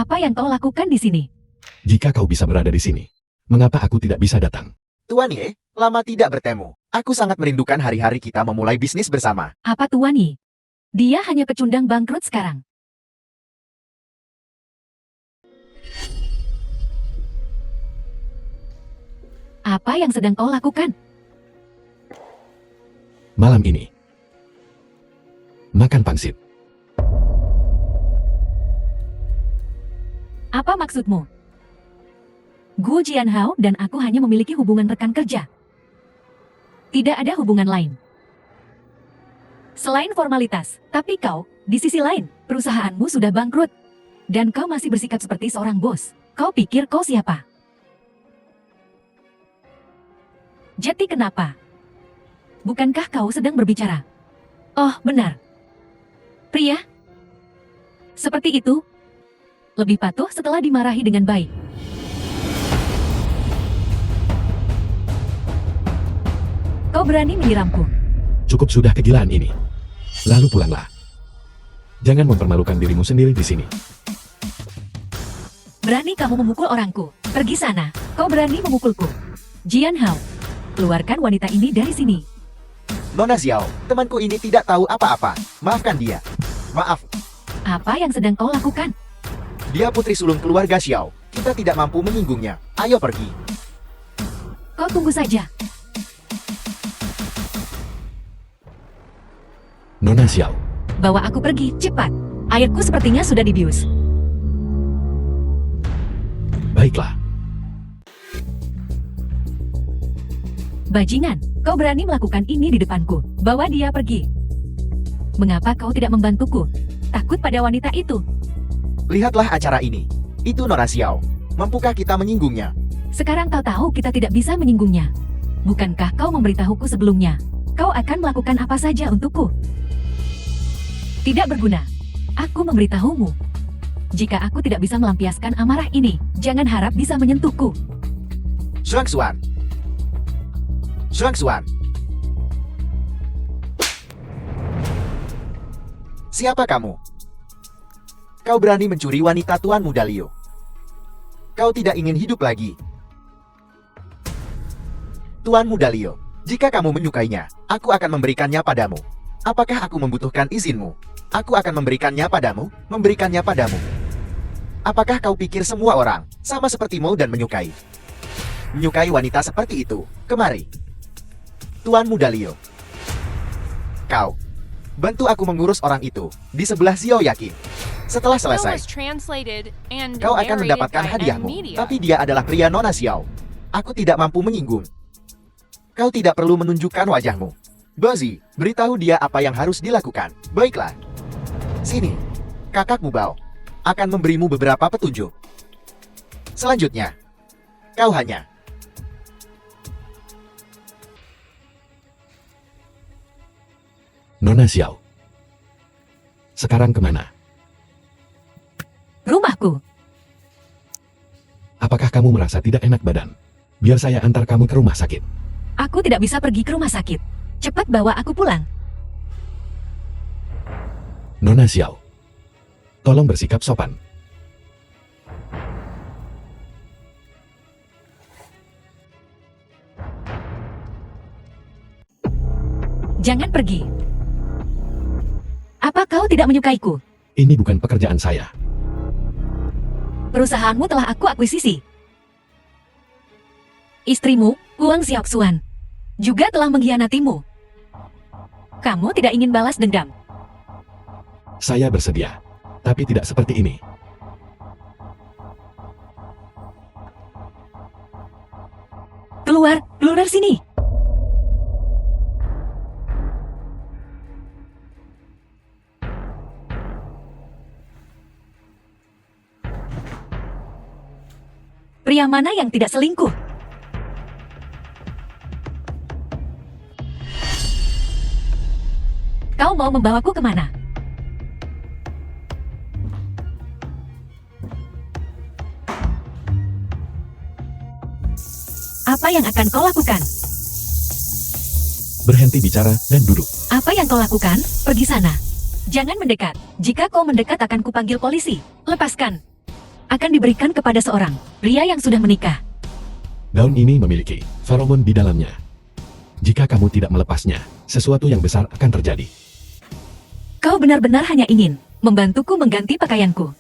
Apa yang kau lakukan di sini? Jika kau bisa berada di sini, mengapa aku tidak bisa datang? Tuan Ye, lama tidak bertemu. Aku sangat merindukan hari-hari kita memulai bisnis bersama. Apa Tuan Yi? Dia hanya pecundang bangkrut sekarang. Apa yang sedang kau lakukan? Malam ini, makan pangsit. Apa maksudmu? Gu Jianhao dan aku hanya memiliki hubungan rekan kerja. Tidak ada hubungan lain. Selain formalitas, tapi kau, di sisi lain, perusahaanmu sudah bangkrut. Dan kau masih bersikap seperti seorang bos. Kau pikir kau siapa? Jadi kenapa? Bukankah kau sedang berbicara? Oh, benar. Pria? Seperti itu? Lebih patuh setelah dimarahi dengan baik. Kau berani menyiramku. Cukup sudah kegilaan ini. Lalu pulanglah. Jangan mempermalukan dirimu sendiri di sini. Berani kamu memukul orangku. Pergi sana. Kau berani memukulku. Jianhao, keluarkan wanita ini dari sini. Nona Xiao, temanku ini tidak tahu apa-apa. Maafkan dia. Maaf, Apa yang sedang kau lakukan? dia putri sulung keluarga Xiao. Kita tidak mampu menyinggungnya. Ayo pergi. Kau tunggu saja. Nona Xiao, Bawa aku pergi, cepat. Airku sepertinya sudah dibius. baiklah. Bajingan, kau berani melakukan ini di depanku. Bawa dia pergi. Mengapa kau tidak membantuku? Takut pada wanita itu. Lihatlah acara ini. Itu Nona Xiao. Mampukah kita menyinggungnya? Sekarang kau tahu kita tidak bisa menyinggungnya. Bukankah kau memberitahuku sebelumnya? Kau akan melakukan apa saja untukku. Tidak berguna. Aku memberitahumu. Jika aku tidak bisa melampiaskan amarah ini, jangan harap bisa menyentuhku. Zhuang Xuan. Zhuang Xuan. Siapa kamu? Kau berani mencuri wanita Tuan Muda Liu. Kau tidak ingin hidup lagi. Tuan Muda Liu, jika kamu menyukainya, aku akan memberikannya padamu. Apakah aku membutuhkan izinmu? Aku akan memberikannya padamu, memberikannya padamu. Apakah kau pikir semua orang sama sepertimu dan menyukai wanita seperti itu? Kemari. Tuan Muda Liu. Kau, bantu aku mengurus orang itu di sebelah Xiao Yakin. Setelah selesai, kau akan mendapatkan hadiahmu. Tapi dia adalah pria Nona Xiao. Aku tidak mampu menyinggung. Kau tidak perlu menunjukkan wajahmu. Bozi, beritahu dia apa yang harus dilakukan. Baiklah. Sini, kakakmu Bao akan memberimu beberapa petunjuk. Selanjutnya, kau hanya Nona Xiao. Sekarang kemana? Rumahku. Apakah kamu merasa tidak enak badan? Biar saya antar kamu ke rumah sakit. Aku tidak bisa pergi ke rumah sakit. Cepat bawa aku pulang. Nona Xiao, tolong bersikap sopan. Jangan pergi. Apa kau tidak menyukaiku? Ini bukan pekerjaan saya. Perusahaanmu telah aku akuisisi. Istrimu, Huang Xiaoxuan, juga telah mengkhianatimu. Kamu tidak ingin balas dendam. Saya bersedia, tapi tidak seperti ini. Keluar dari sini. Pria mana yang tidak selingkuh? Kau mau membawaku kemana? Apa yang akan kau lakukan? Berhenti bicara dan duduk. Apa yang kau lakukan? Pergi sana. Jangan mendekat. Jika kau mendekat akan kupanggil polisi. Lepaskan. akan diberikan kepada seorang pria yang sudah menikah. Daun ini memiliki feromon di dalamnya. Jika kamu tidak melepasnya, sesuatu yang besar akan terjadi. Kau benar-benar hanya ingin membantuku mengganti pakaianku.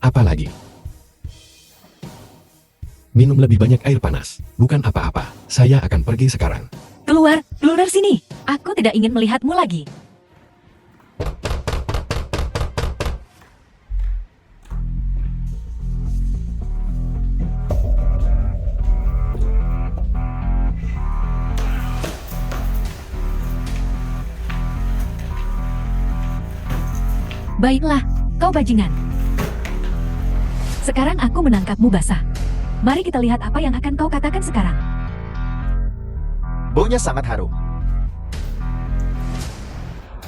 Apalagi? Minum lebih banyak air panas. Bukan apa-apa. Saya akan pergi sekarang. Keluar dari sini. Aku tidak ingin melihatmu lagi. Baiklah, kau bajingan. Sekarang aku menangkapmu basah. Mari kita lihat apa yang akan kau katakan sekarang. Baunya sangat harum.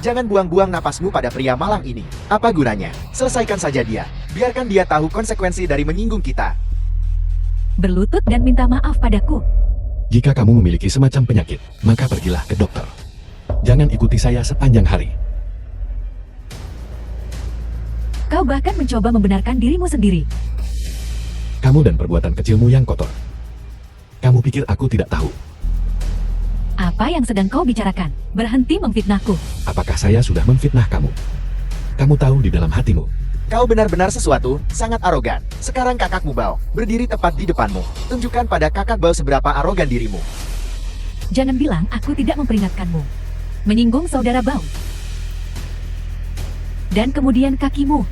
Jangan buang-buang napasmu pada pria malang ini. Apa gunanya? Selesaikan saja dia. Biarkan dia tahu konsekuensi dari menyinggung kita. Berlutut dan minta maaf padaku. Jika kamu memiliki semacam penyakit, maka pergilah ke dokter. Jangan ikuti saya sepanjang hari. Kau bahkan mencoba membenarkan dirimu sendiri. Kamu dan perbuatan kecilmu yang kotor. Kamu pikir aku tidak tahu? Apa yang sedang kau bicarakan? Berhenti memfitnahku. Apakah saya sudah memfitnah kamu? Kamu tahu di dalam hatimu. Kau benar-benar sesuatu, sangat arogan. Sekarang kakakmu Bao, berdiri tepat di depanmu. Tunjukkan pada kakak Bao seberapa arogan dirimu. Jangan bilang aku tidak memperingatkanmu. Menyinggung saudara Bao. Dan kemudian kakimu.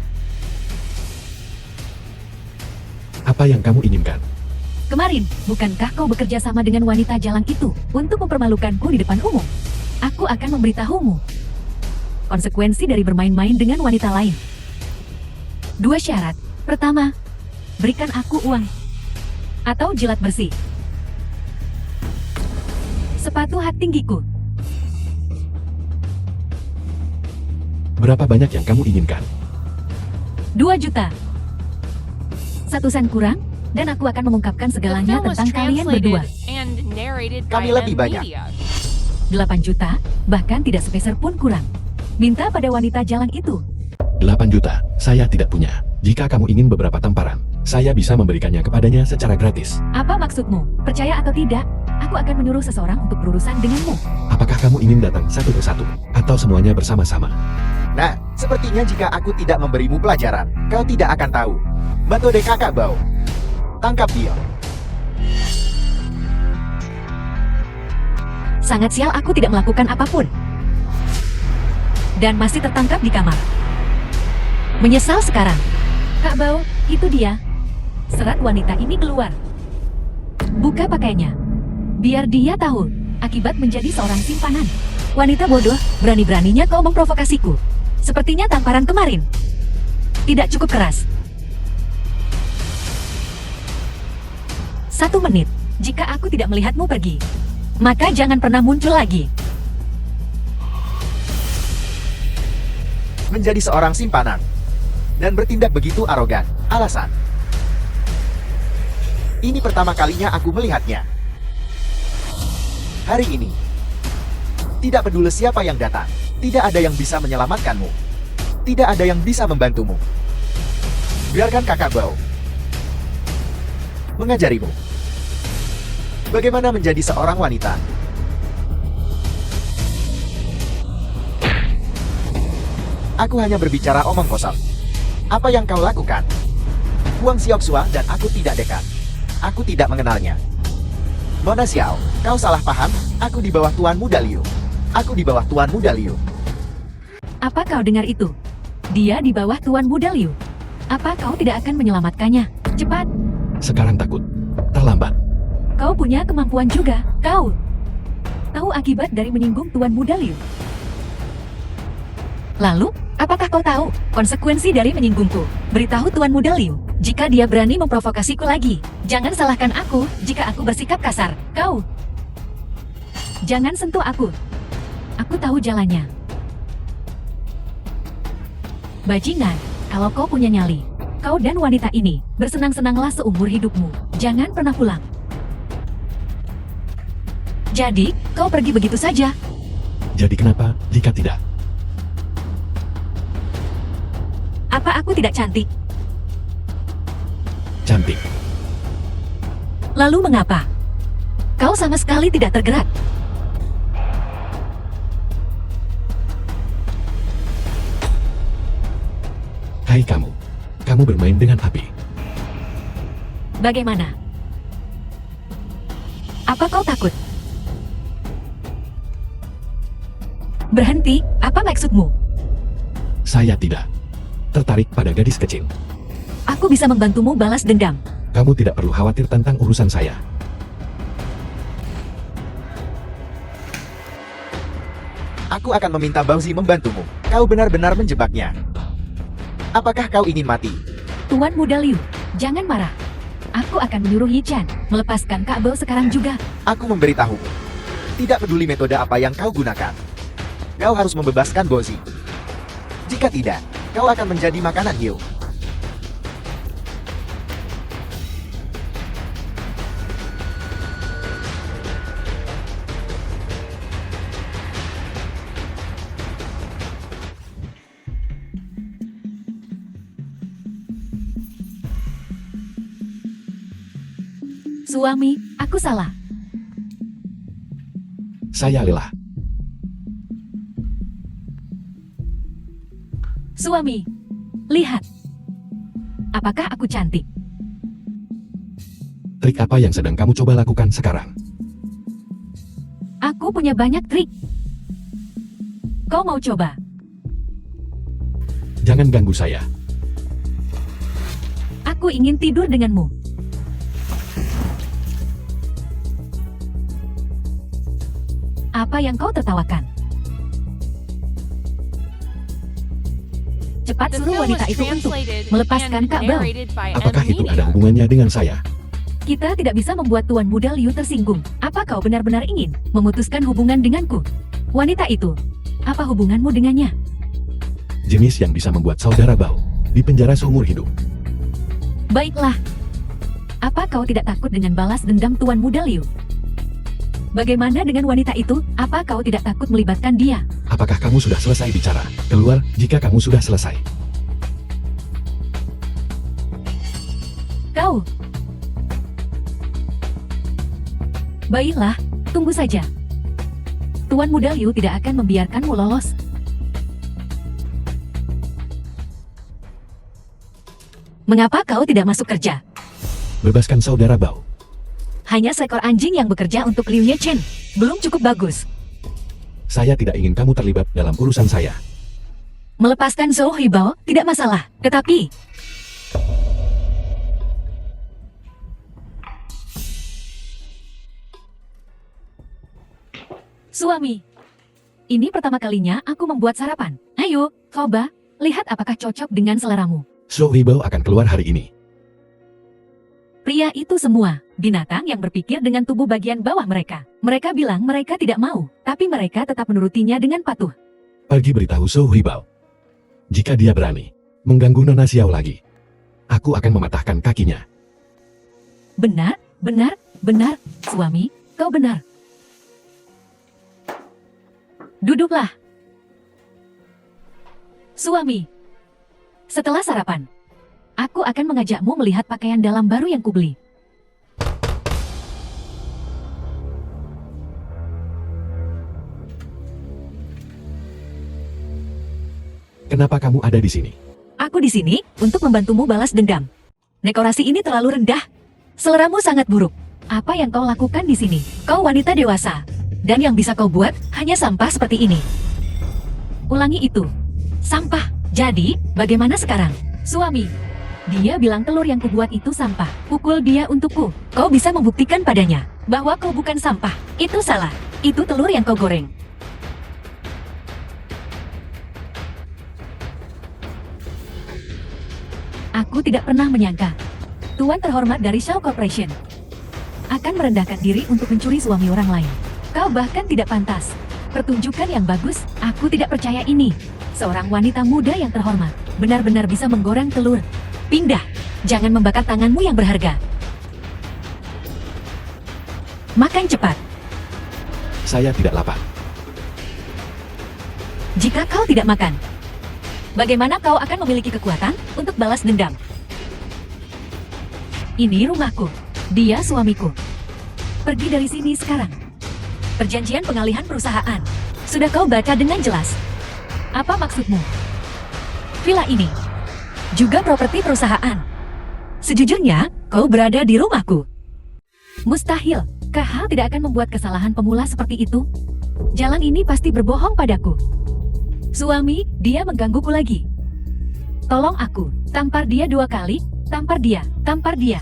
Apa yang kamu inginkan? Kemarin, bukankah kau bekerja sama dengan wanita jalang itu untuk mempermalukanku di depan umum? Aku akan memberitahumu konsekuensi dari bermain-main dengan wanita lain. 2 syarat. Pertama, berikan aku uang. Atau jilat bersih. Sepatu hat tinggiku. Berapa banyak yang kamu inginkan? 2 juta. 1 sen kurang, dan aku akan mengungkapkan segalanya tentang kalian berdua. Kami lebih banyak. 8 juta, bahkan tidak sepeser pun kurang. Minta pada wanita jalang itu. 8 juta, saya tidak punya. Jika kamu ingin beberapa tamparan, saya bisa memberikannya kepadanya secara gratis. Apa maksudmu? Percaya atau tidak, aku akan menyuruh seseorang untuk berurusan denganmu. Apakah kamu ingin datang satu persatu, atau semuanya bersama-sama? Nah, sepertinya jika aku tidak memberimu pelajaran, kau tidak akan tahu. Metode kakak Bao. Tangkap dia. Sangat sial aku tidak melakukan apapun. Dan masih tertangkap di kamar. Menyesal sekarang. Kak Bao, itu dia. Serat wanita ini keluar. Buka pakainya. Biar dia tahu akibat menjadi seorang simpanan. Wanita bodoh, berani-beraninya kau memprovokasiku. Sepertinya tamparan kemarin tidak cukup keras. 1 menit. Jika aku tidak melihatmu pergi, maka jangan pernah muncul lagi. Menjadi seorang simpanan. Dan bertindak begitu arogan. Alasan. Ini pertama kalinya aku melihatnya. Hari ini. Tidak peduli siapa yang datang. Tidak ada yang bisa menyelamatkanmu. Tidak ada yang bisa membantumu. Biarkan kakak Bao mengajarimu bagaimana menjadi seorang wanita. Aku hanya berbicara omong kosong. Apa yang kau lakukan? Huang Xiaoxua dan aku tidak dekat. Aku tidak mengenalnya. Nona Xiao, kau salah paham. Aku di bawah Tuan Muda Liu. Aku di bawah Tuan Muda Liu. Apa kau dengar itu? Dia di bawah Tuan Muda Liu. Apa kau tidak akan menyelamatkannya? Cepat. Sekarang takut. Terlambat. Kau punya kemampuan juga. Kau tahu akibat dari menyinggung Tuan Muda Liu. Lalu, apakah kau tahu konsekuensi dari menyinggungku? Beritahu Tuan Muda Liu, jika dia berani memprovokasiku lagi. Jangan salahkan aku jika aku bersikap kasar. Kau jangan sentuh aku. Aku tahu jalannya. Bajingan, kalau kau punya nyali, kau dan wanita ini bersenang-senanglah seumur hidupmu. Jangan pernah pulang. Jadi, kau pergi begitu saja. Jadi kenapa, jika tidak? Apa aku tidak cantik? cantik. Lalu mengapa? Kau sama sekali tidak tergerak. Hai kamu. Kamu bermain dengan api. Bagaimana? Apa kau takut? Berhenti, apa maksudmu? Saya tidak tertarik pada gadis kecil. Aku bisa membantumu balas dendam. Kamu tidak perlu khawatir tentang urusan saya. Aku akan meminta Bauzi membantumu. Kau benar-benar menjebaknya. Apakah kau ingin mati? Tuan Muda Liu, jangan marah. Aku akan menyuruh Yi Chan melepaskan Kak Bao sekarang juga. Aku memberitahumu. Tidak peduli metode apa yang kau gunakan. Kau harus membebaskan Bauzi. Jika tidak, kau akan menjadi makanan hiu. Suami, aku salah. Saya lelah. Suami, lihat. Apakah aku cantik? Trik apa yang sedang kamu coba lakukan sekarang? Aku punya banyak trik. Kau mau coba? Jangan ganggu saya. Aku ingin tidur denganmu. Apa yang kau tertawakan? Cepat The suruh film wanita was itu untuk translated melepaskan and Kak Bao. narrated by Apakah Emma itu Meaning. ada hubungannya dengan saya? Kita tidak bisa membuat Tuan Muda Liu tersinggung. Apa kau benar-benar ingin memutuskan hubungan denganku? Wanita itu, apa hubunganmu dengannya? Jenis yang bisa membuat saudara Bao dipenjara seumur hidup. Baiklah. Apa kau tidak takut dengan balas dendam Tuan Muda Liu? Bagaimana dengan wanita itu? Apa kau tidak takut melibatkan dia? Apakah kamu sudah selesai bicara? Keluar jika kamu sudah selesai. Kau. Baiklah, tunggu saja. Tuan Muda Liu tidak akan membiarkanmu lolos. Mengapa kau tidak masuk kerja? Bebaskan saudara Bao. Hanya seekor anjing yang bekerja untuk Liu Ye Chen. Belum cukup bagus. Saya tidak ingin kamu terlibat dalam urusan saya. Melepaskan Zhou Huibao tidak masalah. Tetapi, suami, ini pertama kalinya aku membuat sarapan. Ayo, coba, lihat apakah cocok dengan seleramu. Zhou Huibao akan keluar hari ini. Pria itu semua binatang yang berpikir dengan tubuh bagian bawah mereka. Mereka bilang mereka tidak mau, tapi mereka tetap menurutinya dengan patuh. Pergi beritahu Zhou Huibao. Jika dia berani mengganggu Nona Xiao lagi, aku akan mematahkan kakinya. Benar, benar, benar, suami, kau benar. Duduklah. Suami, setelah sarapan, aku akan mengajakmu melihat pakaian dalam baru yang kubeli. Kenapa kamu ada di sini? Aku di sini untuk membantumu balas dendam. Dekorasi ini terlalu rendah. Seleramu sangat buruk. Apa yang kau lakukan di sini? Kau wanita dewasa. Dan yang bisa kau buat hanya sampah seperti ini. Ulangi itu. Sampah. Jadi, bagaimana sekarang? Suami. Dia bilang telur yang kubuat itu sampah. Pukul dia untukku. Kau bisa membuktikan padanya bahwa kau bukan sampah. Itu salah. Itu telur yang kau goreng. Aku tidak pernah menyangka Tuan terhormat dari Shao Corporation akan merendahkan diri untuk mencuri suami orang lain. Kau bahkan tidak pantas. Pertunjukan yang bagus, aku tidak percaya ini. Seorang wanita muda yang terhormat benar-benar bisa menggoreng telur. Pindah, jangan membakar tanganmu yang berharga. Makan cepat. Saya tidak lapar. Jika kau tidak makan, bagaimana kau akan memiliki kekuatan untuk balas dendam? Ini rumahku. Dia suamiku. Pergi dari sini sekarang. Perjanjian pengalihan perusahaan. Sudah kau baca dengan jelas? Apa maksudmu? Villa ini juga properti perusahaan. Sejujurnya, kau berada di rumahku. Mustahil. Kahal tidak akan membuat kesalahan pemula seperti itu. Jalan ini pasti berbohong padaku. Suami, dia menggangguku lagi. Tolong aku, tampar dia 2 kali, tampar dia, tampar dia.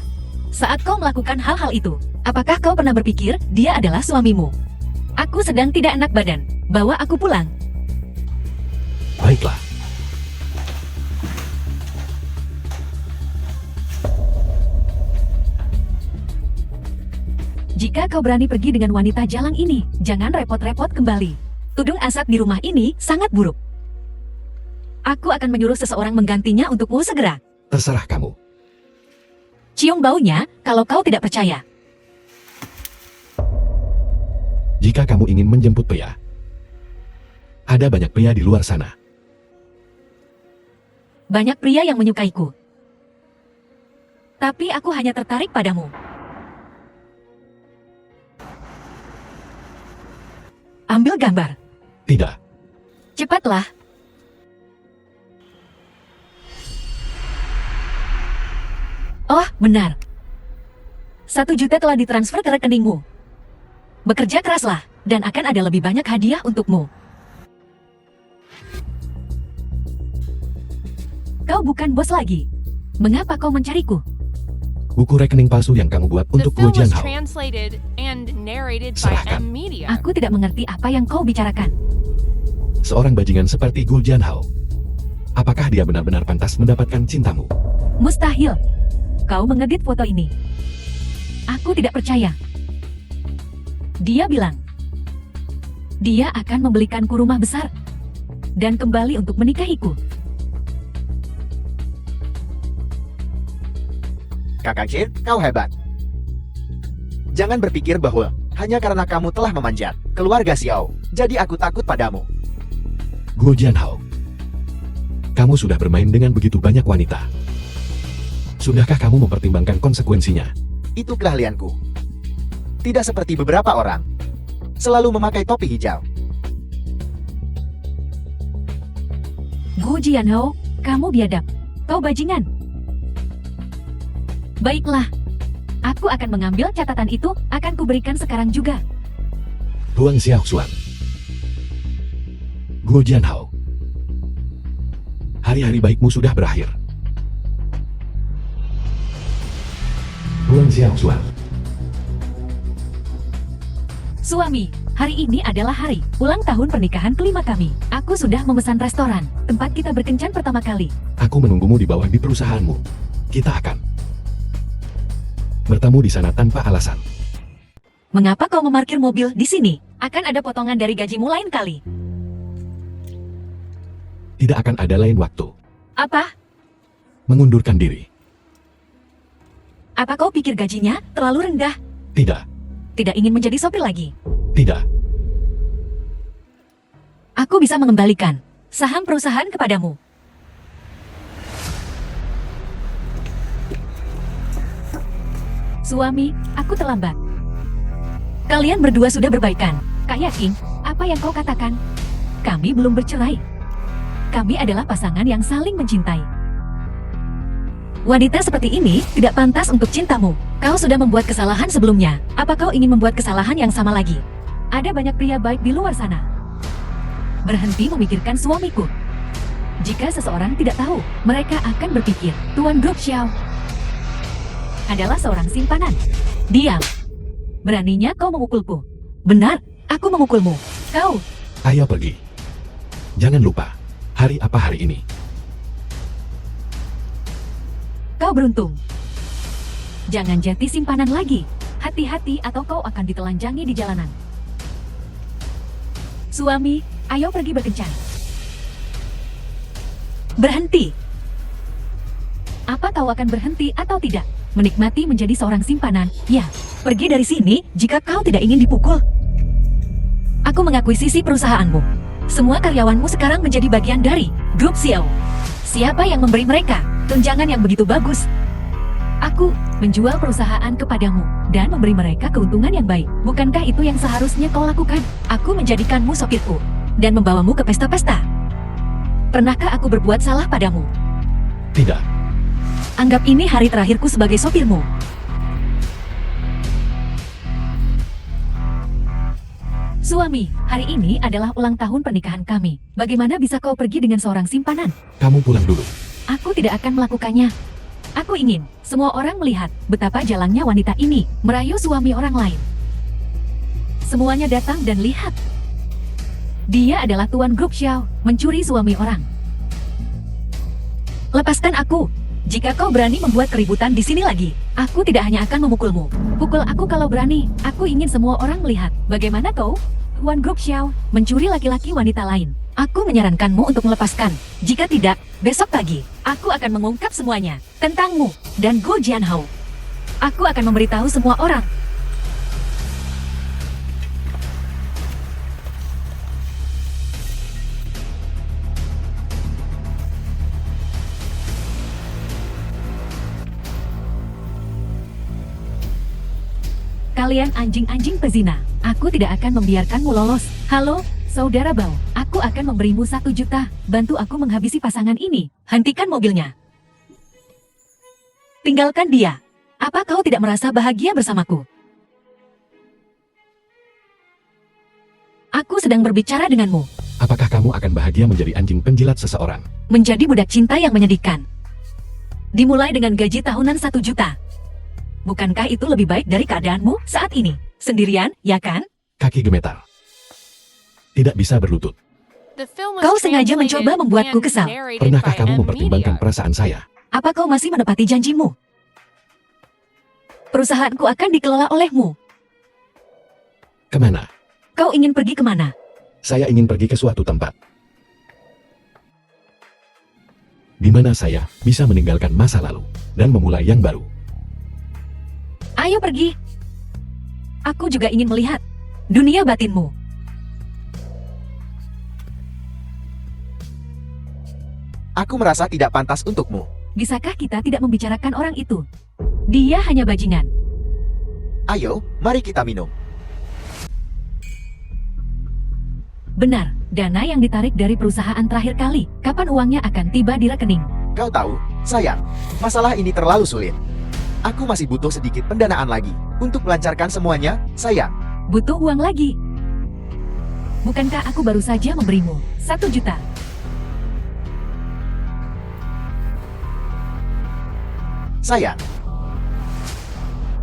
Saat kau melakukan hal-hal itu, apakah kau pernah berpikir dia adalah suamimu? Aku sedang tidak enak badan, bawa aku pulang. Baiklah. Jika kau berani pergi dengan wanita jalang ini, jangan repot-repot kembali. Tudung asap di rumah ini sangat buruk. Aku akan menyuruh seseorang menggantinya untukmu segera. Terserah kamu. Cium baunya kalau kau tidak percaya. Jika kamu ingin menjemput pria, ada banyak pria di luar sana. Banyak pria yang menyukaiku. Tapi aku hanya tertarik padamu. Ambil gambar. Tidak. Cepatlah. Oh, benar. 1 juta telah ditransfer ke rekeningmu. Bekerja keraslah, dan akan ada lebih banyak hadiah untukmu. Kau bukan bos lagi. Mengapa kau mencariku? Buku rekening palsu yang kamu buat The untuk film Guo was Jianhao. translated and narrated by Serahkan. M Media. Aku tidak mengerti apa yang kau bicarakan. Seorang bajingan seperti Guo Jianhao. Apakah dia benar-benar pantas mendapatkan cintamu? Mustahil. Kau mengedit foto ini. Aku tidak percaya. Dia bilang, dia akan membelikanku rumah besar dan kembali untuk menikahiku. Kakak Chin, kau hebat. Jangan berpikir bahwa hanya karena kamu telah memanjat keluarga Xiao, jadi aku takut padamu. Guo Jianhao. Kamu sudah bermain dengan begitu banyak wanita. Sudahkah kamu mempertimbangkan konsekuensinya? Itu keahlianku. Tidak seperti beberapa orang. Selalu memakai topi hijau. Guo Jianhao, kamu biadab. Kau bajingan. Baiklah. Aku akan mengambil catatan itu, akan kuberikan sekarang juga. Tuan Xiaoxuan. Guo Jianhao. Hari-hari baikmu sudah berakhir. Tuan Xiaoxuan. Suami, hari ini adalah hari ulang tahun pernikahan kelima kami. Aku sudah memesan restoran, tempat kita berkencan pertama kali. Aku menunggumu di bawah di perusahaanmu. Kita akan bertemu di sana tanpa alasan. Mengapa kau memarkir mobil di sini? Akan ada potongan dari gajimu lain kali. Tidak akan ada lain waktu. Apa? Mengundurkan diri. Apa kau pikir gajinya terlalu rendah? Tidak. Tidak ingin menjadi sopir lagi. Tidak. Aku bisa mengembalikan saham perusahaan kepadamu. Suami, aku terlambat. Kalian berdua sudah berbaikan. Kak Yaking, apa yang kau katakan? Kami belum bercerai. Kami adalah pasangan yang saling mencintai. Wanita seperti ini tidak pantas untuk cintamu. Kau sudah membuat kesalahan sebelumnya. Apa kau ingin membuat kesalahan yang sama lagi? Ada banyak pria baik di luar sana. Berhenti memikirkan suamiku. Jika seseorang tidak tahu, mereka akan berpikir, Tuan Group Xiao adalah seorang simpanan. Diam. Beraninya kau memukulku. Benar, aku memukulmu. Kau. Ayo pergi. Jangan lupa, hari apa hari ini? Kau beruntung. Jangan jadi simpanan lagi. Hati-hati atau kau akan ditelanjangi di jalanan. Suami, ayo pergi berkencan. Berhenti. Apa kau akan berhenti atau tidak? Menikmati menjadi seorang simpanan? Ya, pergi dari sini jika kau tidak ingin dipukul. Aku mengakuisisi perusahaanmu. Semua karyawanmu sekarang menjadi bagian dari Grup Xiao. Siapa yang memberi mereka tunjangan yang begitu bagus? Aku menjual perusahaan kepadamu dan memberi mereka keuntungan yang baik. Bukankah itu yang seharusnya kau lakukan? Aku menjadikanmu sopirku dan membawamu ke pesta-pesta. Pernahkah aku berbuat salah padamu? Tidak. Anggap ini hari terakhirku sebagai sopirmu. Suami, hari ini adalah ulang tahun pernikahan kami. Bagaimana bisa kau pergi dengan seorang simpanan? Kamu pulang dulu. Aku tidak akan melakukannya. Aku ingin semua orang melihat betapa jalangnya wanita ini merayu suami orang lain. Semuanya datang dan lihat. Dia adalah Tuan Group Xiao, mencuri suami orang. Lepaskan aku. Jika kau berani membuat keributan di sini lagi, aku tidak hanya akan memukulmu. Pukul aku kalau berani. Aku ingin semua orang melihat. Bagaimana kau, Tuan Group Xiao, mencuri laki-laki wanita lain? Aku menyarankanmu untuk melepaskan. Jika tidak, besok pagi, aku akan mengungkap semuanya tentangmu dan Guo Jianhao. Aku akan memberitahu semua orang. Kalian anjing-anjing pezina, aku tidak akan membiarkanmu lolos. Halo, saudara Bao, aku akan memberimu 1 juta. Bantu aku menghabisi pasangan ini. Hentikan mobilnya. Tinggalkan dia. Apa kau tidak merasa bahagia bersamaku? Aku sedang berbicara denganmu. Apakah kamu akan bahagia menjadi anjing penjilat seseorang? Menjadi budak cinta yang menyedihkan. Dimulai dengan gaji tahunan 1 juta. Bukankah itu lebih baik dari keadaanmu saat ini? Sendirian, ya kan? Kaki gemetar. Tidak bisa berlutut. The film was Kau sengaja translated mencoba membuatku and kesal. narrated Pernahkah by kamu M mempertimbangkan Media. perasaan saya? Apa kau masih menepati janjimu? Perusahaanku akan dikelola olehmu. Kemana? Kau ingin pergi kemana? Saya ingin pergi ke suatu tempat. Di mana saya bisa meninggalkan masa lalu dan memulai yang baru. Ayo pergi. Aku juga ingin melihat dunia batinmu. Aku merasa tidak pantas untukmu. Bisakah kita tidak membicarakan orang itu? Dia hanya bajingan. Ayo, mari kita minum. Benar, dana yang ditarik dari perusahaan terakhir kali. Kapan uangnya akan tiba di rekening? Kau tahu, sayang, masalah ini terlalu sulit. Aku masih butuh sedikit pendanaan lagi untuk melancarkan semuanya, sayang. Butuh uang lagi. Bukankah aku baru saja memberimu 1 juta? Sayang,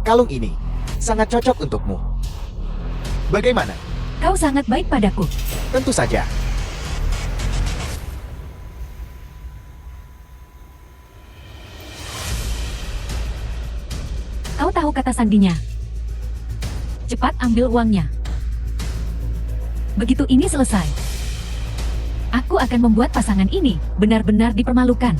kalung ini sangat cocok untukmu. Bagaimana? Kau sangat baik padaku. Tentu saja. Kau tahu kata sandinya. Cepat ambil uangnya. Begitu ini selesai, aku akan membuat pasangan ini benar-benar dipermalukan.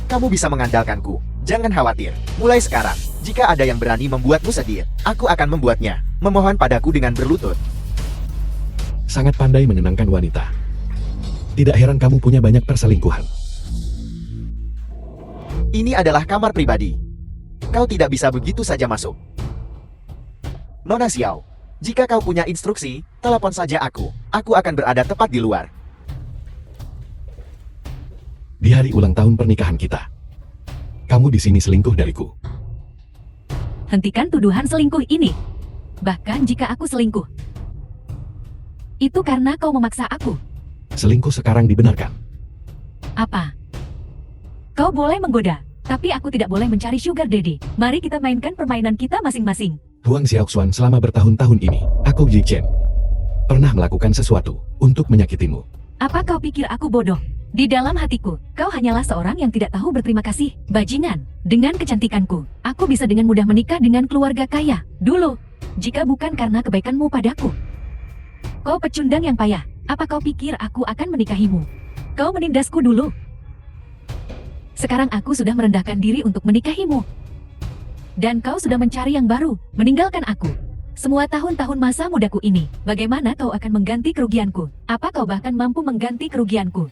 Kamu bisa mengandalkanku. Jangan khawatir. Mulai sekarang, jika ada yang berani membuatmu sedih, aku akan membuatnya. Memohon padaku dengan berlutut. Sangat pandai menyenangkan wanita. Tidak heran kamu punya banyak perselingkuhan. Ini adalah kamar pribadi. Kau tidak bisa begitu saja masuk. Nona Xiao, jika kau punya instruksi, telepon saja aku. Aku akan berada tepat di luar. Di hari ulang tahun pernikahan kita, kamu di sini selingkuh dariku. Hentikan tuduhan selingkuh ini. Bahkan jika aku selingkuh, itu karena kau memaksa aku. Selingkuh sekarang dibenarkan. Apa? Kau boleh menggoda, tapi aku tidak boleh mencari sugar daddy. Mari kita mainkan permainan kita masing-masing. Huang Xiaoxuan, selama bertahun-tahun ini, aku Yi Chen, pernah melakukan sesuatu untuk menyakitimu. Apa kau pikir aku bodoh? Di dalam hatiku, kau hanyalah seorang yang tidak tahu berterima kasih. Bajingan, dengan kecantikanku, aku bisa dengan mudah menikah dengan keluarga kaya. Dulu, jika bukan karena kebaikanmu padaku. Kau pecundang yang payah. Apa kau pikir aku akan menikahimu? Kau menindasku dulu. Sekarang aku sudah merendahkan diri untuk menikahimu. Dan kau sudah mencari yang baru, meninggalkan aku. Semua tahun-tahun masa mudaku ini, bagaimana kau akan mengganti kerugianku? Apa kau bahkan mampu mengganti kerugianku?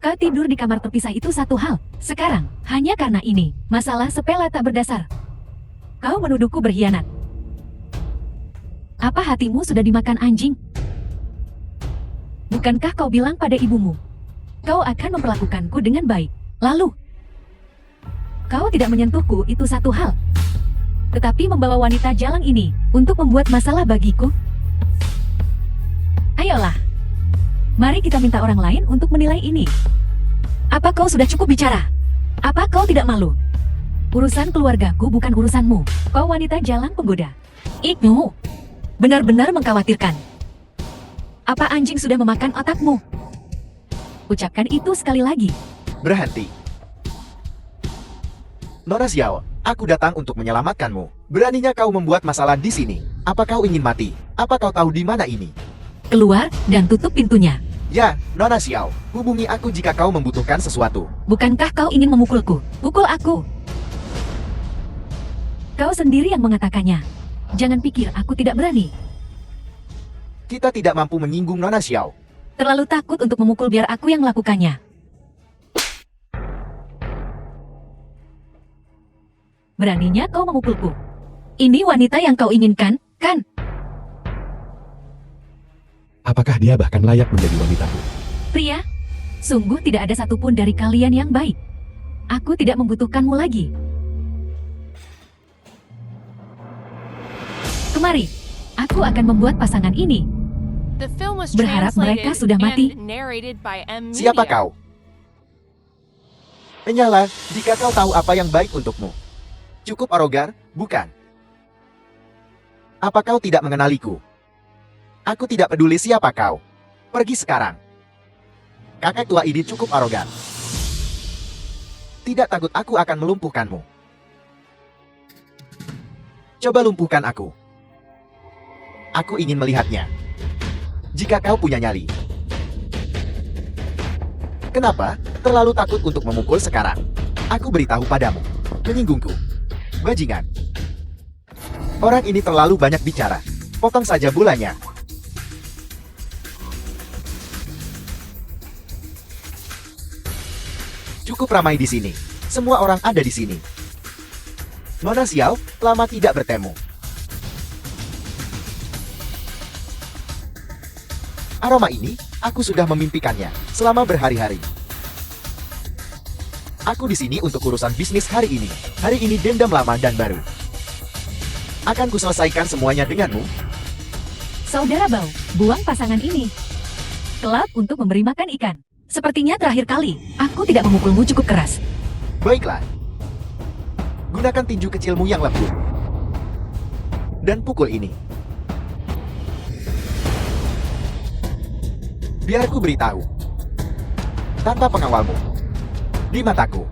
Kau tidur di kamar terpisah itu satu hal. Sekarang, hanya karena ini, masalah sepele tak berdasar. Kau menuduhku berkhianat. Apa hatimu sudah dimakan anjing? Bukankah kau bilang pada ibumu, kau akan memperlakukanku dengan baik? Lalu, kau tidak menyentuhku itu satu hal. Tetapi membawa wanita jalang ini untuk membuat masalah bagiku? Ayolah. Mari kita minta orang lain untuk menilai ini. Apa kau sudah cukup bicara? Apa kau tidak malu? Urusan keluargaku bukan urusanmu. Kau wanita jalang penggoda. Ikmu benar-benar mengkhawatirkan. Apa anjing sudah memakan otakmu? Ucapkan itu sekali lagi. Berhenti. Nona Xiao, aku datang untuk menyelamatkanmu. Beraninya kau membuat masalah di sini. Apa kau ingin mati? Apa kau tahu di mana ini? Keluar dan tutup pintunya. Ya, Nona Xiao, hubungi aku jika kau membutuhkan sesuatu. Bukankah kau ingin memukulku? Pukul aku. Kau sendiri yang mengatakannya. Jangan pikir aku tidak berani. Kita tidak mampu menyinggung Nona Xiao. Terlalu takut untuk memukul biar aku yang melakukannya. Beraninya kau memukulku. Ini wanita yang kau inginkan, kan? Apakah dia bahkan layak menjadi wanitaku? Pria, sungguh tidak ada satupun dari kalian yang baik. Aku tidak membutuhkanmu lagi. Kemari, aku akan membuat pasangan ini. The film was Berharap mereka translated sudah mati. and narrated by M. Siapa Media. kau? Enyala, jika kau tahu apa yang baik untukmu. Cukup arogan, bukan? Apa kau tidak mengenaliku? Aku tidak peduli siapa kau. Pergi sekarang. Kakek tua ini cukup arogan. Tidak takut aku akan melumpuhkanmu. Coba lumpuhkan aku. Aku ingin melihatnya. Jika kau punya nyali. Kenapa? Terlalu takut untuk memukul sekarang. Aku beritahu padamu. Menyinggungku. Bajingan. Orang ini terlalu banyak bicara. Potong saja bulanya. Cukup ramai di sini. Semua orang ada di sini. Nona Xiao, lama tidak bertemu. Aroma ini, aku sudah memimpikannya selama berhari-hari. Aku di sini untuk urusan bisnis hari ini. Hari ini dendam lama dan baru. Akan kuselesaikan semuanya denganmu. Saudara Bau, buang pasangan ini. Kelab untuk memberi makan ikan. Sepertinya terakhir kali, aku tidak memukulmu cukup keras. Baiklah. Gunakan tinju kecilmu yang lembut. Dan pukul ini. Biar aku beritahu. Tanpa pengawalmu. Di mataku,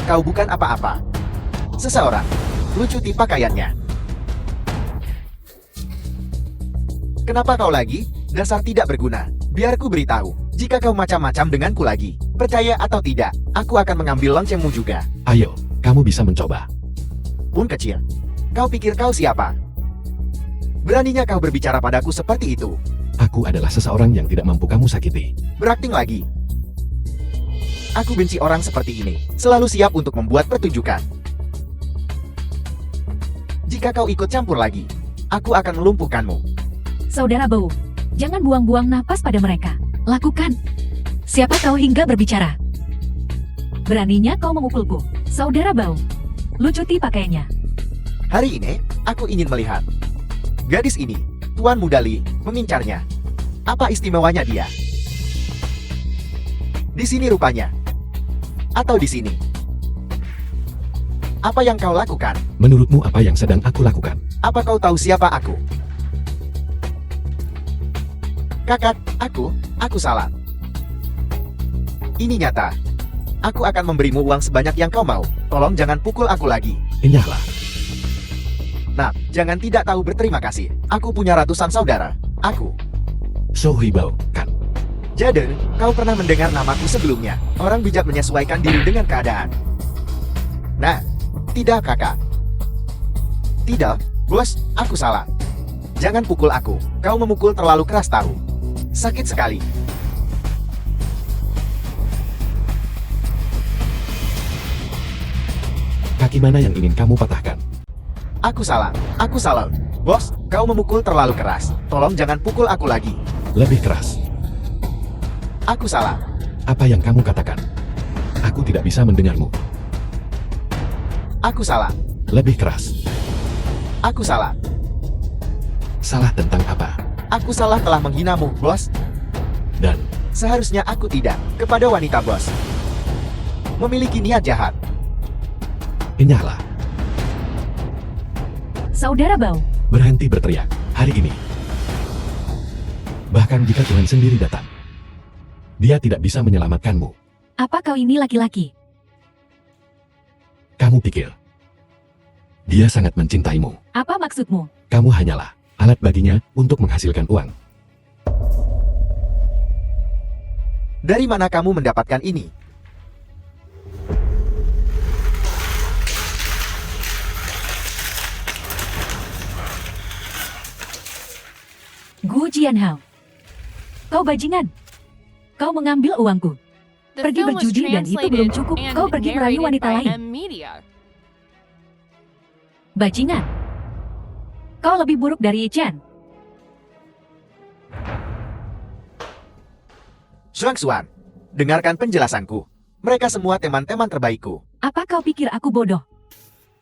kau bukan apa-apa. Seseorang, lucuti pakaiannya. Kenapa kau lagi? Dasar tidak berguna. Biar aku beritahu. Jika kau macam-macam denganku lagi, percaya atau tidak, aku akan mengambil loncengmu juga. Ayo, kamu bisa mencoba. Pun kecil. Kau pikir kau siapa? Beraninya kau berbicara padaku seperti itu. Aku adalah seseorang yang tidak mampu kamu sakiti. Berakting lagi. Aku benci orang seperti ini. Selalu siap untuk membuat pertunjukan. Jika kau ikut campur lagi, aku akan melumpuhkanmu. Saudara Bau, jangan buang-buang napas pada mereka. Lakukan. Siapa kau hingga berbicara? Beraninya kau memukulku. Saudara Bau, lucuti pakaiannya. Hari ini, aku ingin melihat. Gadis ini, Tuan Muda Li, mengincarnya. Apa istimewanya dia? Di sini rupanya. Atau di sini. Apa yang kau lakukan? Menurutmu apa yang sedang aku lakukan? Apa kau tahu siapa aku? Kakak, aku salah. Ini nyata. Aku akan memberimu uang sebanyak yang kau mau. Tolong jangan pukul aku lagi. Enyahlah. Nah, jangan tidak tahu berterima kasih. Aku punya ratusan saudara. Aku. Sohibao, kan? Jaden, kau pernah mendengar namaku sebelumnya. Orang bijak menyesuaikan diri dengan keadaan. Nah, tidak kakak. Tidak, bos, aku salah. Jangan pukul aku. Kau memukul terlalu keras tahu. Sakit sekali. Kaki mana yang ingin kamu patahkan? Aku salah. Bos, kau memukul terlalu keras. Tolong jangan pukul aku lagi. Lebih keras. Aku salah. Apa yang kamu katakan? Aku tidak bisa mendengarmu. Aku salah. Lebih keras. Aku salah. Salah tentang apa? Aku salah telah menghinamu, bos. Dan Seharusnya aku tidak kepada wanita, bos. Memiliki niat jahat. enyahlah. Saudara Bao, Berhenti berteriak hari ini. Bahkan jika Tuhan sendiri datang, Dia tidak bisa menyelamatkanmu. apa kau ini laki-laki? Kamu pikir Dia sangat mencintaimu. Apa maksudmu? Kamu hanyalah alat baginya untuk menghasilkan uang. Dari mana kamu mendapatkan ini? Gu Jianhao. Kau bajingan. Kau mengambil uangku. The Pergi film was berjudi dan itu belum translated cukup. and Kau pergi merayu narrated wanita by lain. M Media. Bajingan. Kau lebih buruk dari Chen. Zhuang Xuan, dengarkan penjelasanku. Mereka semua teman-teman terbaikku. Apa kau pikir aku bodoh?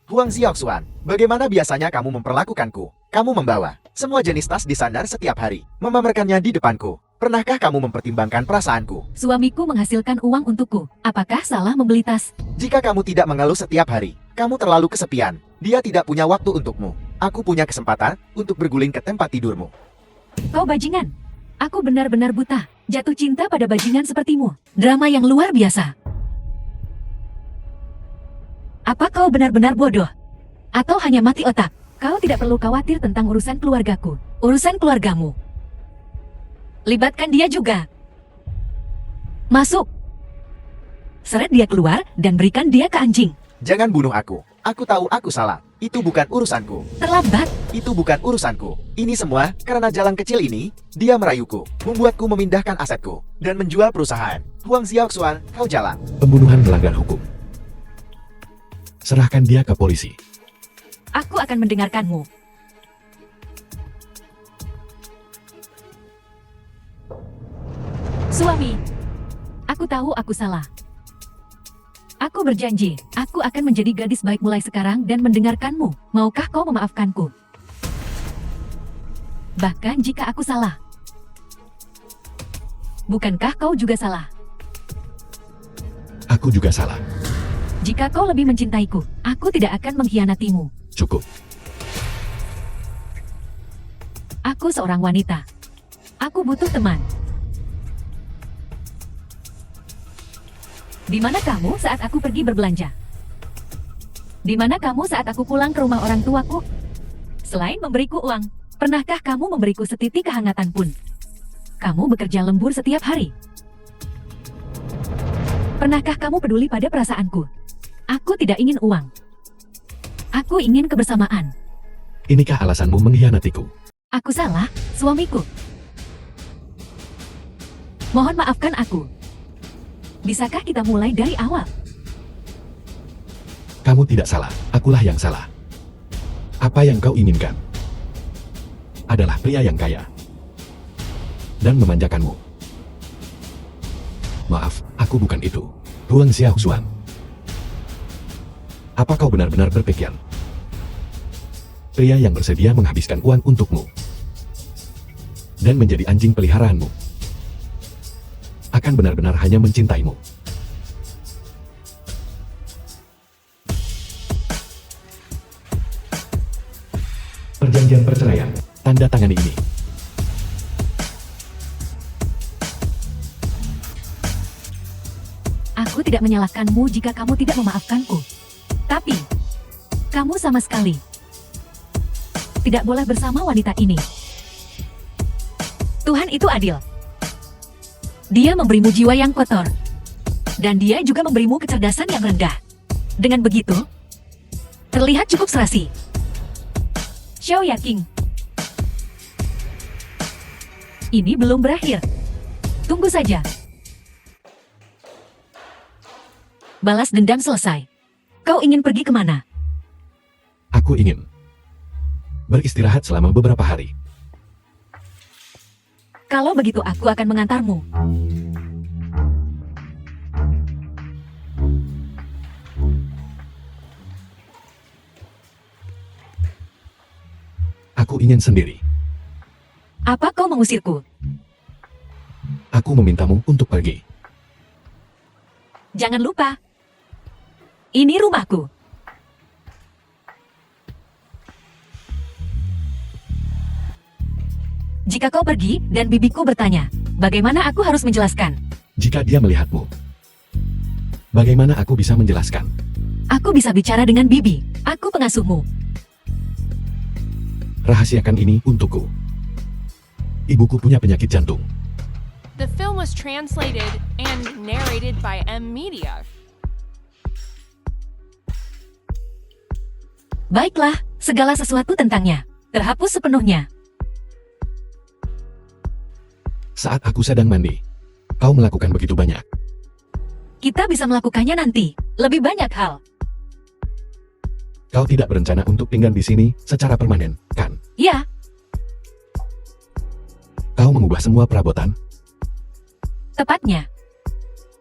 Huang Xiaoxuan, bagaimana biasanya kamu memperlakukanku? Kamu membawa semua jenis tas di sandar setiap hari, memamerkannya di depanku. Pernahkah kamu mempertimbangkan perasaanku? Suamiku menghasilkan uang untukku. Apakah salah membeli tas? Jika kamu tidak mengeluh setiap hari, kamu terlalu kesepian. Dia tidak punya waktu untukmu. Aku punya kesempatan untuk berguling ke tempat tidurmu. Kau bajingan. Aku benar-benar buta. Jatuh cinta pada bajingan sepertimu. Drama yang luar biasa. Apa kau benar-benar bodoh? Atau hanya mati otak? Kau tidak perlu khawatir tentang urusan keluargaku. Urusan keluargamu. Libatkan dia juga. Masuk. Seret dia keluar dan berikan dia ke anjing. Jangan bunuh aku. Aku tahu aku salah. Itu bukan urusanku. Terlambat. Itu bukan urusanku. Ini semua karena jalan kecil ini, dia merayuku, membuatku memindahkan asetku, dan menjual perusahaan. Huang Xiaoxuan, kau jalan. Pembunuhan melanggar hukum. Serahkan dia ke polisi. Aku akan mendengarkanmu. Suami, aku tahu aku salah. Aku berjanji, aku akan menjadi gadis baik mulai sekarang dan mendengarkanmu. Maukah kau memaafkanku? Bahkan jika aku salah. Bukankah kau juga salah? Aku juga salah. Jika kau lebih mencintaiku, aku tidak akan mengkhianatimu. Cukup. Aku seorang wanita. Aku butuh teman. Di mana kamu saat aku pergi berbelanja? Di mana kamu saat aku pulang ke rumah orang tuaku? Selain memberiku uang, pernahkah kamu memberiku setitik kehangatan pun? Kamu bekerja lembur setiap hari. Pernahkah kamu peduli pada perasaanku? Aku tidak ingin uang. Aku ingin kebersamaan. Inikah alasanmu mengkhianatiku? Aku salah, suamiku. Mohon maafkan aku. Bisakah kita mulai dari awal? Kamu tidak salah, akulah yang salah. Apa yang kau inginkan adalah pria yang kaya dan memanjakanmu. Maaf, aku bukan itu. Huang Xiaoxuan. Apa kau benar-benar berpikir pria yang bersedia menghabiskan uang untukmu dan menjadi anjing peliharaanmu akan benar-benar hanya mencintaimu? Perjanjian perceraian, tanda tangani ini. Aku tidak menyalahkanmu jika kamu tidak memaafkanku. Tapi, kamu sama sekali tidak boleh bersama wanita ini. Tuhan itu adil. Dia memberimu jiwa yang kotor. Dan dia juga memberimu kecerdasan yang rendah. Dengan begitu, terlihat cukup serasi. Xiao Yaking. Ini belum berakhir. Tunggu saja. Balas dendam selesai. Kau ingin pergi kemana? Aku ingin beristirahat selama beberapa hari. Kalau begitu aku akan mengantarmu. Aku ingin sendiri. Apa kau mengusirku? Aku memintamu untuk pergi. Jangan lupa. Ini rumahku. Jika kau pergi dan bibiku bertanya, bagaimana aku harus menjelaskan? Jika dia melihatmu, bagaimana aku bisa menjelaskan? Aku bisa bicara dengan bibi. Aku pengasuhmu. Rahasiakan ini untukku. Ibuku punya penyakit jantung. The film was translated and narrated by M Media. Baiklah, segala sesuatu tentangnya terhapus sepenuhnya. Saat aku sedang mandi, kau melakukan begitu banyak. Kita bisa melakukannya nanti. Lebih banyak hal. Kau tidak berencana untuk tinggal di sini secara permanen, kan? Ya, Kau mengubah semua perabotan? tepatnya.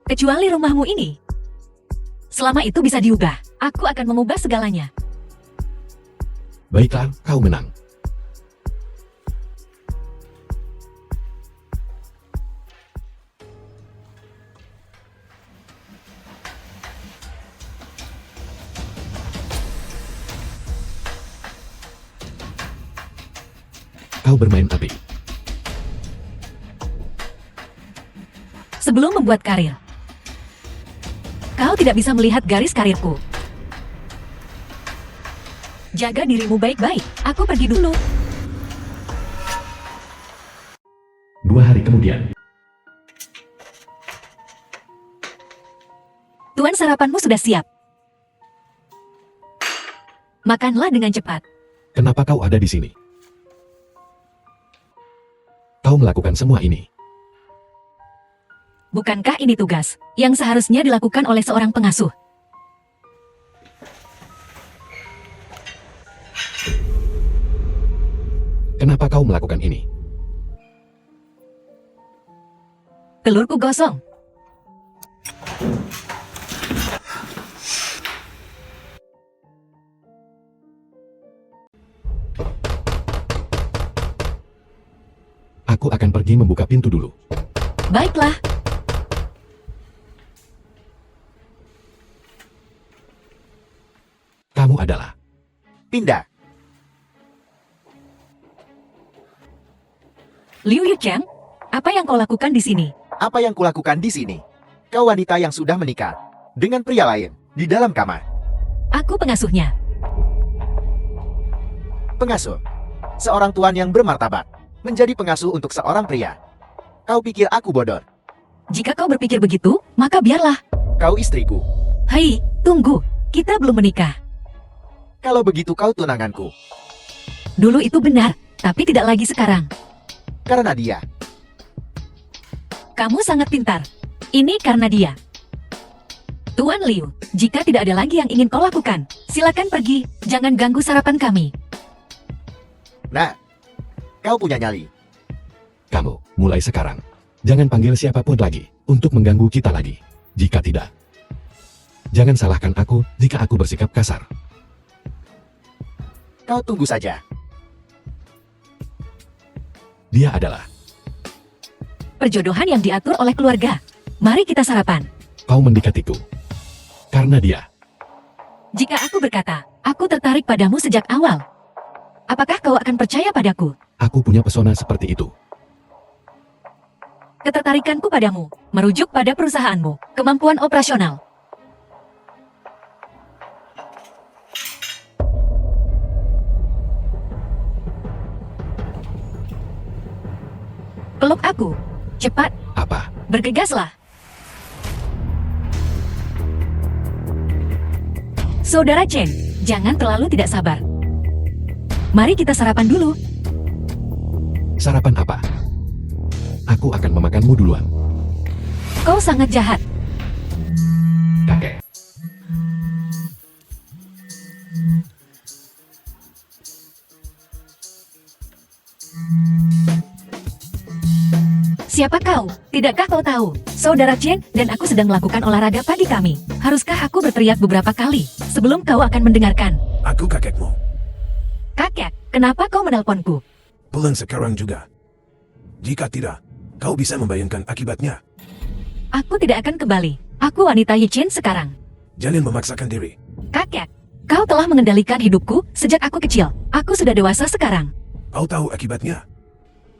Kecuali rumahmu ini. Selama itu bisa diubah, aku akan mengubah segalanya. Baiklah, kau menang. Kau bermain api. Sebelum membuat karir, kau tidak bisa melihat garis karirku. Jaga dirimu baik-baik. Aku pergi dulu. 2 hari kemudian, Tuan, sarapanmu sudah siap. Makanlah dengan cepat. kenapa kau ada di sini? Kau melakukan semua ini. Bukankah ini tugas yang seharusnya dilakukan oleh seorang pengasuh? Kenapa kau melakukan ini? Telurku gosong. Aku akan pergi membuka pintu dulu. Baiklah. Kamu adalah... Pindah. Liu Yucheng, apa yang kau lakukan di sini? Apa yang kulakukan di sini? Kau wanita yang sudah menikah dengan pria lain di dalam kamar. Aku pengasuhnya. Pengasuh. Seorang tuan yang bermartabat. Menjadi pengasuh untuk seorang pria. Kau pikir aku bodoh? Jika kau berpikir begitu, maka biarlah. Kau istriku. Hei, tunggu. Kita belum menikah. Kalau begitu kau tunanganku. Dulu itu benar, tapi tidak lagi sekarang. Karena dia. Kamu sangat pintar. Ini karena dia. Tuan Liu, jika tidak ada lagi yang ingin kau lakukan, silakan pergi. Jangan ganggu sarapan kami. Nah, kau punya nyali. Kamu, mulai sekarang, jangan panggil siapapun lagi untuk mengganggu kita lagi. Jika tidak, jangan salahkan aku jika aku bersikap kasar. Kau tunggu saja. Dia adalah... Perjodohan yang diatur oleh keluarga. Mari kita sarapan. Kau mendekatiku. Karena dia. Jika aku berkata, aku tertarik padamu sejak awal. Apakah kau akan percaya padaku? Aku punya pesona seperti itu. Ketertarikanku padamu merujuk pada perusahaanmu, kemampuan operasional. Peluk aku. Cepat, Apa? bergegaslah. Saudara Chen, jangan terlalu tidak sabar. Mari kita sarapan dulu. Sarapan apa? Aku akan memakanmu duluan. Kau sangat jahat. Kakek. Siapa kau? Tidakkah kau tahu? Saudara Chen dan aku sedang melakukan olahraga pagi kami. Haruskah aku berteriak beberapa kali sebelum kau akan mendengarkan? Aku kakekmu. Kakek, kenapa kau menelponku? Pulang sekarang juga. Jika tidak, kau bisa membayangkan akibatnya. Aku tidak akan kembali. Aku wanita Yichin sekarang. Jangan memaksakan diri. Kakek, kau telah mengendalikan hidupku sejak aku kecil. Aku sudah dewasa sekarang. Kau tahu akibatnya.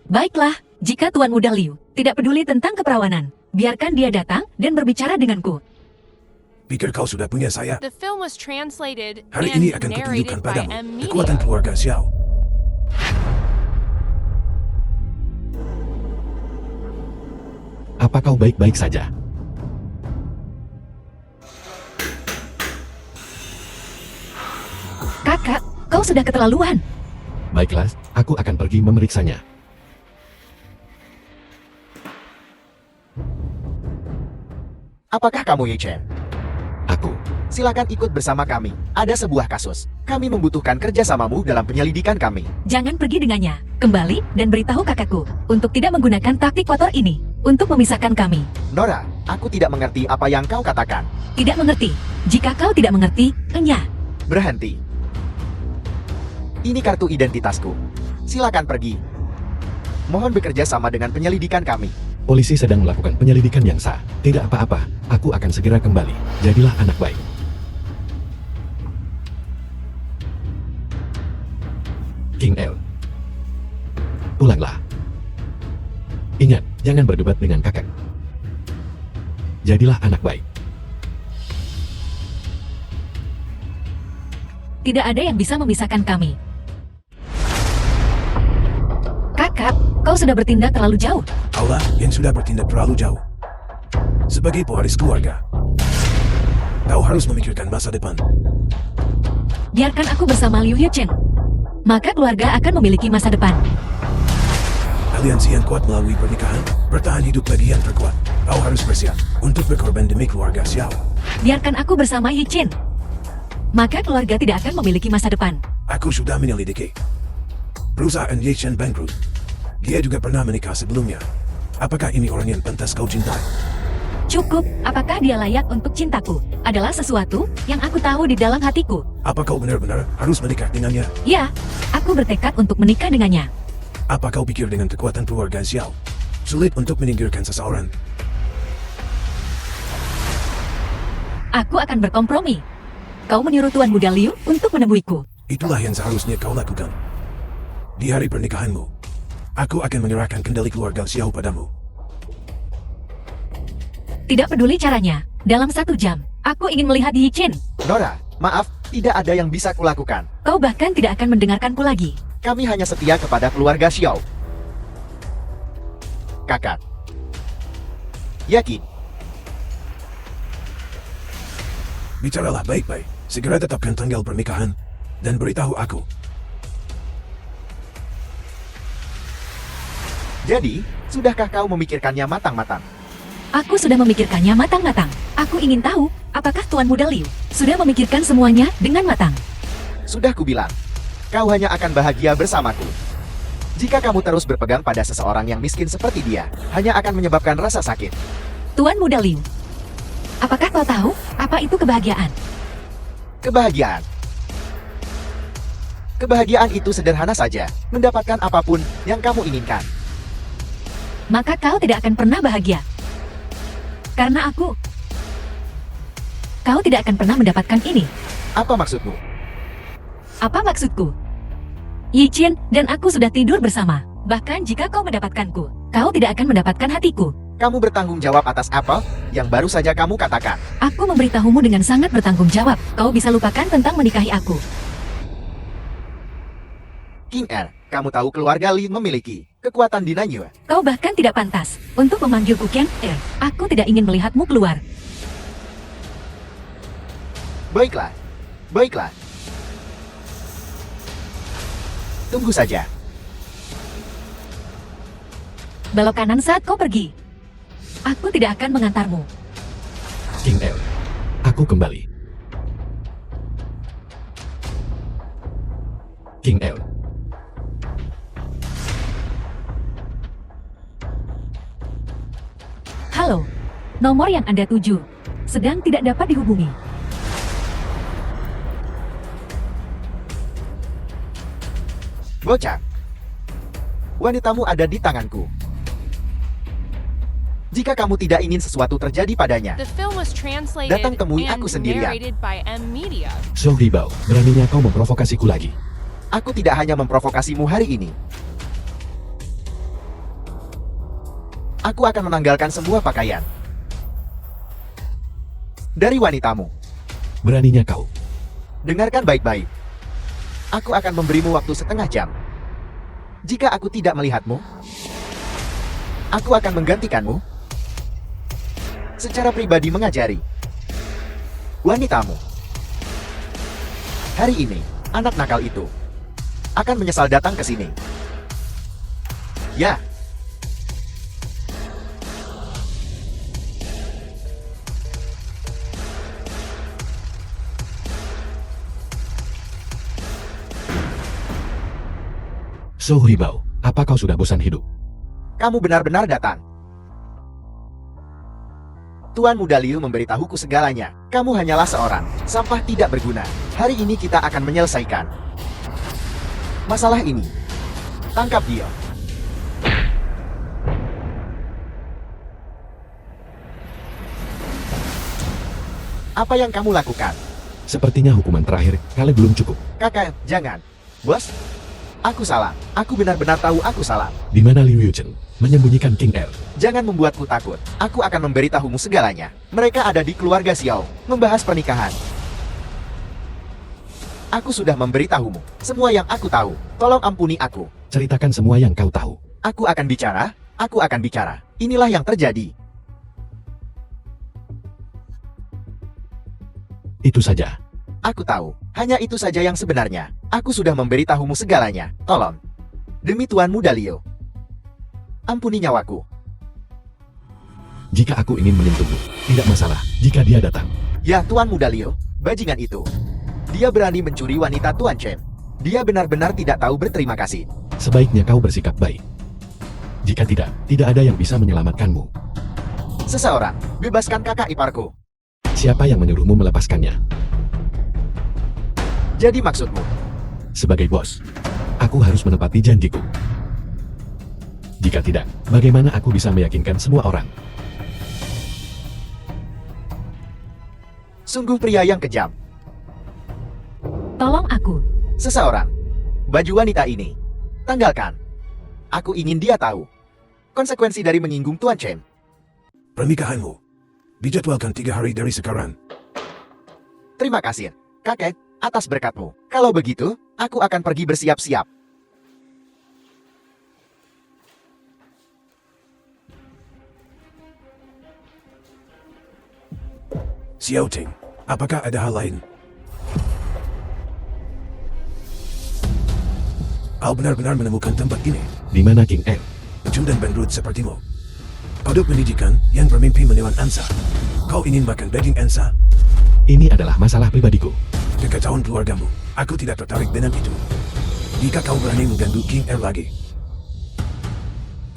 Baiklah, jika Tuan Muda Liu tidak peduli tentang keperawanan, biarkan dia datang dan berbicara denganku. Pikir kau sudah punya saya? The film was translated Hari and ini akan narrated kutunjukkan by padamu M. Media. kekuatan keluarga Xiao. Apa kau baik-baik saja? Kakak, kau sudah keterlaluan. Baiklah, aku akan pergi memeriksanya. Apakah kamu Yichen? Aku. Silakan ikut bersama kami. Ada sebuah kasus. Kami membutuhkan kerjasamamu dalam penyelidikan kami. Jangan pergi dengannya. Kembali dan beritahu kakakku untuk tidak menggunakan taktik kotor ini untuk memisahkan kami. Nora, aku tidak mengerti apa yang kau katakan. Tidak mengerti. Jika kau tidak mengerti, enyah. Berhenti. Ini kartu identitasku. Silakan pergi. Mohon bekerja sama dengan penyelidikan kami. Polisi sedang melakukan penyelidikan yang sah. Tidak apa-apa, aku akan segera kembali. Jadilah anak baik. King El. Pulanglah. Ingat, jangan berdebat dengan kakak. Jadilah anak baik. Tidak ada yang bisa memisahkan kami. Kakak, kau sudah bertindak terlalu jauh. Kaulah yang sudah bertindak terlalu jauh. Sebagai pewaris keluarga, kau harus memikirkan masa depan. Biarkan aku bersama Liu Yichen. Maka keluarga akan memiliki masa depan. Aliansi yang kuat melalui pernikahan, bertahan hidup bagi yang terkuat. Kau harus bersiap untuk berkorban demi keluarga Xiao. Biarkan aku bersama Yichen. Maka keluarga tidak akan memiliki masa depan. Aku sudah menyelidiki. Perusahaan Yichen bangkrut. Dia juga pernah menikah sebelumnya. Apakah ini orang yang pantas kau cintai? Cukup, apakah dia layak untuk cintaku? Adalah sesuatu yang aku tahu di dalam hatiku. Apa kau benar-benar harus menikah dengannya? Ya, aku bertekad untuk menikah dengannya. Apa kau pikir dengan kekuatan keluarga Xiao sulit untuk menyingkirkan seseorang? Aku akan berkompromi. Kau menyuruh Tuan Muda Liu untuk menemuiku. Itulah yang seharusnya kau lakukan. Di hari pernikahanmu, aku akan menyerahkan kendali keluarga Xiao padamu. Tidak peduli caranya. Dalam 1 jam, aku ingin melihat Yichen. Nora, maaf, tidak ada yang bisa kulakukan. Kau bahkan tidak akan mendengarkanku lagi. Kami hanya setia kepada keluarga Xiao. Kakak. Yakin? Bicaralah baik-baik. Segera tetapkan tanggal pernikahan dan beritahu aku. Jadi, sudahkah kau memikirkannya matang-matang? Aku sudah memikirkannya matang-matang. Aku ingin tahu, apakah Tuan Muda Liu sudah memikirkan semuanya dengan matang. Sudah kubilang, kau hanya akan bahagia bersamaku. Jika kamu terus berpegang pada seseorang yang miskin seperti dia, hanya akan menyebabkan rasa sakit. Tuan Muda Liu, apakah kau tahu apa itu kebahagiaan? Kebahagiaan. Kebahagiaan itu sederhana saja, mendapatkan apapun yang kamu inginkan. Maka kau tidak akan pernah bahagia. Karena aku. Kau tidak akan pernah mendapatkan ini. Apa maksudmu? Apa maksudku? Yichen dan aku sudah tidur bersama. Bahkan jika kau mendapatkanku, kau tidak akan mendapatkan hatiku. Kamu bertanggung jawab atas apa yang baru saja kamu katakan. Aku memberitahumu dengan sangat bertanggung jawab. Kau bisa lupakan tentang menikahi aku. King Er, kamu tahu keluarga Li memiliki kekuatan di Nanyue. Kau bahkan tidak pantas untuk memanggilku Ken Er. Aku tidak ingin melihatmu keluar. Baiklah, baiklah. Tunggu saja. Belok kanan saat kau pergi. Aku tidak akan mengantarmu. King El. Aku kembali. King El. Halo, nomor yang Anda tuju sedang tidak dapat dihubungi. Bocah, wanitamu ada di tanganku. Jika kamu tidak ingin sesuatu terjadi padanya, The film was translated Datang temui and aku sendirian. narrated by M Media. So Ribau, beraninya kau memprovokasiku lagi. aku tidak hanya memprovokasimu hari ini. Aku akan menanggalkan semua pakaian dari wanitamu. Beraninya kau. Dengarkan baik-baik. Aku akan memberimu waktu setengah jam. Jika aku tidak melihatmu, aku akan menggantikanmu secara pribadi mengajari wanitamu. Hari ini, anak nakal itu akan menyesal datang ke sini. Ya. So Ribau, apa kau sudah bosan hidup? Kamu benar-benar datang. Tuan Muda Liu memberitahuku segalanya. Kamu hanyalah seorang sampah tidak berguna. Hari ini kita akan menyelesaikan masalah ini. Tangkap dia. Apa yang kamu lakukan? Sepertinya hukuman terakhir kali belum cukup. Kakak, jangan. Bos, aku salah. Aku benar-benar tahu aku salah. Di mana Liu Yuchen menyembunyikan King Er? Jangan membuatku takut. Aku akan memberitahumu segalanya. Mereka ada di keluarga Xiao, membahas pernikahan. Aku sudah memberitahumu semua yang aku tahu. Tolong ampuni aku. Ceritakan semua yang kau tahu. Aku akan bicara. Aku akan bicara. Inilah yang terjadi. Itu saja. Aku tahu. Hanya itu saja yang sebenarnya. Aku sudah memberitahumu segalanya. Tolong. Demi Tuan Muda Liu, ampuni nyawaku. Jika aku ingin menyentuhmu, tidak masalah jika dia datang. Ya, Tuan Muda Liu, bajingan itu. Dia berani mencuri wanita Tuan Chen. Dia benar-benar tidak tahu berterima kasih. Sebaiknya kau bersikap baik. Jika tidak, tidak ada yang bisa menyelamatkanmu. Seseorang, bebaskan kakak iparku. Siapa yang menyuruhmu melepaskannya? Jadi maksudmu, Sebagai bos, aku harus menepati janjiku. Jika tidak, bagaimana aku bisa meyakinkan semua orang? sungguh pria yang kejam. Tolong aku. Seseorang, baju wanita ini. Tanggalkan. Aku ingin dia tahu konsekuensi dari menyinggung Tuan Chen. Pernikahanmu dijadwalkan 3 hari dari sekarang. Terima kasih, kakek, atas berkatmu. Kalau begitu, aku akan pergi bersiap-siap. Xiao Ting, apakah ada hal lain? Kau benar-benar menemukan tempat ini. Di mana King Er? Jun dan bangkrut sepertimu. Produk pendidikan yang bermimpi menelan angsa. Kau ingin makan daging angsa? Ini adalah masalah pribadiku. Kekacauan keluargamu. Aku tidak tertarik dengan itu. Jika kau berani mengganggu King Er lagi,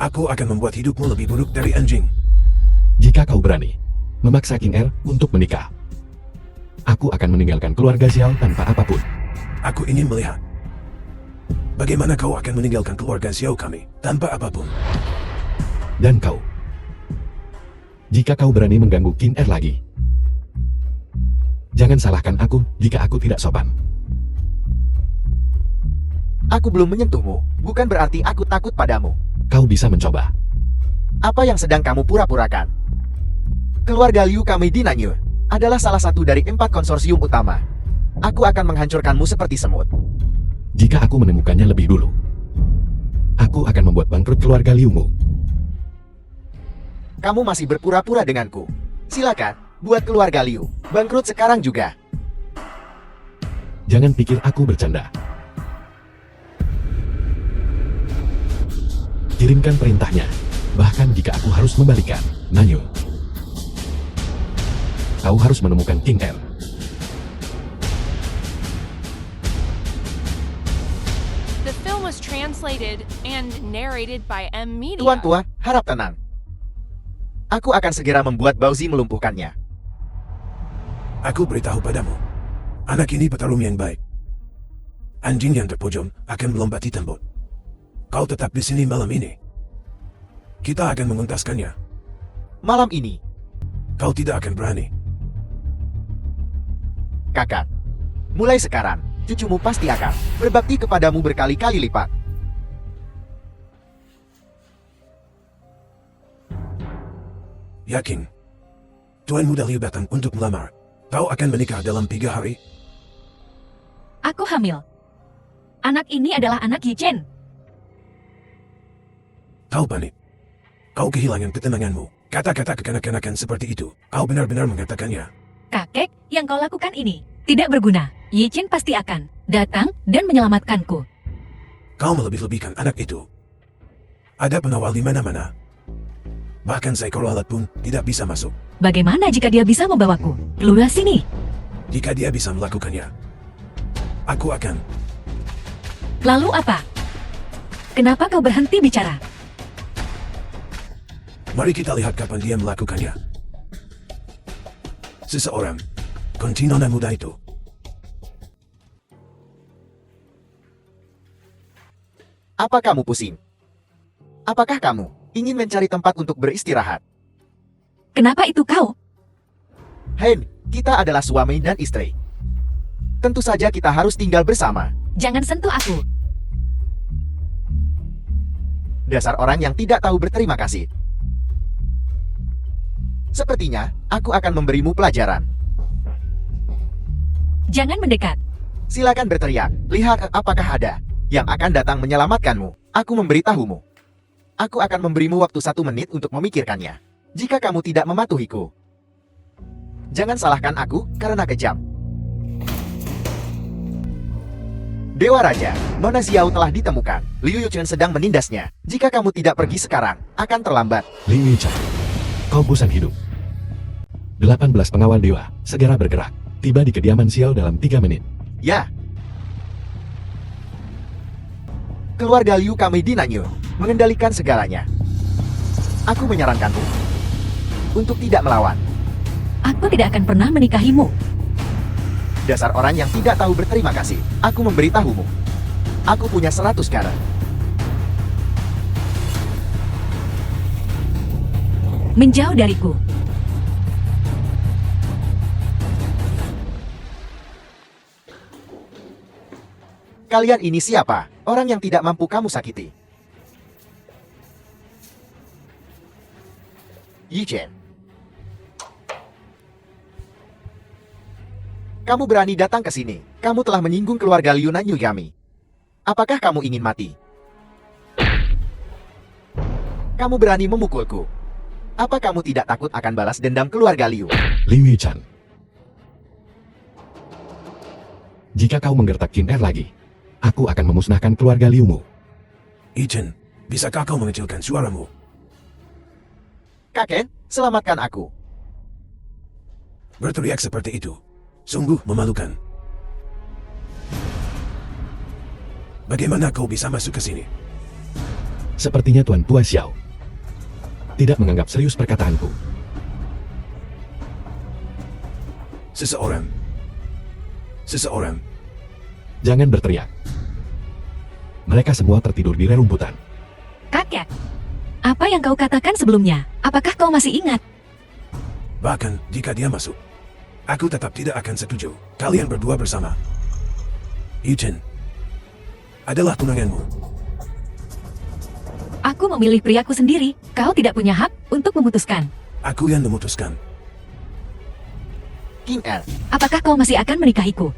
aku akan membuat hidupmu lebih buruk dari anjing. Jika kau berani memaksa King Er untuk menikah, aku akan meninggalkan keluarga Xiao tanpa apapun. Aku ingin melihat bagaimana kau akan meninggalkan keluarga Xiao kami tanpa apapun. Dan kau, jika kau berani mengganggu King Er lagi, jangan salahkan aku jika aku tidak sopan. Aku belum menyentuhmu, bukan berarti aku takut padamu. Kau bisa mencoba. Apa yang sedang kamu pura-purakan? Keluarga Liu kami di Nanyu adalah salah satu dari 4 konsorsium utama. Aku akan menghancurkanmu seperti semut. Jika aku menemukannya lebih dulu, aku akan membuat bangkrut keluarga Liumu. Kamu masih berpura-pura denganku. Silakan, buat keluarga Liu bangkrut sekarang juga. Jangan pikir aku bercanda. Kirimkan perintahnya, bahkan jika aku harus membalikan Nanyu. Kau harus menemukan King Er. The film was translated and narrated by M Media. Tuan-tuan, harap tenang. Aku akan segera membuat Bauzi melumpuhkannya. Aku beritahu padamu. Anak ini petarung yang baik. Anjing yang terpojok akan melompati tembok. Kau tetap di sini malam ini. Kita akan mengentaskannya. Malam ini, Kau tidak akan berani. kakak. Mulai sekarang, cucumu pasti akan berbakti kepadamu berkali-kali lipat. Yakin? Tuan Muda Liu datang untuk melamar. Kau akan menikah dalam 3 hari? Aku hamil. Anak ini adalah anak Yi Chen. Kau panik. Kau kehilangan ketenanganmu. Kata-kata kekanak-kanakan seperti itu. Kau benar-benar mengatakannya. Kakek, yang kau lakukan ini tidak berguna. Yi Chen pasti akan datang dan menyelamatkanku. Kau melebih-lebihkan anak itu. Ada penawar di mana-mana. Bahkan seekor lalat pun tidak bisa masuk. Bagaimana jika dia bisa membawaku keluar sini? Jika dia bisa melakukannya, aku akan. Lalu apa? Kenapa kau berhenti bicara? Mari kita lihat kapan dia melakukannya. Seseorang, kunci nona muda itu. Apa kamu pusing? Apakah kamu ingin mencari tempat untuk beristirahat? Kenapa itu kau? Hen, kita adalah suami dan istri. Tentu saja kita harus tinggal bersama. Jangan sentuh aku. Dasar orang yang tidak tahu berterima kasih. Sepertinya, aku akan memberimu pelajaran. Jangan mendekat. Silakan berteriak. Lihat apakah ada yang akan datang menyelamatkanmu. Aku memberitahumu. Aku akan memberimu waktu 1 menit untuk memikirkannya. Jika kamu tidak mematuhiku, jangan salahkan aku karena kejam. Dewa Raja, Nona Xiao telah ditemukan. Liu Yuchen sedang menindasnya. Jika kamu tidak pergi sekarang, akan terlambat. Liu Yuchen, kau bosan hidup. 18 pengawal dewa, segera bergerak. Tiba di kediaman Xiao dalam 3 menit. Ya. Keluarga Liu kami di Nanyue, mengendalikan segalanya. Aku menyarankanmu untuk tidak melawan. Aku tidak akan pernah menikahimu. Dasar orang yang tidak tahu berterima kasih. Aku memberitahumu. Aku punya 100 gara. Menjauh dariku. Kalian ini siapa? Orang yang tidak mampu kamu sakiti. Yi Chen. Kamu berani datang ke sini. Kamu telah menyinggung keluarga Liu Nanyue kami. Apakah kamu ingin mati? Kamu berani memukulku. Apa kamu tidak takut akan balas dendam keluarga Liu? Liu Yuchen, jika kau menggertak Qin Er lagi, aku akan memusnahkan keluarga Liumu. Ichen, bisakah kau mengecilkan suaramu? Kakek, selamatkan aku. Berteriak seperti itu. Sungguh memalukan. Bagaimana kau bisa masuk ke sini? Sepertinya Tuan Tua Xiao tidak menganggap serius perkataanku. Seseorang. Jangan berteriak. Mereka semua tertidur di rerumputan. Kakek, apa yang kau katakan sebelumnya? Apakah kau masih ingat? Bahkan jika dia masuk, aku tetap tidak akan setuju. Kalian berdua bersama. Ichen adalah tunanganmu. Aku memilih priaku sendiri. Kau tidak punya hak untuk memutuskan. Aku yang memutuskan. King Er, Apakah kau masih akan menikahiku?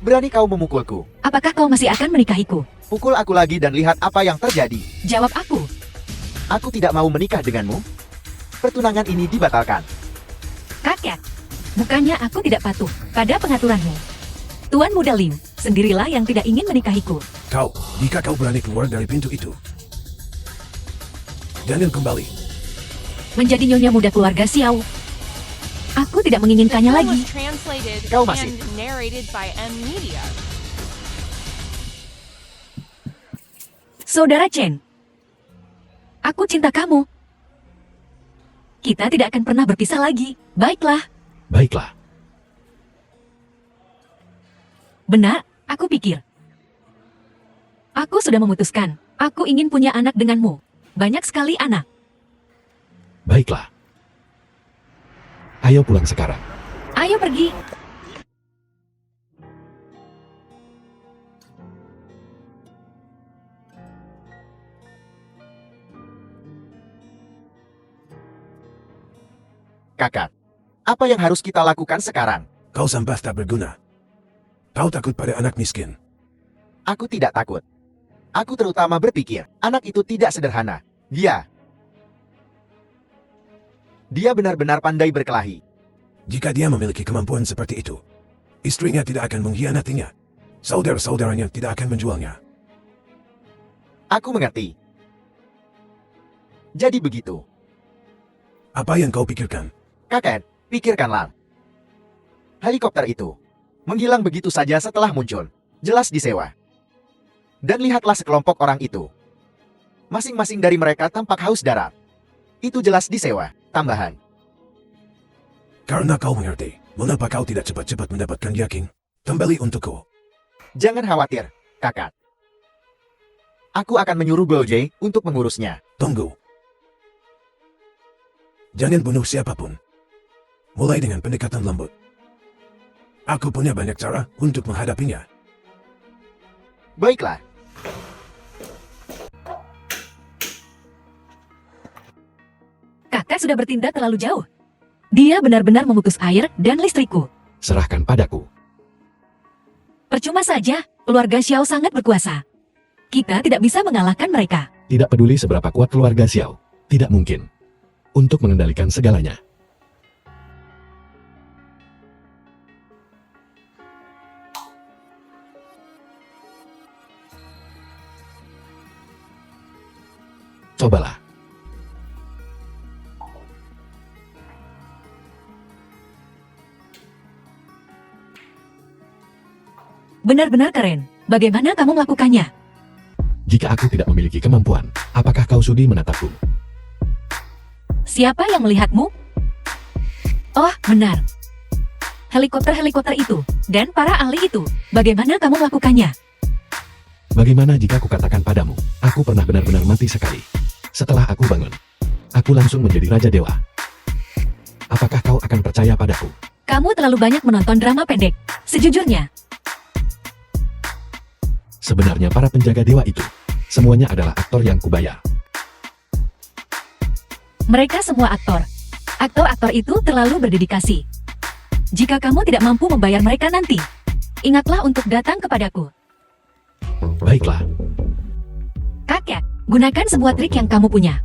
berani kau memukulku. Apakah kau masih akan menikahiku? Pukul aku lagi dan lihat apa yang terjadi. Jawab aku. Aku tidak mau menikah denganmu. Pertunangan ini dibatalkan. Kakek, bukannya aku tidak patuh pada pengaturanmu. Tuan Muda Liu, sendirilah yang tidak ingin menikahiku. Jika kau berani keluar dari pintu itu, jangan kembali. Menjadi nyonya muda keluarga Xiao. Aku tidak The menginginkannya film lagi. was translated Kau masih. and narrated by M Media. Saudara Chen, aku cinta kamu. Kita tidak akan pernah berpisah lagi. Baiklah. Baiklah. Benar, aku pikir. Aku sudah memutuskan. Aku ingin punya anak denganmu. Banyak sekali anak. Baiklah. Ayo pulang sekarang. Ayo pergi. Kakak, apa yang harus kita lakukan sekarang? Kau sampah tak berguna. Kau takut pada anak miskin. Aku tidak takut. Aku terutama berpikir, anak itu tidak sederhana. Dia benar-benar pandai berkelahi. Jika dia memiliki kemampuan seperti itu, istrinya tidak akan mengkhianatinya. Saudara-saudaranya tidak akan menjualnya. Aku mengerti. Jadi begitu. Apa yang kau pikirkan? Kakek, pikirkanlah. Helikopter itu menghilang begitu saja setelah muncul. Jelas disewa. Dan lihatlah sekelompok orang itu. Masing-masing dari mereka tampak haus darat. Itu jelas disewa. Tambahan. Karena kau mengerti, mengapa kau tidak cepat-cepat mendapatkan yakin? Kembali untukku. Jangan khawatir, kakak. Aku akan menyuruh Goljay untuk mengurusnya. Tunggu. Jangan bunuh siapapun. Mulai dengan pendekatan lembut. Aku punya banyak cara untuk menghadapinya. Baiklah. Kakak sudah bertindak terlalu jauh. Dia benar-benar memutus air dan listrikku. Serahkan padaku. Percuma saja, keluarga Xiao sangat berkuasa. Kita tidak bisa mengalahkan mereka. Tidak peduli seberapa kuat keluarga Xiao. Tidak mungkin. Untuk mengendalikan segalanya. Cobalah. Benar-benar keren. Bagaimana kamu melakukannya? Jika aku tidak memiliki kemampuan, apakah kau sudi menatapku? Siapa yang melihatmu? Oh, benar. Helikopter-helikopter itu, dan para ahli itu. Bagaimana kamu melakukannya? Bagaimana jika kukatakan padamu, aku pernah benar-benar mati sekali. Setelah aku bangun, aku langsung menjadi Raja Dewa. Apakah kau akan percaya padaku? Kamu terlalu banyak menonton drama pendek. Sejujurnya, Sebenarnya para penjaga dewa itu, semuanya adalah aktor yang kubayar. mereka semua aktor. Aktor-aktor itu terlalu berdedikasi. Jika kamu tidak mampu membayar mereka nanti, ingatlah untuk datang kepadaku. Baiklah, Kakek, gunakan semua trik yang kamu punya.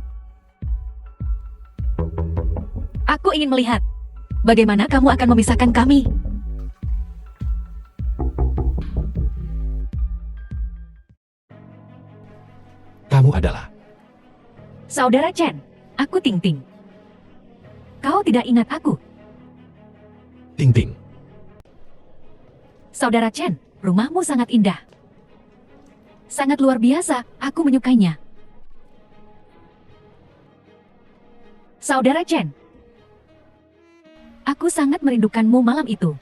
Aku ingin melihat bagaimana kamu akan memisahkan kami. kamu adalah Saudara Chen, aku Ting Ting. Kau tidak ingat aku? Ting Ting. Saudara Chen, rumahmu sangat indah. Sangat luar biasa, aku menyukainya. Saudara Chen, aku sangat merindukanmu malam itu.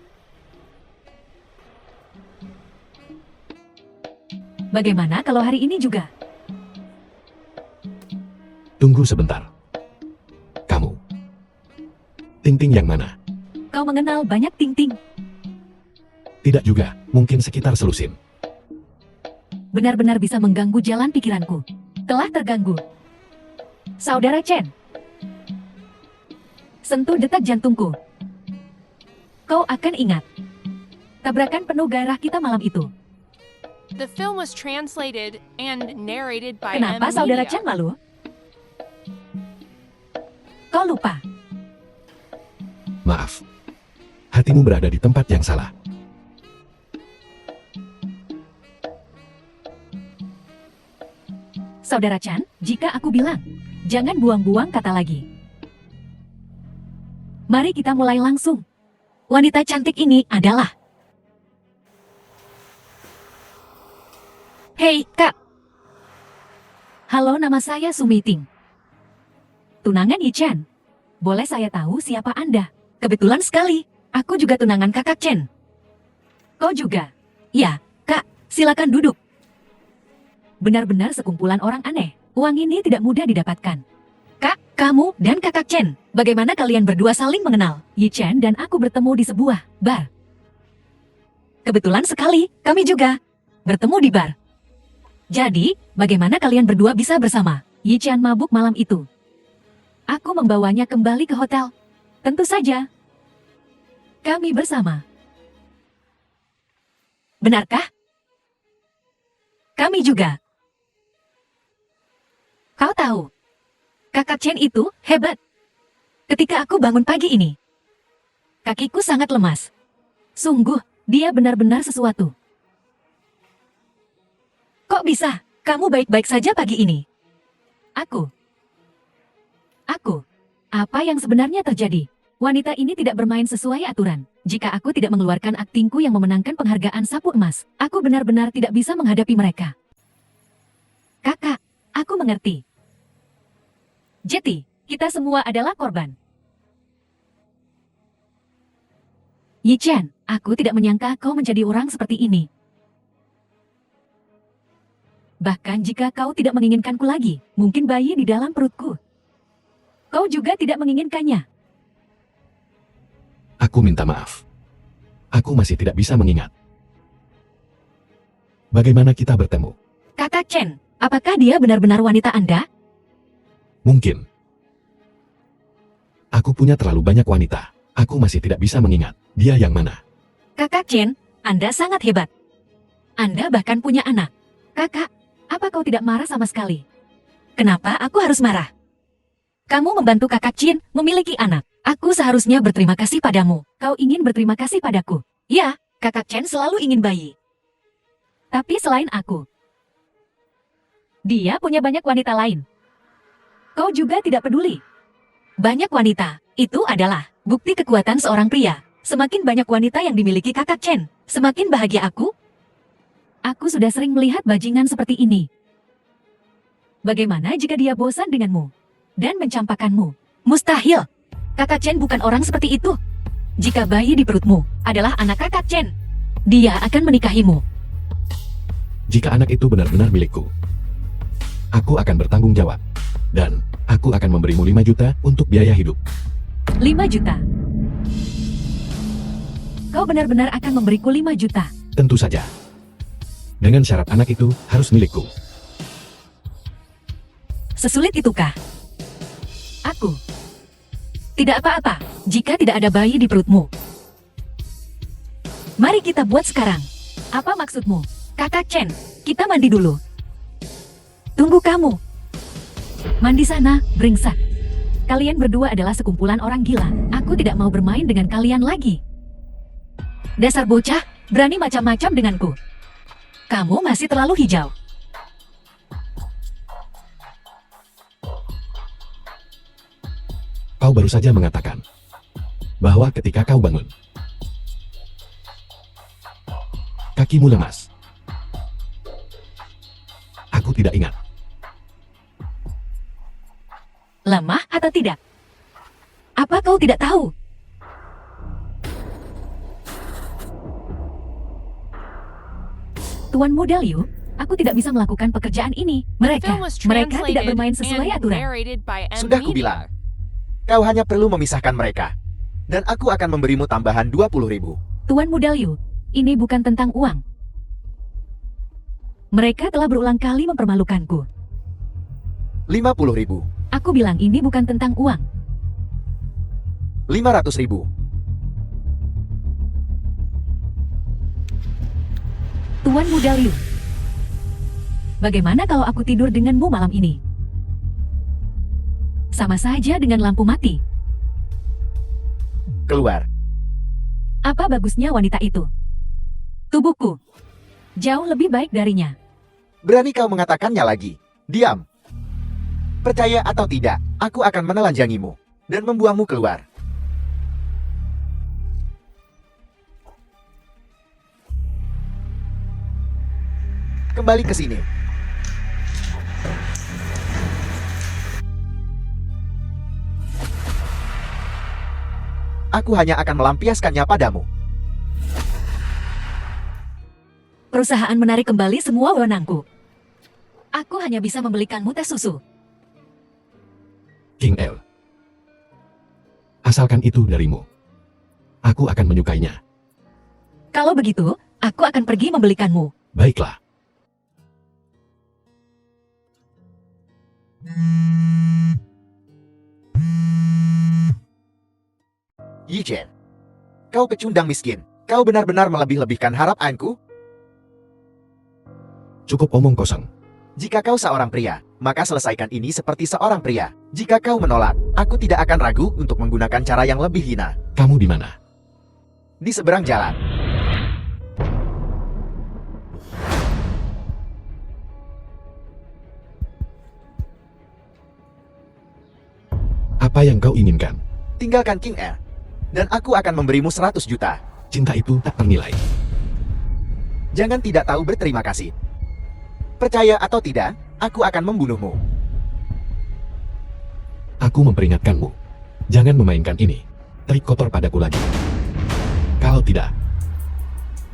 Bagaimana kalau hari ini juga? Tunggu sebentar. Kamu. Ting Ting yang mana? Kau mengenal banyak Ting Ting. Tidak juga, mungkin sekitar selusin. Benar-benar bisa mengganggu jalan pikiranku. Telah terganggu. Saudara Chen, sentuh detak jantungku. Kau akan ingat tabrakan penuh gairah kita malam itu. The film was translated and narrated by Kenapa M Saudara Media. Chen malu? Kau lupa. Maaf. Hatimu berada di tempat yang salah. Saudara Chan, jika aku bilang, jangan buang-buang kata lagi. Mari kita mulai langsung. Wanita cantik ini adalah... Hei, Kak. Halo, nama saya Sumiting. Tunangan Yi Chen. Boleh saya tahu siapa Anda? Kebetulan sekali, aku juga tunangan kakak Chen. Kau juga? Ya, Kak, silakan duduk. Benar-benar sekumpulan orang aneh. Uang ini tidak mudah didapatkan. Kak, kamu dan kakak Chen, bagaimana kalian berdua saling mengenal? Yi Chen dan aku bertemu di sebuah bar. Kebetulan sekali, kami juga bertemu di bar. Jadi, bagaimana kalian berdua bisa bersama? Yi Chen mabuk malam itu. Aku membawanya kembali ke hotel. Tentu saja. Kami bersama. Benarkah? Kami juga. Kau tahu, kakak Chen itu hebat. Ketika aku bangun pagi ini, kakiku sangat lemas. Sungguh, dia benar-benar sesuatu. Kok bisa? Kamu baik-baik saja pagi ini? Aku. Apa yang sebenarnya terjadi? Wanita ini tidak bermain sesuai aturan. Jika aku tidak mengeluarkan aktingku yang memenangkan penghargaan sapu emas, aku benar-benar tidak bisa menghadapi mereka. Kakak, aku mengerti. Jetty, kita semua adalah korban. Yi Chen, aku tidak menyangka kau menjadi orang seperti ini. Bahkan jika kau tidak menginginkanku lagi, mungkin bayi di dalam perutku. Kau juga tidak menginginkannya. Aku minta maaf. Aku masih tidak bisa mengingat. Bagaimana kita bertemu? Kakak Chen, apakah dia benar-benar wanita Anda? Mungkin. Aku punya terlalu banyak wanita. Aku masih tidak bisa mengingat. Dia yang mana? Kakak Chen, Anda sangat hebat. Anda bahkan punya anak. Kakak, apa kau tidak marah sama sekali? Kenapa aku harus marah? Kamu membantu kakak Chen memiliki anak. Aku seharusnya berterima kasih padamu. Kau ingin berterima kasih padaku. Ya, kakak Chen selalu ingin bayi. Tapi selain aku, dia punya banyak wanita lain. Kau juga tidak peduli. Banyak wanita, itu adalah bukti kekuatan seorang pria. Semakin banyak wanita yang dimiliki kakak Chen, semakin bahagia aku. Aku sudah sering melihat bajingan seperti ini. Bagaimana jika dia bosan denganmu dan mencampakkanmu? Mustahil. Kakak Chen bukan orang seperti itu. Jika bayi di perutmu adalah anak kakak Chen, dia akan menikahimu. Jika anak itu benar-benar milikku, aku akan bertanggung jawab. Dan aku akan memberimu 5 juta untuk biaya hidup. 5 juta? Kau benar-benar akan memberiku 5 juta? Tentu saja. Dengan syarat anak itu harus milikku. Sesulit itukah? Aku. Tidak apa-apa, jika tidak ada bayi di perutmu. Mari kita buat sekarang. Apa maksudmu? Kakak Chen, kita mandi dulu. Tunggu kamu. Mandi sana, brengsek. Kalian berdua adalah sekumpulan orang gila. Aku tidak mau bermain dengan kalian lagi. Dasar bocah, berani macam-macam denganku. Kamu masih terlalu hijau. Kau baru saja mengatakan bahwa ketika kau bangun, kakimu lemas. Aku tidak ingat. Lemah atau tidak? Apa kau tidak tahu? Tuan Muda Liu, aku tidak bisa melakukan pekerjaan ini. The film was Mereka tidak translated bermain sesuai and aturan. narrated by M. Sudah Media. kubilang. Kau hanya perlu memisahkan mereka. Dan aku akan memberimu tambahan 20.000. Tuan Muda Liu, ini bukan tentang uang. Mereka telah berulang kali mempermalukanku. 50.000. Aku bilang ini bukan tentang uang. 500.000. Tuan Muda Liu, bagaimana kalau aku tidur denganmu malam ini? Sama saja dengan lampu mati. Keluar. Apa bagusnya wanita itu? Tubuhku jauh lebih baik darinya. Berani kau mengatakannya lagi? Diam. Percaya atau tidak, aku akan menelanjangimu dan membuangmu keluar. Kembali ke sini. Aku hanya akan melampiaskannya padamu. Perusahaan menarik kembali semua wewenangku. Aku hanya bisa membelikanmu teh susu. King El. Asalkan itu darimu, aku akan menyukainya. Kalau begitu, aku akan pergi membelikanmu. Baiklah. Yi Chen, kau pecundang miskin. Kau benar-benar melebih-lebihkan harapanku. Cukup omong kosong. Jika kau seorang pria, maka selesaikan ini seperti seorang pria. Jika kau menolak, aku tidak akan ragu untuk menggunakan cara yang lebih hina. Kamu di mana? Di seberang jalan. Apa yang kau inginkan? Tinggalkan King Air. Dan aku akan memberimu 100 juta. Cinta itu tak ternilai. Jangan tidak tahu berterima kasih. Percaya atau tidak, aku akan membunuhmu. Aku memperingatkanmu. Jangan memainkan ini. Trik kotor padaku lagi. Kalau tidak,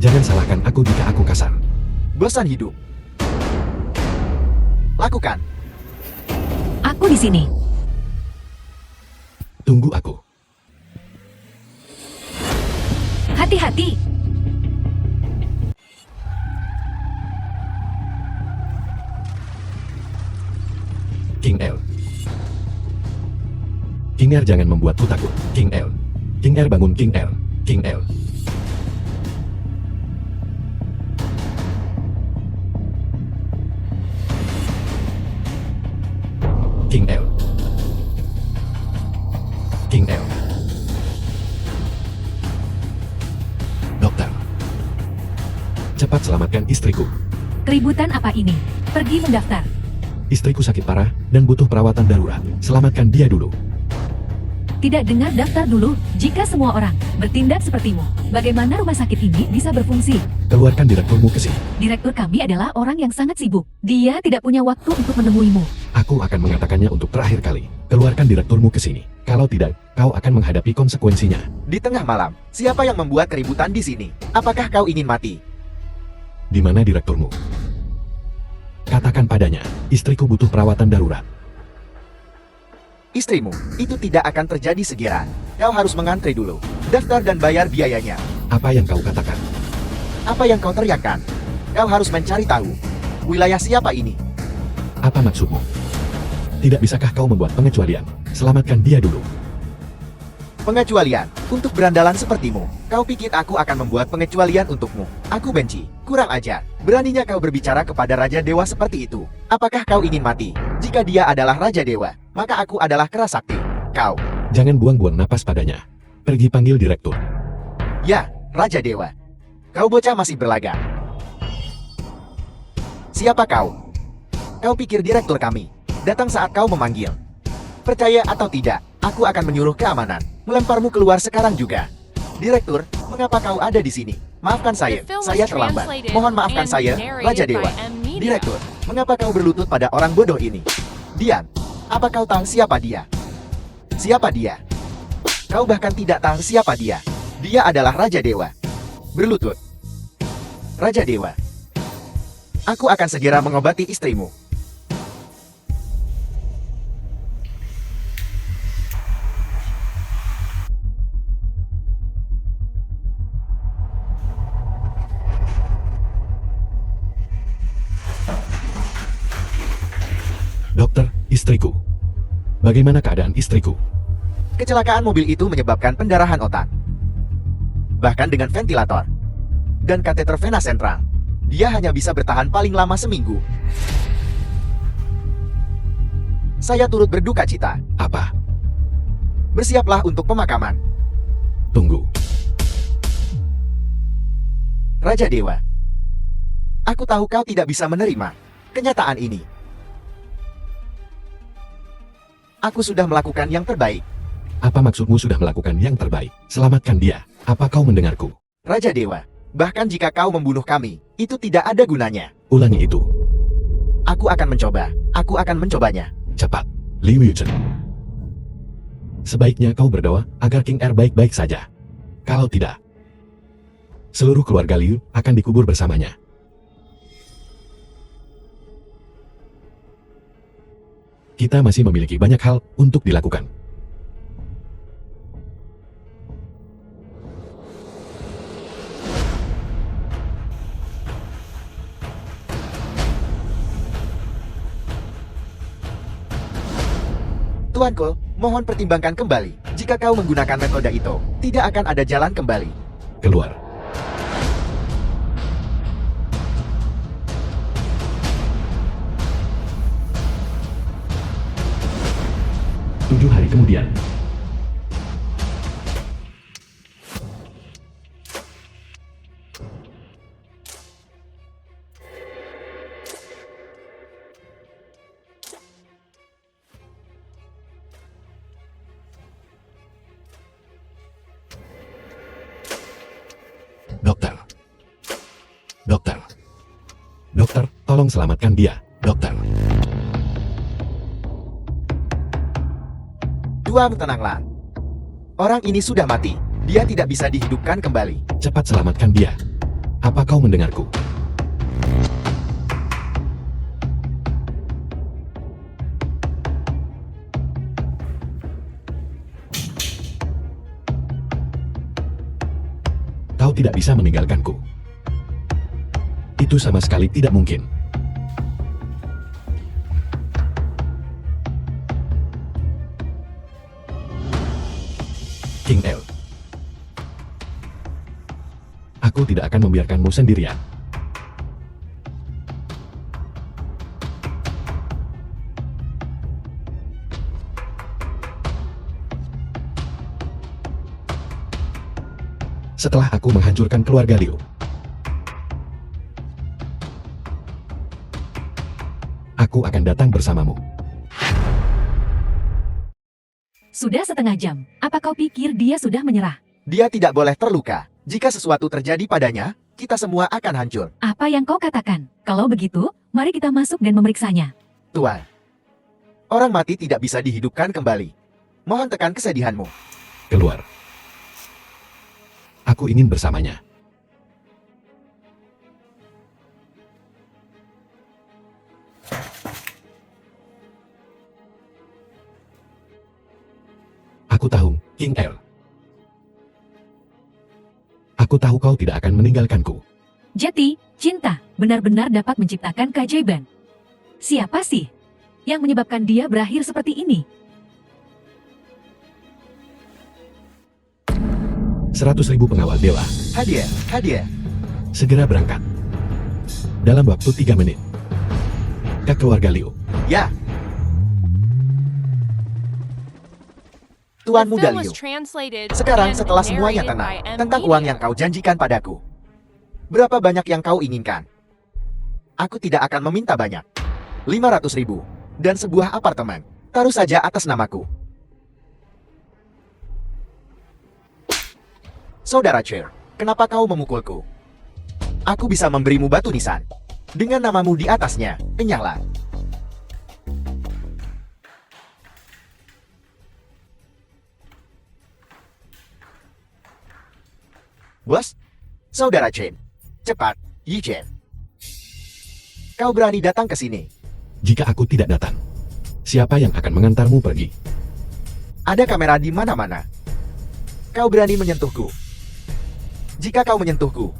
jangan salahkan aku jika aku kasar. Bosan hidup. Lakukan. Aku di sini. Tunggu aku. Hati-hati. King El. King El, jangan membuatku takut. King El. King El, bangun King El. King El. King El. King El. Dokter. Cepat selamatkan istriku. Keributan apa ini? Pergi mendaftar. Istriku sakit parah dan butuh perawatan darurat. Selamatkan dia dulu. Tidak dengar daftar dulu. Jika semua orang bertindak sepertimu, bagaimana rumah sakit ini bisa berfungsi? Keluarkan direkturmu ke sini. Direktur kami adalah orang yang sangat sibuk. Dia tidak punya waktu untuk menemuimu. Aku akan mengatakannya untuk terakhir kali. Keluarkan direkturmu ke sini. Kalau tidak, kau akan menghadapi konsekuensinya. Di tengah malam, siapa yang membuat keributan di sini? Apakah kau ingin mati? Di mana direkturmu? Katakan padanya, istriku butuh perawatan darurat. Istrimu, itu tidak akan terjadi segera. Kau harus mengantri dulu. Daftar dan bayar biayanya. Apa yang kau katakan? Apa yang kau teriakkan? Kau harus mencari tahu. Wilayah siapa ini? Apa maksudmu? Tidak bisakah kau membuat pengecualian? Selamatkan dia dulu. Pengecualian, untuk berandalan sepertimu. Kau pikir aku akan membuat pengecualian untukmu? Aku benci, kurang ajar. Beraninya kau berbicara kepada Raja Dewa seperti itu. Apakah kau ingin mati? Jika dia adalah Raja Dewa, maka aku adalah Kerasakti. Kau. Jangan buang-buang napas padanya. Pergi panggil direktur. Ya, Raja Dewa. Kau bocah masih berlagak. Siapa kau? Kau pikir direktur kami datang saat kau memanggil. Percaya atau tidak, aku akan menyuruh keamanan melemparmu keluar sekarang juga. Direktur, mengapa kau ada di sini? Maafkan saya terlambat. Mohon maafkan saya, Raja Dewa. Direktur, mengapa kau berlutut pada orang bodoh ini? Dian, apa kau tahu siapa dia? Siapa dia? Kau bahkan tidak tahu siapa dia. Dia adalah Raja Dewa. Berlutut. Raja Dewa. Aku akan segera mengobati istrimu. Dokter, istriku. Bagaimana keadaan istriku? Kecelakaan mobil itu menyebabkan pendarahan otak. Bahkan dengan ventilator dan kateter vena sentral, dia hanya bisa bertahan paling lama seminggu. Saya turut berduka cita. Apa? Bersiaplah untuk pemakaman. Tunggu. Raja Dewa. Aku tahu kau tidak bisa menerima kenyataan ini. Aku sudah melakukan yang terbaik. Apa maksudmu sudah melakukan yang terbaik? Selamatkan dia. Apa kau mendengarku? Raja Dewa, bahkan jika kau membunuh kami, itu tidak ada gunanya. Ulangi itu. Aku akan mencoba. Aku akan mencobanya. Cepat. Liu Yuchen. Sebaiknya kau berdoa agar King Er baik-baik saja. Kalau tidak, seluruh keluarga Liu akan dikubur bersamanya. Kita masih memiliki banyak hal untuk dilakukan. Tuanku, mohon pertimbangkan kembali. Jika kau menggunakan metode itu, tidak akan ada jalan kembali. Keluar. Tujuh hari kemudian. Dokter. Dokter. Dokter, tolong selamatkan dia, dokter. Tuan, tenanglah. Orang ini sudah mati. Dia tidak bisa dihidupkan kembali. Cepat selamatkan dia. Apa kau mendengarku? Kau tidak bisa meninggalkanku. Itu sama sekali tidak mungkin. King El. Aku tidak akan membiarkanmu sendirian. Setelah aku menghancurkan keluarga Liu, aku akan datang bersamamu. Sudah setengah jam. Apa kau pikir dia sudah menyerah? Dia tidak boleh terluka. Jika sesuatu terjadi padanya, kita semua akan hancur. Apa yang kau katakan? Kalau begitu, mari kita masuk dan memeriksanya. Tuan, orang mati tidak bisa dihidupkan kembali. Mohon tekan kesedihanmu. Keluar. Aku ingin bersamanya. Aku tahu, King El. Aku tahu kau tidak akan meninggalkanku. Jati, cinta, benar-benar dapat menciptakan keajaiban. Siapa sih yang menyebabkan dia berakhir seperti ini? 100.000 pengawal dewa, Hadiah, hadiah. segera berangkat. Dalam waktu 3 menit. Ke keluarga Liu. Ya. The Tuan Muda film was Liu. translated Sekarang and setelah semuanya narrated tenang, by M. tentang Media. uang yang kau janjikan padaku. Berapa banyak yang kau inginkan? Aku tidak akan meminta banyak. 500.000. Dan sebuah apartemen. Taruh saja atas namaku. Saudara Chair, kenapa kau memukulku? Aku bisa memberimu batu nisan. Dengan namamu di atasnya, enyahlah. Bos, Saudara Chen, cepat, Yi Chen. Kau berani datang ke sini. Jika aku tidak datang, siapa yang akan mengantarmu pergi? Ada kamera di mana-mana. Kau berani menyentuhku. Jika kau menyentuhku,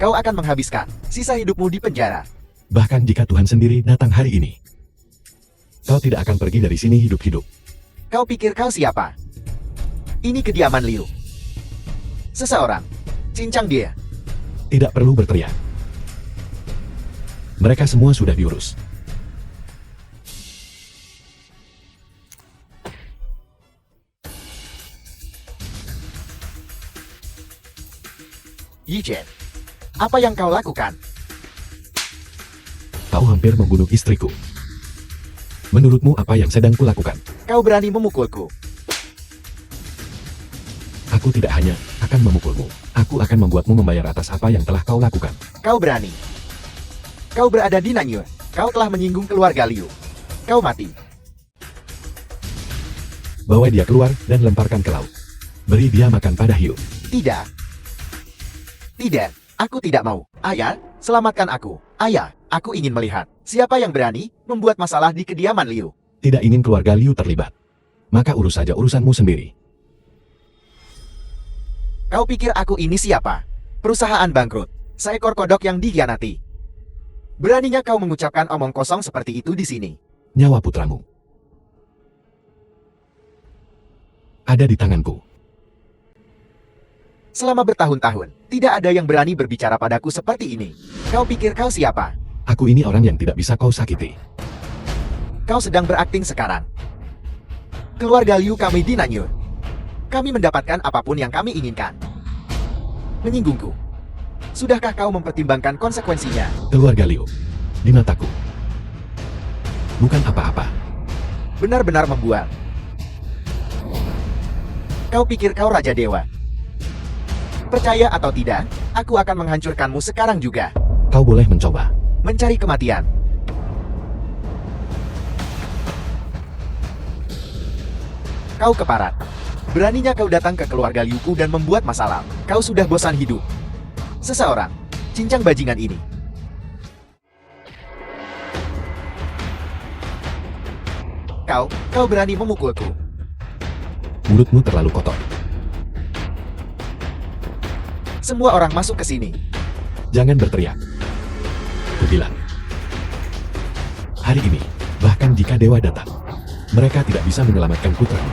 kau akan menghabiskan sisa hidupmu di penjara. Bahkan jika Tuhan sendiri datang hari ini, kau tidak akan pergi dari sini hidup-hidup. Kau pikir kau siapa? Ini kediaman Liu. Seseorang, cincang dia. Tidak perlu berteriak. Mereka semua sudah diurus. Yi Chen, apa yang kau lakukan? Kau hampir membunuh istriku. Menurutmu apa yang sedang kulakukan? Kau berani memukulku. Aku tidak hanya akan memukulmu, aku akan membuatmu membayar atas apa yang telah kau lakukan. Kau berani. Kau berada di Nanyue. Kau telah menyinggung keluarga Liu. Kau mati. Bawa dia keluar dan lemparkan ke laut. Beri dia makan pada hiu. Tidak. Tidak, aku tidak mau. Ayah, selamatkan aku. Ayah, aku ingin melihat siapa yang berani membuat masalah di kediaman Liu. Tidak ingin keluarga Liu terlibat. Maka urus saja urusanmu sendiri. Kau pikir aku ini siapa? Perusahaan bangkrut. Seekor kodok yang dikhianati. Beraninya kau mengucapkan omong kosong seperti itu di sini. Nyawa putramu ada di tanganku. Selama bertahun-tahun, tidak ada yang berani berbicara padaku seperti ini. Kau pikir kau siapa? Aku ini orang yang tidak bisa kau sakiti. Kau sedang berakting sekarang. Keluarga Liu kami dinanyur. Kami mendapatkan apapun yang kami inginkan. Menyinggungku. Sudahkah kau mempertimbangkan konsekuensinya? Keluarga Liu di mataku bukan apa-apa. Benar-benar membual. Kau pikir kau Raja Dewa? Percaya atau tidak, aku akan menghancurkanmu sekarang juga. Kau boleh mencoba. Mencari kematian. Kau keparat. Beraninya kau datang ke keluarga Liuku dan membuat masalah. Kau sudah bosan hidup. Seseorang, cincang bajingan ini. Kau berani memukulku. Mulutmu terlalu kotor. Semua orang masuk ke sini. Jangan berteriak. Kubilang. Hari ini, bahkan jika dewa datang, mereka tidak bisa menyelamatkan putramu.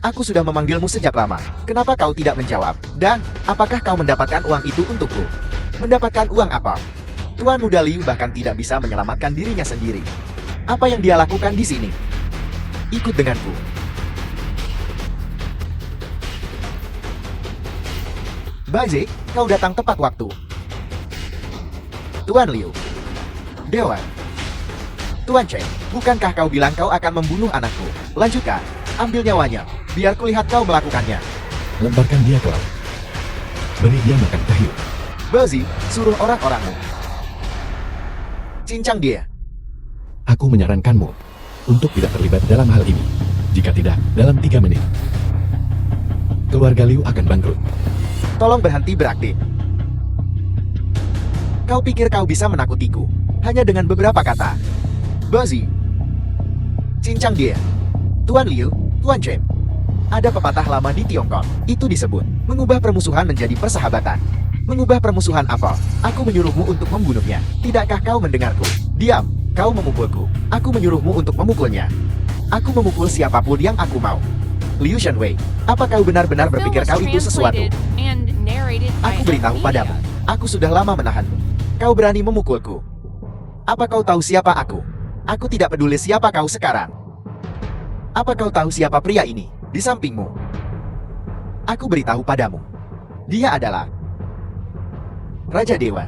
Aku sudah memanggilmu sejak lama. Kenapa kau tidak menjawab? Dan, apakah kau mendapatkan uang itu untukku? Mendapatkan uang apa? Tuan Muda Liu bahkan tidak bisa menyelamatkan dirinya sendiri. Apa yang dia lakukan di sini? Ikut denganku. Baze, kau datang tepat waktu. Tuan Liu. Dewa. Tuan Chen, bukankah kau bilang kau akan membunuh anakku? Lanjutkan, ambil nyawanya. Biar kulihat kau melakukannya. Lemparkan dia ke laut. Beri dia makan kayu. Bazi, suruh orang-orangmu. Cincang dia. Aku menyarankanmu untuk tidak terlibat dalam hal ini. Jika tidak, dalam 3 menit, keluarga Liu akan bangkrut. Tolong berhenti berakting. Kau pikir kau bisa menakutiku hanya dengan beberapa kata? Bazi. Cincang dia. Tuan Liu, Tuan Chen. Ada pepatah lama di Tiongkok. Itu disebut mengubah permusuhan menjadi persahabatan. Mengubah permusuhan apa? Aku menyuruhmu untuk membunuhnya. Tidakkah kau mendengarku? Diam. Kau memukulku. Aku menyuruhmu untuk memukulnya. Aku memukul siapapun yang aku mau. Liu Shenwei, apa kau benar-benar The film berpikir was kau itu sesuatu? translated and narrated by Aku beritahu Media. padamu. Aku sudah lama menahanmu. Kau berani memukulku. Apa kau tahu siapa aku? Aku tidak peduli siapa kau sekarang. Apa kau tahu siapa pria ini di sampingmu? Aku beritahu padamu. Dia adalah Raja Dewa.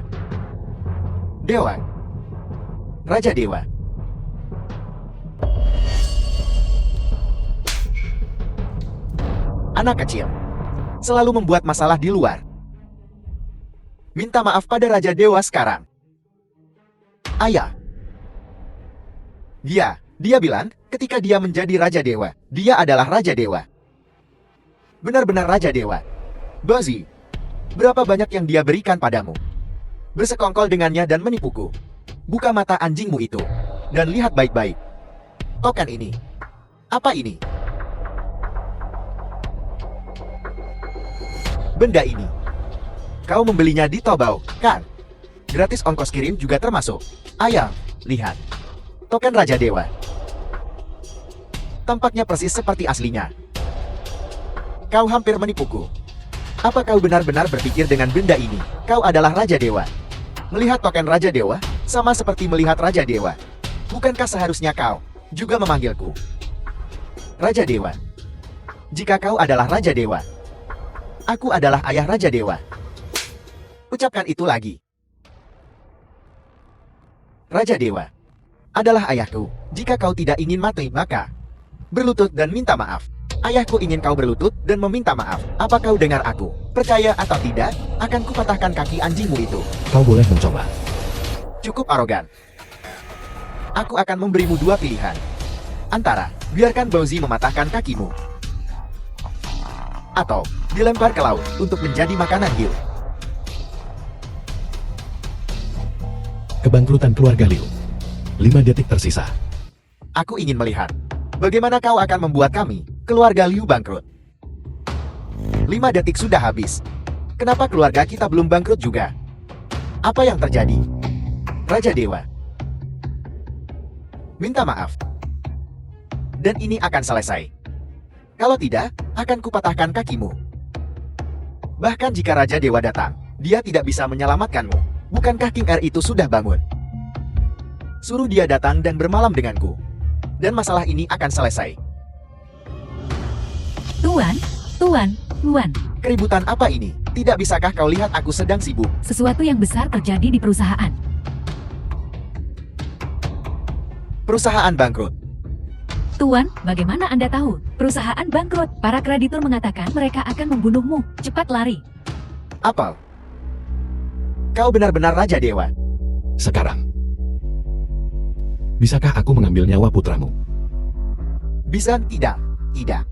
Dewa. Raja Dewa. Anak kecil selalu membuat masalah di luar. Minta maaf pada Raja Dewa sekarang. Ayah. Dia bilang ketika dia menjadi Raja Dewa, dia adalah Raja Dewa. Benar-benar Raja Dewa. Bazi, berapa banyak yang dia berikan padamu? Bersekongkol dengannya dan menipuku. Buka mata anjingmu itu dan lihat baik-baik. Token ini. Apa ini? Benda ini. Kau membelinya di Taobao, kan? Gratis ongkos kirim juga termasuk. Ayah, lihat. Token Raja Dewa. Tampaknya persis seperti aslinya. Kau hampir menipuku. Apa kau benar-benar berpikir dengan benda ini, kau adalah Raja Dewa? Melihat token Raja Dewa, sama seperti melihat Raja Dewa. Bukankah seharusnya kau juga memanggilku Raja Dewa? Jika kau adalah Raja Dewa, aku adalah ayah Raja Dewa. Ucapkan itu lagi. Raja Dewa adalah ayahku. Jika kau tidak ingin mati, maka berlutut dan minta maaf. Ayahku ingin kau berlutut dan meminta maaf. Apa kau dengar aku? Percaya atau tidak, akan kupatahkan kaki anjingmu itu. Kau boleh mencoba. Cukup arogan. Aku akan memberimu 2 pilihan. Antara biarkan Bauzi mematahkan kakimu, atau dilempar ke laut untuk menjadi makanan hiu. Kebangkrutan keluarga Liu. 5 detik tersisa. Aku ingin melihat bagaimana kau akan membuat kami, keluarga Liu, bangkrut. 5 detik sudah habis. Kenapa keluarga kita belum bangkrut juga? Apa yang terjadi? Raja Dewa, minta maaf. Dan ini akan selesai. Kalau tidak, akan kupatahkan kakimu. Bahkan jika Raja Dewa datang, dia tidak bisa menyelamatkanmu. Bukankah King R itu sudah bangun? Suruh dia datang dan bermalam denganku. Dan masalah ini akan selesai. Tuan, Tuan, Tuan. Keributan apa ini? Tidak bisakah kau lihat aku sedang sibuk? Sesuatu yang besar terjadi di perusahaan. Perusahaan bangkrut. Tuan, bagaimana Anda tahu? Perusahaan bangkrut. Para kreditur mengatakan mereka akan membunuhmu. Cepat lari. Apel, kau benar-benar Raja Dewa. Sekarang. Bisakah aku mengambil nyawa putramu? Bisa tidak? Tidak.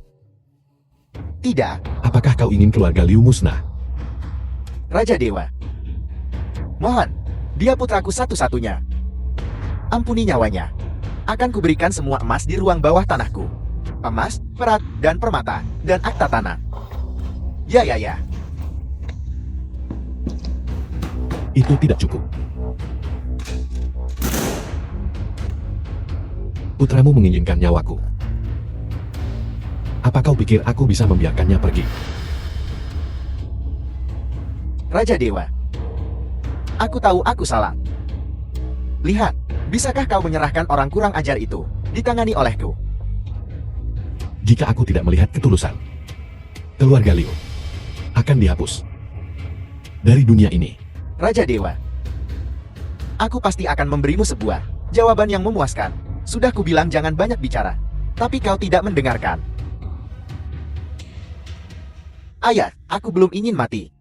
Tidak, Apakah kau ingin keluarga Liu musnah? Raja Dewa. Mohon, dia putraku satu-satunya. Ampuni nyawanya. Akan kuberikan semua emas di ruang bawah tanahku. Emas, perak, dan permata, dan akta tanah. Ya. Itu tidak cukup. Putramu menginginkan nyawaku. Apa kau pikir aku bisa membiarkannya pergi? Raja Dewa. Aku tahu aku salah. Lihat, bisakah kau menyerahkan orang kurang ajar itu, ditangani olehku? Jika aku tidak melihat ketulusan, keluarga Liu akan dihapus dari dunia ini. Raja Dewa. Aku pasti akan memberimu sebuah jawaban yang memuaskan. Sudah kubilang jangan banyak bicara, tapi kau tidak mendengarkan. Ayah, aku belum ingin mati.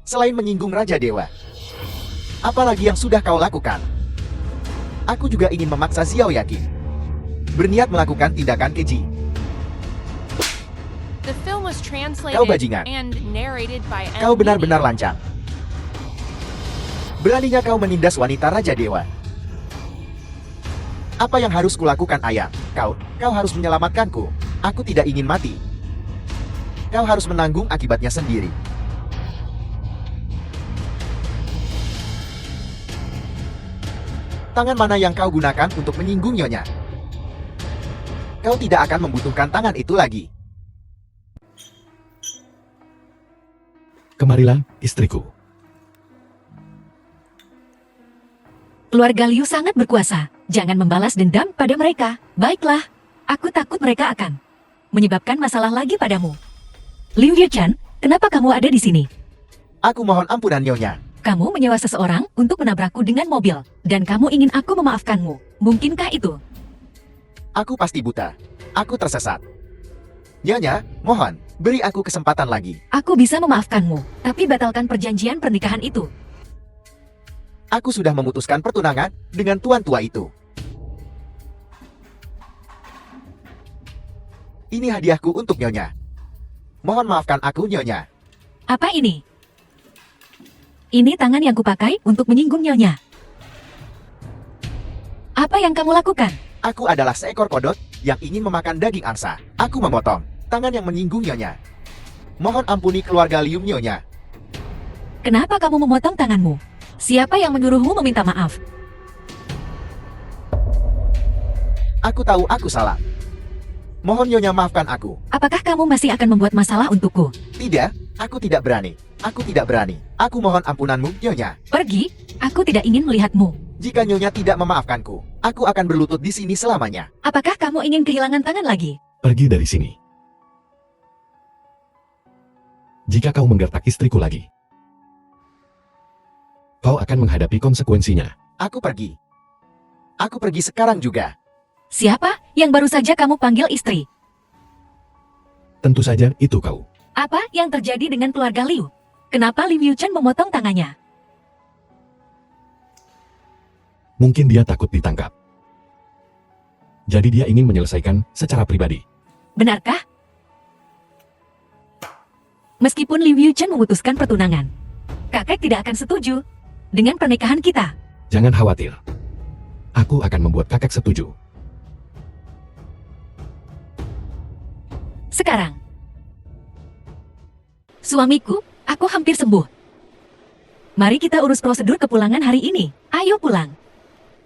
Selain menyinggung Raja Dewa, apalagi yang sudah kau lakukan? Aku juga ingin memaksa Xiao Yaqi berniat melakukan tindakan keji. The film was translated Kau bajingan. and narrated by Kau M. benar-benar Neely. lancang. Beraninya kau menindas wanita Raja Dewa. Apa yang harus kulakukan, ayah? Kau harus menyelamatkanku. Aku tidak ingin mati. Kau harus menanggung akibatnya sendiri. Tangan mana yang kau gunakan untuk menyinggung nyonya? Kau tidak akan membutuhkan tangan itu lagi. Kemarilah, istriku. Keluarga Liu sangat berkuasa. Jangan membalas dendam pada mereka. Baiklah, aku takut mereka akan menyebabkan masalah lagi padamu. Liu Yuchan, kenapa kamu ada di sini? Aku mohon ampunan nyonya. Kamu menyewa seseorang untuk menabrakku dengan mobil, dan kamu ingin aku memaafkanmu. Mungkinkah itu? Aku pasti buta. Aku tersesat. Nyonya, mohon, beri aku kesempatan lagi. Aku bisa memaafkanmu, tapi batalkan perjanjian pernikahan itu. Aku sudah memutuskan pertunangan dengan tuan tua itu. Ini hadiahku untuk nyonya. Mohon maafkan aku, nyonya. Apa ini? Ini tangan yang kupakai untuk menyinggung nyonya. Apa yang kamu lakukan? Aku adalah seekor kodok yang ingin memakan daging angsa. Aku memotong tangan yang menyinggung nyonya. Mohon ampuni keluarga Liu, nyonya. Kenapa kamu memotong tanganmu? Siapa yang menyuruhmu meminta maaf? Aku tahu aku salah. Mohon nyonya maafkan aku. Apakah kamu masih akan membuat masalah untukku? Tidak, aku tidak berani. Aku tidak berani. Aku mohon ampunanmu, nyonya. Pergi, aku tidak ingin melihatmu. Jika nyonya tidak memaafkanku, aku akan berlutut di sini selamanya. Apakah kamu ingin kehilangan tangan lagi? Pergi dari sini. Jika kau menggertak istriku lagi, kau akan menghadapi konsekuensinya. Aku pergi. Aku pergi sekarang juga. Siapa yang baru saja kamu panggil istri? Tentu saja itu kau. Apa yang terjadi dengan keluarga Liu? Kenapa Liu Yuchan memotong tangannya? Mungkin dia takut ditangkap. Jadi dia ingin menyelesaikan secara pribadi. Benarkah? Meskipun Liu Yuchen memutuskan pertunangan, kakek tidak akan setuju dengan pernikahan kita. Jangan khawatir. Aku akan membuat kakek setuju. Sekarang, suamiku, aku hampir sembuh. Mari kita urus prosedur kepulangan hari ini. Ayo pulang.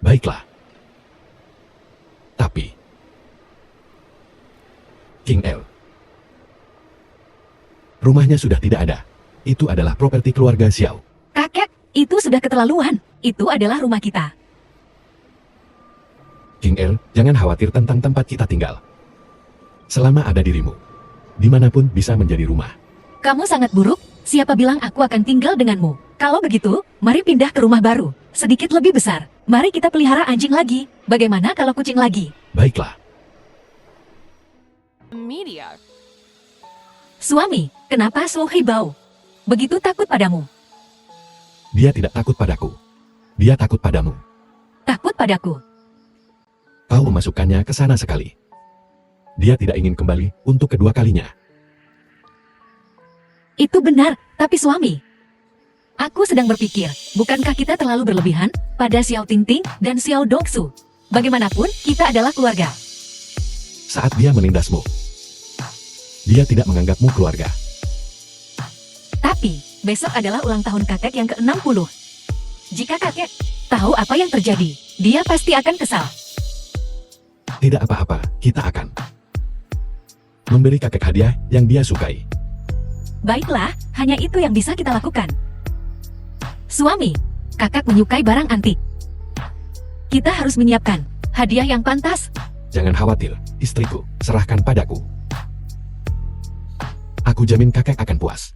Baiklah. Tapi, King El, rumahnya sudah tidak ada. Itu adalah properti keluarga Xiao. Kakek, itu sudah keterlaluan. Itu adalah rumah kita. King El, jangan khawatir tentang tempat kita tinggal. Selama ada dirimu, dimanapun bisa menjadi rumah. Kamu sangat buruk. Siapa bilang aku akan tinggal denganmu? Kalau begitu, mari pindah ke rumah baru. Sedikit lebih besar. Mari kita pelihara anjing lagi. Bagaimana kalau kucing lagi? Baiklah. Media. Suami, kenapa Su Heibao begitu takut padamu? Dia tidak takut padaku. Dia takut padamu. Takut padaku. Kau memasukkannya ke sana sekali. Dia tidak ingin kembali untuk kedua kalinya. Itu benar, tapi suami, aku sedang berpikir, bukankah kita terlalu berlebihan pada Xiao Tingting dan Xiao Dongsu? Bagaimanapun, kita adalah keluarga. Saat dia menindasmu, dia tidak menganggapmu keluarga. Tapi, besok adalah ulang tahun kakek yang ke-60. Jika kakek tahu apa yang terjadi, dia pasti akan kesal. Tidak apa-apa, kita akan memberi kakek hadiah yang dia sukai. Baiklah, hanya itu yang bisa kita lakukan. Suami, kakak menyukai barang antik. Kita harus menyiapkan hadiah yang pantas. Jangan khawatir, istriku, serahkan padaku. Aku jamin kakek akan puas.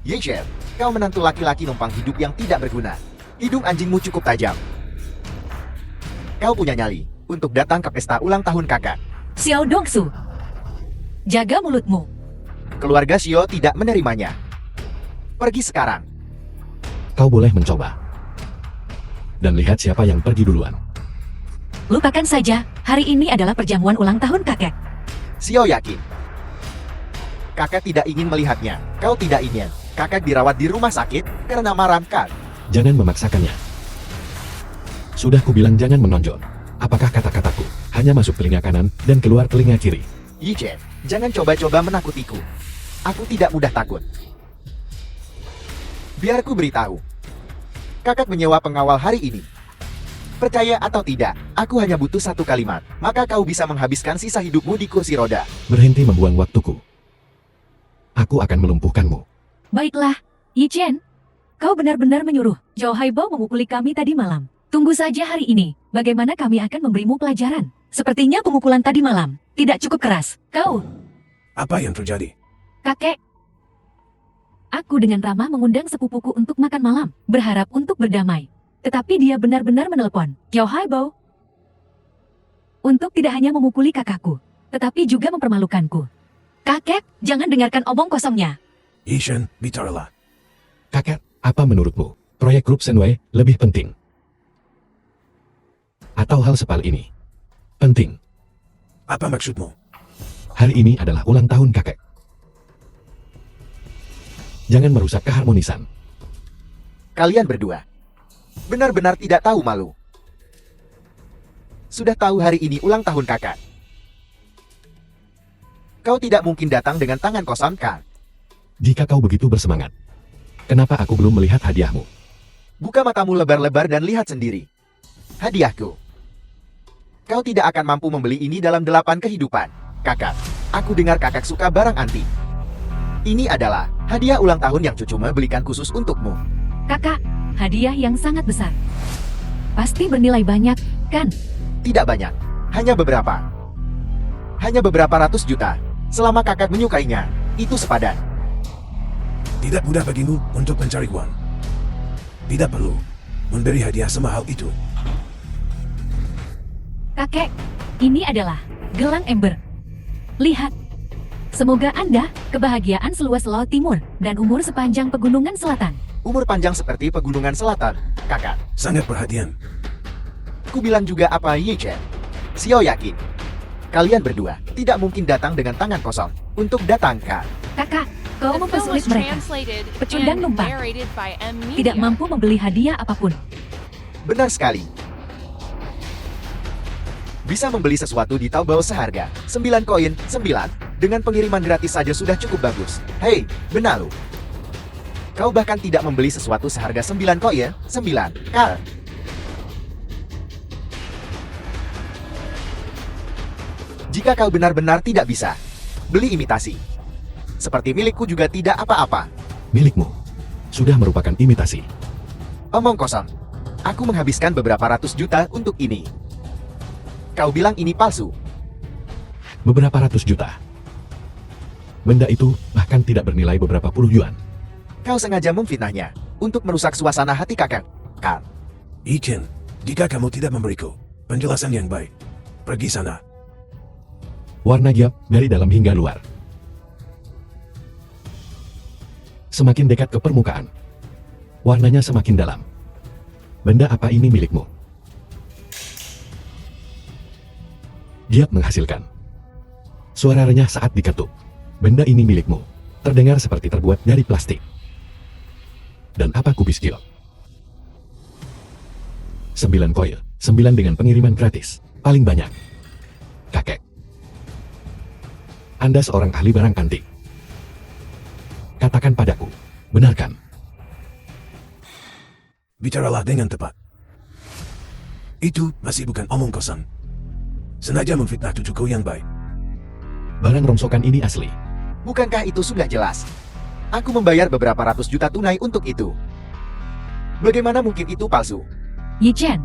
Ye Chef, kau menantu laki-laki numpang hidup yang tidak berguna. Hidung anjingmu cukup tajam. Kau punya nyali untuk datang ke pesta ulang tahun kakak. Xiao Dongsu, jaga mulutmu. Keluarga Xiao tidak menerimanya. Pergi sekarang. Kau boleh mencoba. Dan lihat siapa yang pergi duluan. Lupakan saja, hari ini adalah perjamuan ulang tahun kakek. Xiao yakin. Kakak tidak ingin melihatnya. Kau tidak ingin. Kakak dirawat di rumah sakit karena maramkan. Jangan memaksakannya. Sudah kubilang jangan menonjol. Apakah kata-kataku hanya masuk telinga kanan dan keluar telinga kiri? Yi Chen, jangan coba-coba menakutiku. Aku tidak mudah takut. Biar ku beritahu. Kakak menyewa pengawal hari ini. Percaya atau tidak, aku hanya butuh satu kalimat. Maka kau bisa menghabiskan sisa hidupmu di kursi roda. Berhenti membuang waktuku. Aku akan melumpuhkanmu. Baiklah, Yi Chen. Kau benar-benar menyuruh Zhou Haibao memukuli kami tadi malam. Tunggu saja hari ini, bagaimana kami akan memberimu pelajaran. Sepertinya pemukulan tadi malam tidak cukup keras. Kau, Apa yang terjadi? kakek. Aku dengan ramah mengundang sepupuku untuk makan malam, berharap untuk berdamai. Tetapi dia benar-benar menelepon Zhou Haibao untuk tidak hanya memukuli kakakku, tetapi juga mempermalukanku. Kakek, jangan dengarkan omong kosongnya. Yishan, bicarlah. Kakek, apa menurutmu? Proyek grup Senway lebih penting? Atau hal sepal ini? Penting. Apa maksudmu? Hari ini adalah ulang tahun kakek. Jangan merusak keharmonisan. Kalian berdua benar-benar tidak tahu malu. Sudah tahu hari ini ulang tahun kakak. Kau tidak mungkin datang dengan tangan kosong kan? Jika kau begitu bersemangat, kenapa aku belum melihat hadiahmu? Buka matamu lebar-lebar dan lihat sendiri. Hadiahku. Kau tidak akan mampu membeli ini dalam 8 kehidupan. Kakak, aku dengar kakak suka barang antik. Ini adalah hadiah ulang tahun yang cucumu belikan khusus untukmu. Kakak, hadiah yang sangat besar. Pasti bernilai banyak, kan? Tidak banyak, hanya beberapa. Hanya beberapa ratus juta. Selama kakak menyukainya, itu sepadan. Tidak mudah bagimu untuk mencari uang. Tidak perlu memberi hadiah semahal itu. Kakek, ini adalah gelang ember. Lihat. Semoga Anda kebahagiaan seluas Laut Timur dan umur sepanjang pegunungan selatan. Umur panjang seperti pegunungan selatan, kakak. Sangat perhatian. Ku bilang juga apa Yi Chen. Xiao yakin. Kalian berdua tidak mungkin datang dengan tangan kosong untuk datang ke. Kakak, kau The film mempersulit was mereka. translated Pecundang and numpang. narrated by M Tidak Media. mampu membeli hadiah apapun. Benar sekali. Bisa membeli sesuatu di Taobao seharga 9 koin 9 dengan pengiriman gratis saja sudah cukup bagus. Hei, benar lu. Kau bahkan tidak membeli sesuatu seharga 9 koin 9 kal. Jika kau benar-benar tidak bisa, beli imitasi. Seperti milikku juga tidak apa-apa. Milikmu sudah merupakan imitasi. Omong kosong. Aku menghabiskan beberapa ratus juta untuk ini. Kau bilang ini palsu. Beberapa ratus juta. Benda itu bahkan tidak bernilai beberapa puluh yuan. Kau sengaja memfitnahnya untuk merusak suasana hati kakak. Kan? Yi Chen, jika kamu tidak memberiku penjelasan yang baik, pergi sana. Warna giap dari dalam hingga luar. Semakin dekat ke permukaan, warnanya semakin dalam. Benda apa ini milikmu? Giap menghasilkan suara renyah saat diketuk. Benda ini milikmu. Terdengar seperti terbuat dari plastik. Dan apa kubis giap? 9 koin, 9 dengan pengiriman gratis. Paling banyak. Kakek. Anda seorang ahli barang antik. Katakan padaku, benarkan? Bicaralah dengan tepat. Itu masih bukan omong kosong. Sengaja memfitnah cucuku yang baik. Barang rongsokan ini asli. Bukankah itu sudah jelas? Aku membayar beberapa ratus juta tunai untuk itu. Bagaimana mungkin itu palsu? Yi Chen,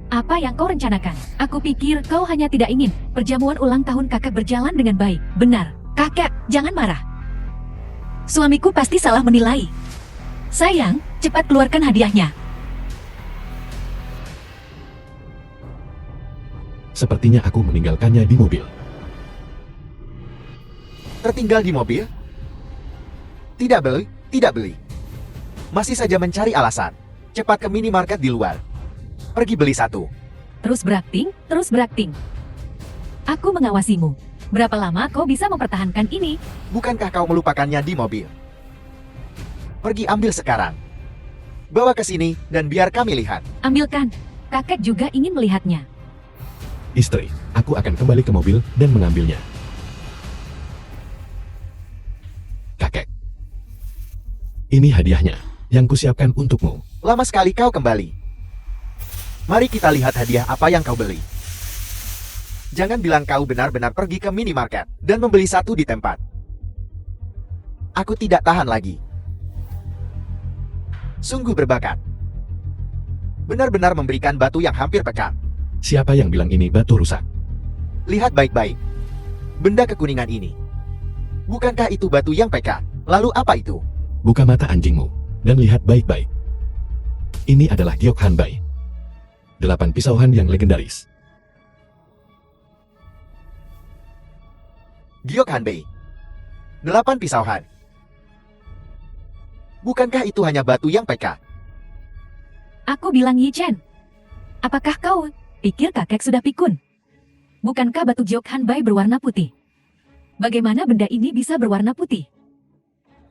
apa yang kau rencanakan? Aku pikir kau hanya tidak ingin perjamuan ulang tahun kakak berjalan dengan baik. Benar, kakak, jangan marah. Suamiku pasti salah menilai. Sayang, cepat keluarkan hadiahnya. Sepertinya aku meninggalkannya di mobil. Tertinggal di mobil? Tidak beli, tidak beli. Masih saja mencari alasan. Cepat ke minimarket di luar. Pergi beli satu. Terus berakting, terus berakting. Aku mengawasimu. Berapa lama kau bisa mempertahankan ini? Bukankah kau melupakannya di mobil? Pergi ambil sekarang. Bawa ke sini dan biar kami lihat. Ambilkan. Kakek juga ingin melihatnya. Istri, aku akan kembali ke mobil dan mengambilnya. Kakek. Ini hadiahnya yang kusiapkan untukmu. Lama sekali kau kembali. Mari kita lihat hadiah apa yang kau beli. Jangan bilang kau benar-benar pergi ke minimarket dan membeli satu di tempat. Aku tidak tahan lagi. Sungguh berbakat. Benar-benar memberikan batu yang hampir pecah. Siapa yang bilang ini batu rusak? Lihat baik-baik. Benda kekuningan ini. Bukankah itu batu yang pecah? Lalu apa itu? Buka mata anjingmu dan lihat baik-baik. Ini adalah Giok Hanbai. 8 pisauan yang legendaris. Giok Hanbei. 8 pisauan. Bukankah itu hanya batu yang pecah? Aku bilang Yi Chen. Apakah kau pikir kakek sudah pikun? Bukankah batu Giok Hanbai berwarna putih? Bagaimana benda ini bisa berwarna putih?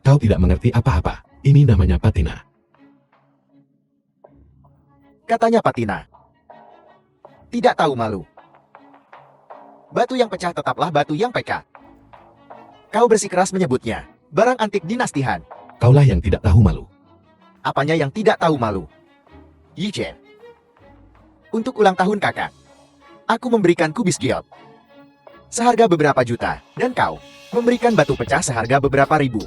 Kau tidak mengerti apa-apa. Ini namanya patina. Katanya patina. Tidak tahu malu. Batu yang pecah tetaplah batu yang pecah. Kau bersikeras menyebutnya barang antik dinastihan. Kaulah yang tidak tahu malu. Apanya yang tidak tahu malu? Yi Chen. Untuk ulang tahun kakak, aku memberikan kubis giok seharga beberapa juta, dan kau memberikan batu pecah seharga beberapa ribu.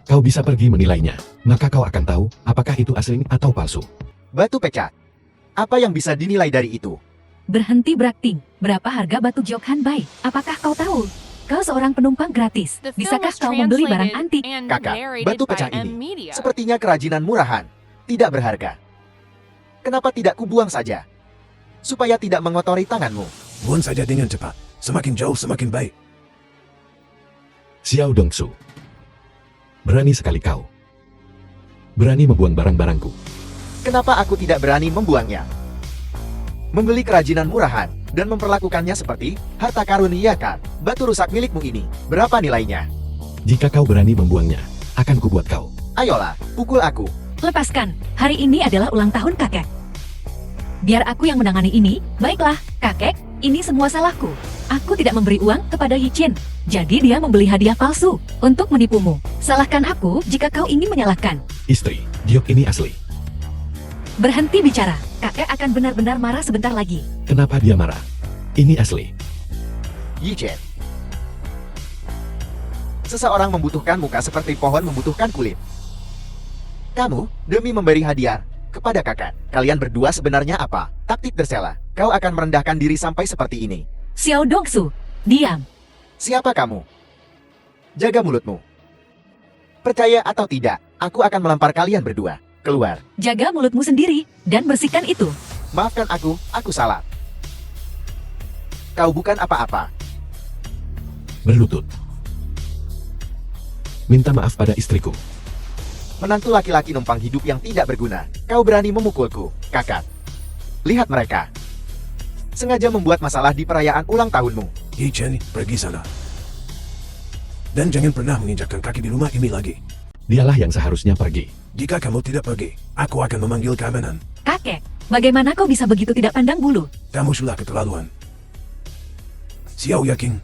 Kau bisa pergi menilainya, maka kau akan tahu apakah itu asli atau palsu. Batu pecah. Apa yang bisa dinilai dari itu? Berhenti berakting. Berapa harga batu Giok Hanbai? Apakah kau tahu? Kau seorang penumpang gratis. The film Bisakah was kau membeli barang translated antik? and Kakak, narrated batu by pecah M ini Media. sepertinya kerajinan murahan, tidak berharga. Kenapa tidak kubuang saja? Supaya tidak mengotori tanganmu. Buang saja dengan cepat. Semakin jauh semakin baik. Xiao Dongsu. Berani sekali kau. Berani membuang barang-barangku. Kenapa aku tidak berani membuangnya? Membeli kerajinan murahan dan memperlakukannya seperti harta karun, iya kan? Batu rusak milikmu ini, berapa nilainya? Jika kau berani membuangnya, akan kubuat kau. Ayolah, pukul aku. Lepaskan, hari ini adalah ulang tahun kakek. Biar aku yang menangani ini, baiklah, kakek, ini semua salahku. Aku tidak memberi uang kepada Yichin, jadi dia membeli hadiah palsu untuk menipumu. Salahkan aku jika kau ingin menyalahkan. Istri, Giok ini asli. Berhenti bicara, kakek akan benar-benar marah sebentar lagi. Kenapa dia marah? Ini asli. Yichin. Seseorang membutuhkan muka seperti pohon membutuhkan kulit. Kamu, demi memberi hadiah kepada kakak, kalian berdua sebenarnya apa? Taktik bersela. Kau akan merendahkan diri sampai seperti ini. Xiao Dongsu, diam. Siapa kamu? Jaga mulutmu. Percaya atau tidak, aku akan melempar kalian berdua. Keluar. Jaga mulutmu sendiri dan bersihkan itu. Maafkan aku salah. Kau bukan apa-apa. Berlutut. Minta maaf pada istriku. Menantu laki-laki numpang hidup yang tidak berguna. Kau berani memukulku, kakak. Lihat mereka. Sengaja membuat masalah di perayaan ulang tahunmu. Yichin, pergi sana. Dan jangan pernah menginjakkan kaki di rumah ini lagi. Dialah yang seharusnya pergi. Jika kamu tidak pergi, aku akan memanggil keamanan. Kakek, bagaimana kau bisa begitu tidak pandang bulu? Kamu sudah keterlaluan. Xiao yakin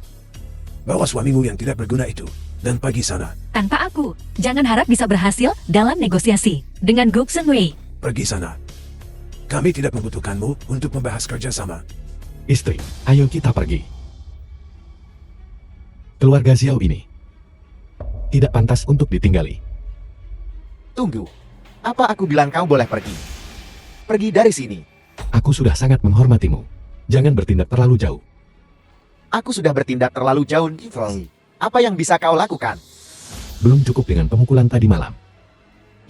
bawa suamimu yang tidak berguna itu dan pergi sana. Tanpa aku, jangan harap bisa berhasil dalam negosiasi dengan Goksen Wei. Pergi sana. Kami tidak membutuhkanmu untuk membahas kerjasama. Istri, ayo kita pergi. Keluarga Xiao ini tidak pantas untuk ditinggali. Tunggu. Apa aku bilang kau boleh pergi? Pergi dari sini. Aku sudah sangat menghormatimu. Jangan bertindak terlalu jauh. Aku sudah bertindak terlalu jauh. Apa yang bisa kau lakukan? Belum cukup dengan pemukulan tadi malam.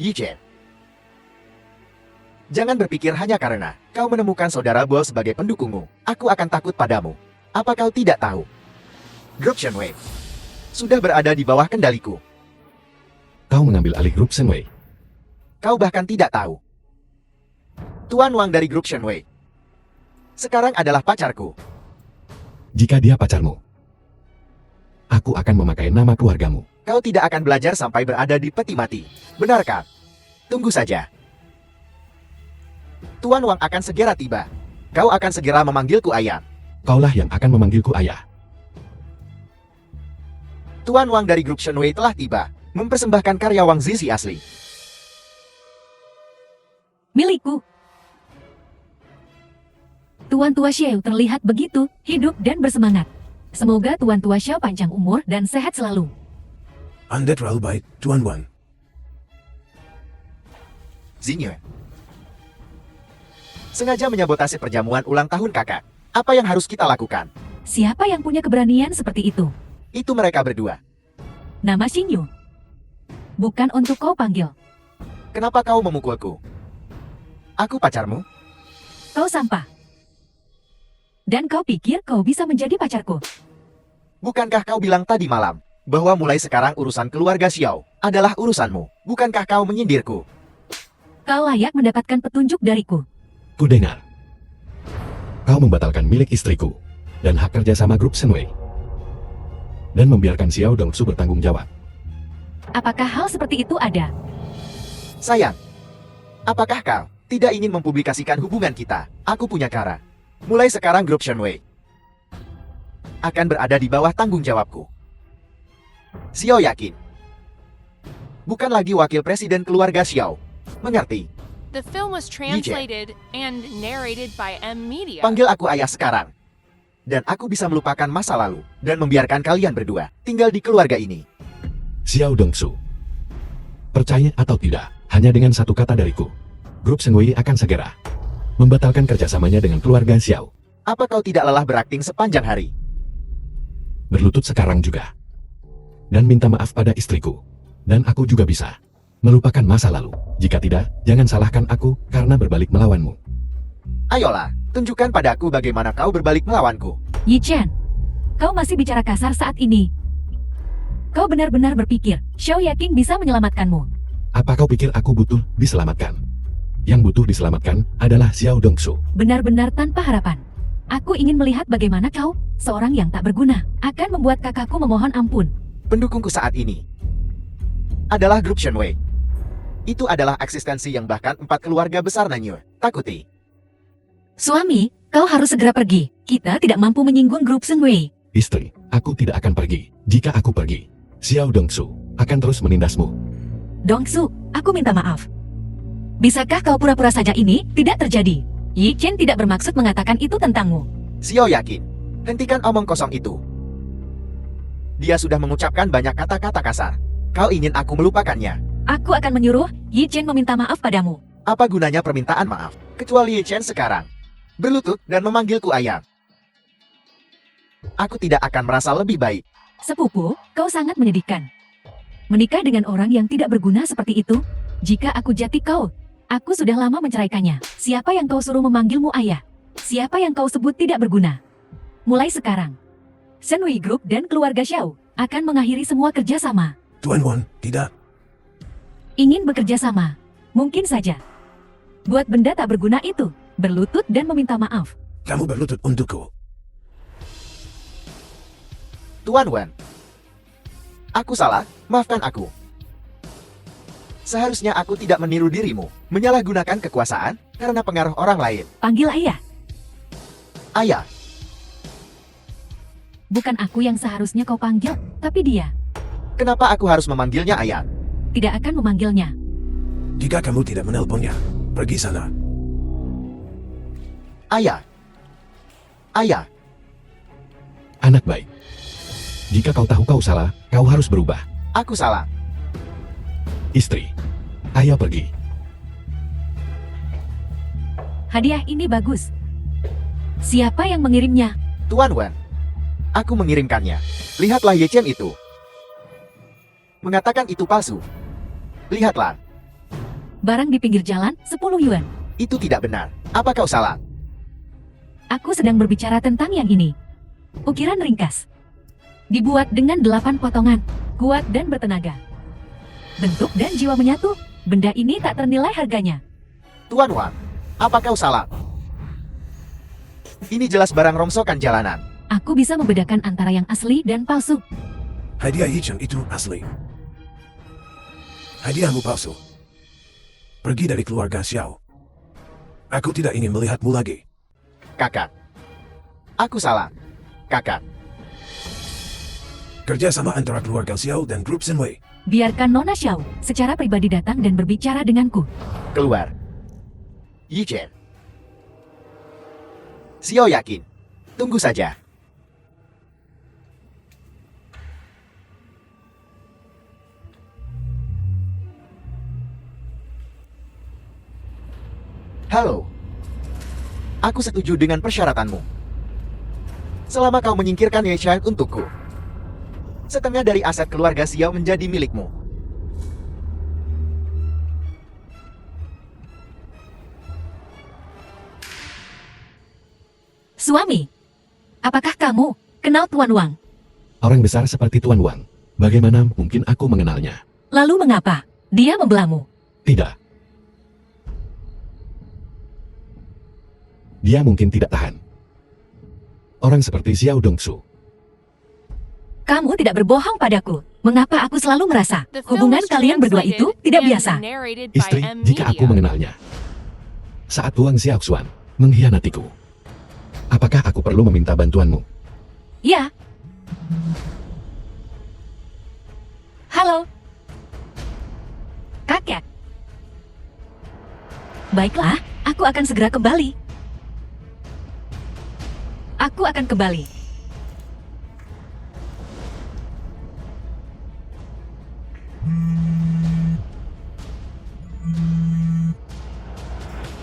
Yichin. Jangan berpikir hanya karena kau menemukan saudara Bo sebagai pendukungmu. Aku akan takut padamu. Apa kau tidak tahu? Grup Shenwei sudah berada di bawah kendaliku. Kau mengambil alih grup Shenwei. Kau bahkan tidak tahu. Tuan Wang dari grup Shenwei sekarang adalah pacarku. Jika dia pacarmu, aku akan memakai nama keluargamu. Kau tidak akan belajar sampai berada di peti mati. Benarkah? Tunggu saja. Tuan Wang akan segera tiba. Kau akan segera memanggilku ayah. Kaulah yang akan memanggilku ayah. Tuan Wang dari grup Shenwei telah tiba, mempersembahkan karya Wang Zizi asli. Milikku. Tuan Tua Xiao terlihat begitu hidup dan bersemangat. Semoga Tuan Tua Xiao panjang umur dan sehat selalu. Anda terlalu baik, Tuan Wang. Zinye sengaja menyabotase perjamuan ulang tahun kakak. Apa yang harus kita lakukan? Siapa yang punya keberanian seperti itu? Itu mereka berdua. Nama Xingyu. Bukan untuk kau panggil. Kenapa kau memukulku? Aku pacarmu? Kau sampah. Dan kau pikir kau bisa menjadi pacarku? Bukankah kau bilang tadi malam bahwa mulai sekarang urusan keluarga Xiao adalah urusanmu? Bukankah kau menyindirku? Kau layak mendapatkan petunjuk dariku. Ku dengar. Kau membatalkan milik istriku dan hak kerjasama grup Shenwei. Dan membiarkan Xiao Dongsu bertanggung jawab. Apakah hal seperti itu ada? Sayang, apakah kau tidak ingin mempublikasikan hubungan kita? Aku punya cara. Mulai sekarang grup Shenwei akan berada di bawah tanggung jawabku. Xiao yakin. Bukan lagi wakil presiden keluarga Xiao. Mengerti? The film was translated and narrated by M Media. Panggil aku ayah sekarang. Dan aku bisa melupakan masa lalu dan membiarkan kalian berdua tinggal di keluarga ini. Xiao Dongsu. Percaya atau tidak, hanya dengan satu kata dariku, grup Shenwei akan segera membatalkan kerjasamanya dengan keluarga Xiao. Apa kau tidak lelah berakting sepanjang hari? Berlutut sekarang juga. Dan minta maaf pada istriku. Dan aku juga bisa melupakan masa lalu. Jika tidak, jangan salahkan aku karena berbalik melawanmu. Ayolah, tunjukkan padaku bagaimana kau berbalik melawanku. Yi Chen, kau masih bicara kasar saat ini. Kau benar-benar berpikir Xiao Yaking bisa menyelamatkanmu. Apa kau pikir aku butuh diselamatkan? Yang butuh diselamatkan adalah Xiao Dongsu. Benar-benar tanpa harapan. Aku ingin melihat bagaimana kau, seorang yang tak berguna, akan membuat kakakku memohon ampun. Pendukungku saat ini adalah grup Shenwei. Itu adalah eksistensi yang bahkan 4 keluarga besar Nanyue takuti. Suami, kau harus segera pergi. Kita tidak mampu menyinggung grup Shenwei. Istri, aku tidak akan pergi. Jika aku pergi, Xiao Dongsu akan terus menindasmu. Dongsu, aku minta maaf. Bisakah kau pura-pura saja ini tidak terjadi? Yi Chen tidak bermaksud mengatakan itu tentangmu. Xiao yakin. Hentikan omong kosong itu. Dia sudah mengucapkan banyak kata-kata kasar. Kau ingin aku melupakannya? Aku akan menyuruh Yi Chen meminta maaf padamu. Apa gunanya permintaan maaf? Kecuali Yi Chen sekarang berlutut dan memanggilku ayah. Aku tidak akan merasa lebih baik. Sepupu, kau sangat menyedihkan. Menikah dengan orang yang tidak berguna seperti itu? Jika aku jati kau, aku sudah lama menceraikannya. Siapa yang kau suruh memanggilmu ayah? Siapa yang kau sebut tidak berguna? Mulai sekarang, Shenwei Group dan keluarga Xiao akan mengakhiri semua kerjasama. Tuan Wan, tidak. Ingin bekerja sama? Mungkin saja. Buat benda tak berguna itu, berlutut dan meminta maaf. Kamu berlutut untukku. Tuan Wan, aku salah, maafkan aku. Seharusnya aku tidak meniru dirimu, menyalahgunakan kekuasaan karena pengaruh orang lain. Panggil ayah. Ayah, Bukan aku yang seharusnya kau panggil, tapi dia. kenapa aku harus memanggilnya ayah? Tidak akan memanggilnya. Jika kamu tidak menelponnya, pergi sana. Ayah. Ayah, Anak baik. Jika kau tahu kau salah, kau harus berubah. aku salah. Istri, ayo pergi. Hadiah ini bagus. Siapa yang mengirimnya? Tuan Wan, aku mengirimkannya. Lihatlah Ye Chen itu. Mengatakan itu palsu. Lihatlah, Barang di pinggir jalan, 10 yuan. itu tidak benar. Apa kau salah? Aku sedang berbicara tentang yang ini. Ukiran ringkas. Dibuat dengan 8 potongan, kuat dan bertenaga. Bentuk dan jiwa menyatu, benda ini tak ternilai harganya. Tuan Wan, apa kau salah? Ini jelas barang rongsokan jalanan. Aku bisa membedakan antara yang asli dan palsu. Hadiah Yichen itu asli. Hadiahmu palsu. Pergi dari keluarga Xiao. Aku tidak ingin melihatmu lagi. Kakak. Aku salah. Kakak. Kerjasama antara keluarga Xiao dan grup Shenwei. Biarkan Nona Xiao secara pribadi datang dan berbicara denganku. Keluar. Yi Chen. Xiao yakin. Tunggu saja. Halo. Aku setuju dengan persyaratanmu. Selama kau menyingkirkan Ye Chen untukku, setengah dari aset keluarga Xiao menjadi milikmu. Suami, apakah kamu kenal Tuan Wang? Orang besar seperti Tuan Wang. Bagaimana mungkin aku mengenalnya? Lalu mengapa dia membelamu? Tidak. Dia mungkin tidak tahan. Orang seperti Xiao Dongsu. Kamu tidak berbohong padaku. Mengapa aku selalu merasa The film hubungan was kalian berdua itu translated tidak and biasa? narrated by Istri, M jika aku Media. mengenalnya. Saat Tuan Xiaoxuan mengkhianatiku. Apakah aku perlu meminta bantuanmu? Ya. Halo. Kakek. Baiklah, aku akan segera kembali. Aku akan kembali.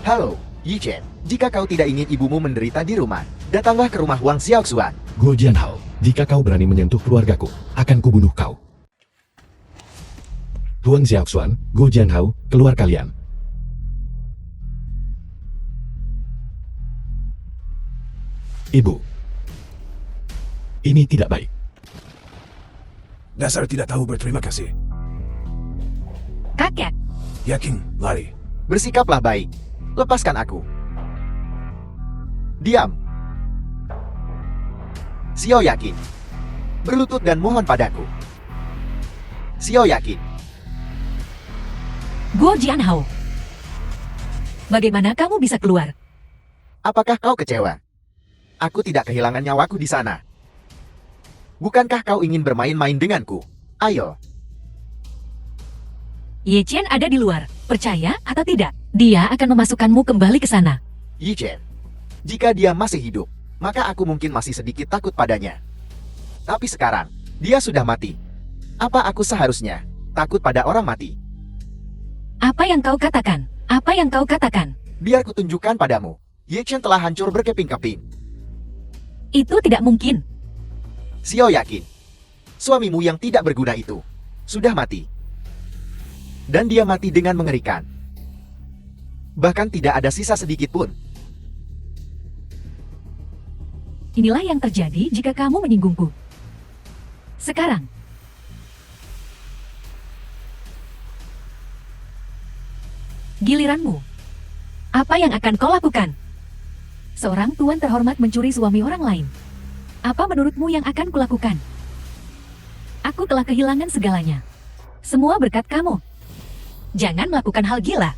Halo, Yi Chen. Jika kau tidak ingin ibumu menderita di rumah, datanglah ke rumah Wang Xiaoxuan. Guo Jianhao, jika kau berani menyentuh keluargaku, akan kubunuh kau. Tuan Xiaoxuan, Guo Jianhao, keluar kalian. Ibu. Ini tidak baik. Dasar tidak tahu berterima kasih. Kakek, Yakin, lari. Bersikaplah baik. Lepaskan aku. Diam. Xiao yakin. Berlutut dan mohon padaku. Xiao yakin. Guo Jianhao. Bagaimana kamu bisa keluar? Apakah kau kecewa? Aku tidak kehilangan nyawaku di sana. Bukankah kau ingin bermain-main denganku? Ayo. Ye Chen ada di luar. Percaya atau tidak, dia akan memasukkanmu kembali ke sana. Yi Chen. Jika dia masih hidup, maka aku mungkin masih sedikit takut padanya. Tapi sekarang, dia sudah mati. Apa aku seharusnya takut pada orang mati? Apa yang kau katakan? Apa yang kau katakan? Biar kutunjukkan padamu. Ye Chen telah hancur berkeping-keping. Itu tidak mungkin. Xiao yakin. Suamimu yang tidak berguna itu sudah mati. Dan dia mati dengan mengerikan. Bahkan tidak ada sisa sedikit pun. Inilah yang terjadi jika kamu menyinggungku. Sekarang. Giliranmu. Apa yang akan kau lakukan? Seorang tuan terhormat mencuri suami orang lain. Apa menurutmu yang akan kulakukan? Aku telah kehilangan segalanya. Semua berkat kamu. Jangan melakukan hal gila.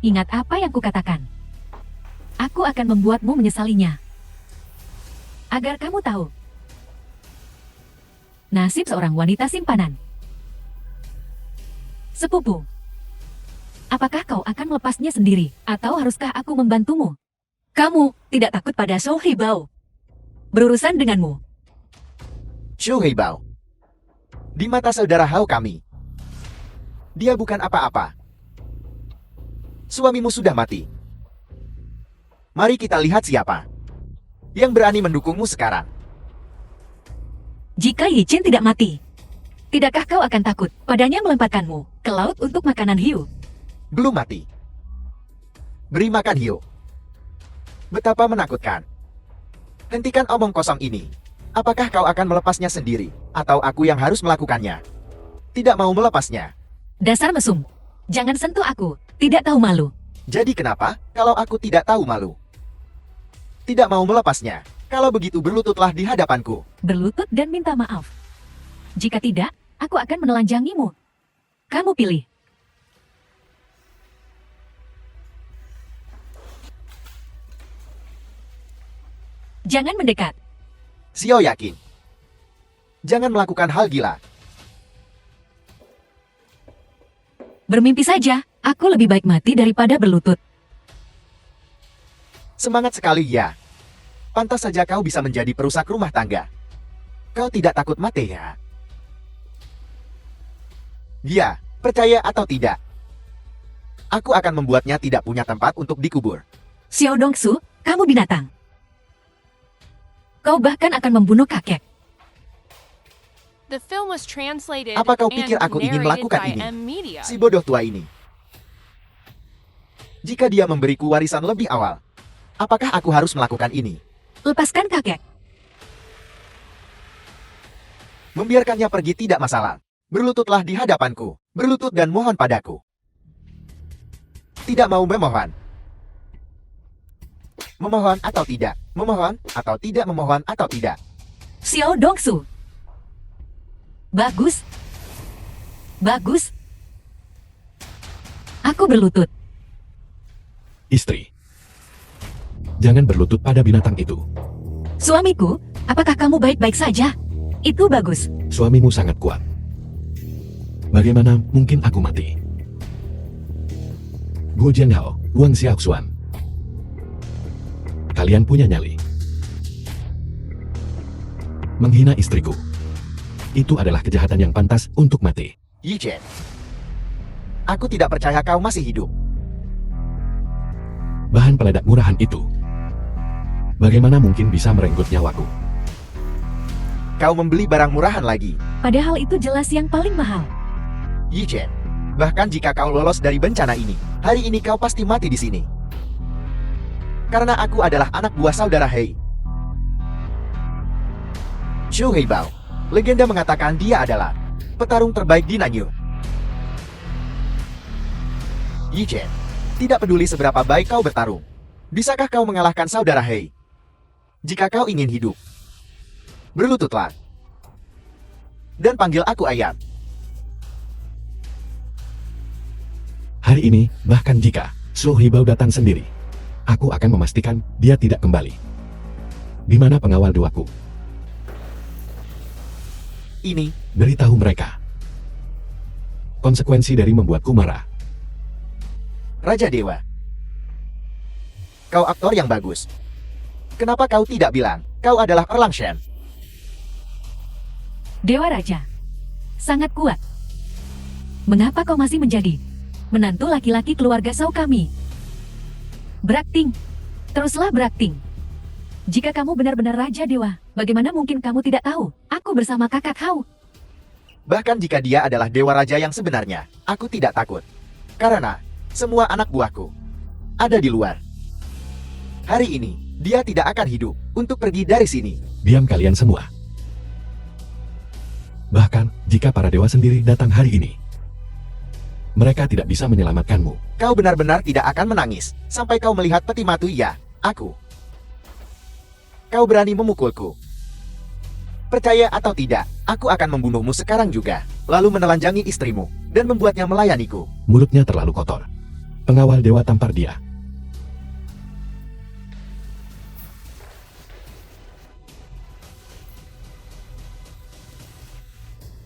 Ingat apa yang kukatakan. Aku akan membuatmu menyesalinya. Agar kamu tahu. Nasib seorang wanita simpanan. Sepupu. Apakah kau akan melepasnya sendiri, atau haruskah aku membantumu? Kamu tidak takut pada Shou Heibao. Berurusan denganmu. Shou Heibao. Di mata saudara Hao kami, dia bukan apa-apa. Suamimu sudah mati. Mari kita lihat siapa yang berani mendukungmu sekarang. Jika Yi Chen tidak mati, tidakkah kau akan takut padanya melemparkanmu ke laut untuk makanan hiu? Belum mati. Beri makan hiu. Betapa menakutkan. Hentikan omong kosong ini. Apakah kau akan melepasnya sendiri, atau aku yang harus melakukannya? Tidak mau melepasnya. Dasar mesum. Jangan sentuh aku. Tidak tahu malu. Jadi kenapa, kalau aku tidak tahu malu? Tidak mau melepasnya. Kalau begitu berlututlah di hadapanku. Berlutut dan minta maaf. Jika tidak, aku akan menelanjangimu. Kamu pilih. Jangan mendekat. Xiao yakin. Jangan melakukan hal gila. Bermimpi saja. Aku lebih baik mati daripada berlutut. Semangat sekali ya. Pantas saja kau bisa menjadi perusak rumah tangga. Kau tidak takut mati ya? Ya, percaya atau tidak. Aku akan membuatnya tidak punya tempat untuk dikubur. Xiao Dongsu, kamu binatang. Kau bahkan akan membunuh kakek. The film was translated Apa kau and pikir aku ingin narrated melakukan by ini? M Media. Si bodoh tua ini. Jika dia memberiku warisan lebih awal, apakah aku harus melakukan ini? Lepaskan kakek. Membiarkannya pergi tidak masalah. Berlututlah di hadapanku. Berlutut dan mohon padaku. Tidak mau memohon. Memohon atau tidak. Memohon atau tidak, memohon atau tidak. Xiao Dongsu. Bagus. Bagus. Aku berlutut. Istri. Jangan berlutut pada binatang itu. Suamiku, apakah kamu baik-baik saja? Itu bagus. Suamimu sangat kuat. Bagaimana mungkin aku mati? Guo Jianhao, Wang Xiaoxuan. Kalian punya nyali. Menghina istriku. Itu adalah kejahatan yang pantas untuk mati. Yi Chen. Aku tidak percaya kau masih hidup. Bahan peledak murahan itu. Bagaimana mungkin bisa merenggut nyawaku? Kau membeli barang murahan lagi. Padahal itu jelas yang paling mahal. Yi Chen. Bahkan jika kau lolos dari bencana ini, hari ini kau pasti mati di sini. Karena aku adalah anak buah saudara Hei. Shou Heibao. Legenda mengatakan dia adalah petarung terbaik di Nanyu. Yi Chen, tidak peduli seberapa baik kau bertarung, bisakah kau mengalahkan saudara Hei? Jika kau ingin hidup, berlututlah dan panggil aku ayam. Hari ini, bahkan jika Su Hibao datang sendiri, aku akan memastikan dia tidak kembali. Di mana pengawal dewaku? Ini, Beritahu mereka konsekuensi dari membuatku marah. Raja Dewa. Kau aktor yang bagus. Kenapa kau tidak bilang kau adalah Erlang Shen? Dewa Raja. Sangat kuat. Mengapa kau masih menjadi menantu laki-laki keluarga Shao kami? Berakting. Teruslah berakting. Jika kamu benar-benar Raja Dewa, bagaimana mungkin kamu tidak tahu? Aku bersama kakak kau. Bahkan jika dia adalah Dewa Raja yang sebenarnya, aku tidak takut. Karena semua anak buahku ada di luar. Hari ini, dia tidak akan hidup untuk pergi dari sini. Diam kalian semua. Bahkan, jika para dewa sendiri datang hari ini, mereka tidak bisa menyelamatkanmu. Kau benar-benar tidak akan menangis sampai kau melihat peti mati ya, aku. Kau berani memukulku. Percaya atau tidak, aku akan membunuhmu sekarang juga, lalu menelanjangi istrimu, dan membuatnya melayaniku. Mulutnya terlalu kotor. Pengawal dewa tampar dia.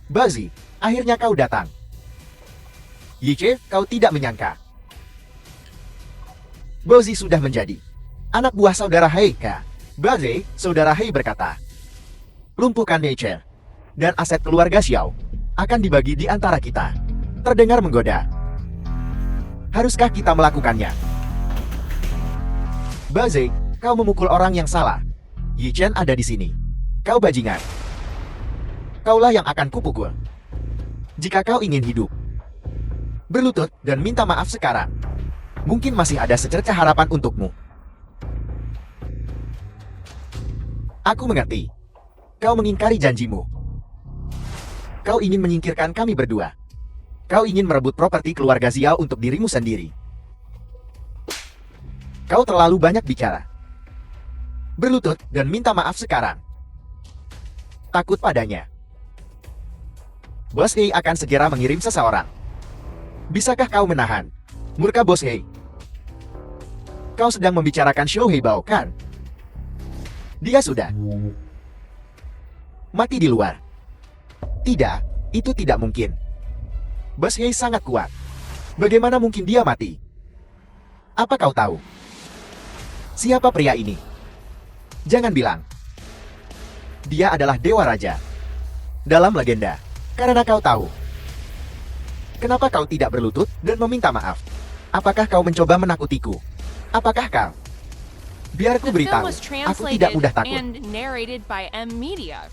Bazi, akhirnya kau datang. Yiche, kau tidak menyangka. Bazi sudah menjadi anak buah saudara Hei Ka. Bazi, saudara Hei berkata, lumpuhkan Yiche, dan aset keluarga Xiao akan dibagi di antara kita. Terdengar menggoda. Haruskah kita melakukannya? Bazi, kau memukul orang yang salah. Yi Chen ada di sini. Kau bajingan. Kaulah yang akan kupukul. Jika kau ingin hidup, berlutut dan minta maaf sekarang. Mungkin masih ada secercah harapan untukmu. Aku mengerti. Kau mengingkari janjimu. Kau ingin menyingkirkan kami berdua. Kau ingin merebut properti keluarga Xiao untuk dirimu sendiri. Kau terlalu banyak bicara. Berlutut dan minta maaf sekarang. Takut padanya. Bos Hei akan segera mengirim seseorang. Bisakah kau menahan murka Bos Hei? Kau sedang membicarakan Xiao Heibao, kan? Dia sudah mati di luar. Tidak, itu tidak mungkin. Bos Hei sangat kuat. Bagaimana mungkin dia mati? Apa kau tahu? Siapa pria ini? Jangan bilang. Dia adalah Dewa Raja. Dalam legenda. Karena kau tahu. Kenapa kau tidak berlutut dan meminta maaf? Apakah kau mencoba menakutiku? Apakah kau? Biar The aku film beritahu, was aku translated tidak mudah takut. and narrated by M Media.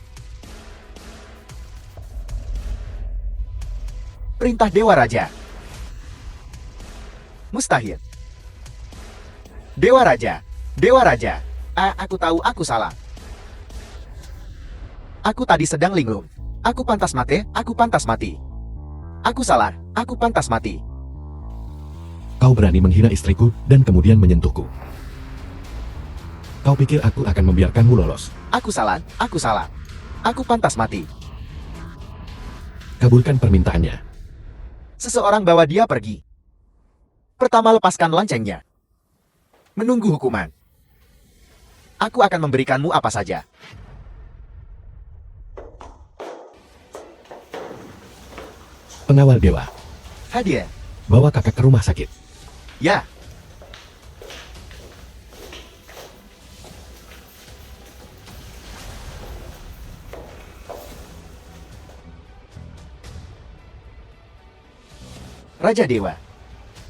Perintah Dewa Raja. Mustahil. Dewa Raja. Dewa Raja. Aku tahu aku salah. Aku tadi sedang linglung. Aku pantas mati, aku pantas mati. Aku salah, aku pantas mati. Kau berani menghina istriku dan kemudian menyentuhku. Kau pikir aku akan membiarkanmu lolos? Aku salah, aku salah. Aku pantas mati. Kabulkan permintaannya. Seseorang bawa dia pergi. Pertama lepaskan loncengnya. Menunggu hukuman. Aku akan memberikanmu apa saja. Pengawal dewa, Hadiah. bawa kakak ke rumah sakit. Ya. Raja Dewa.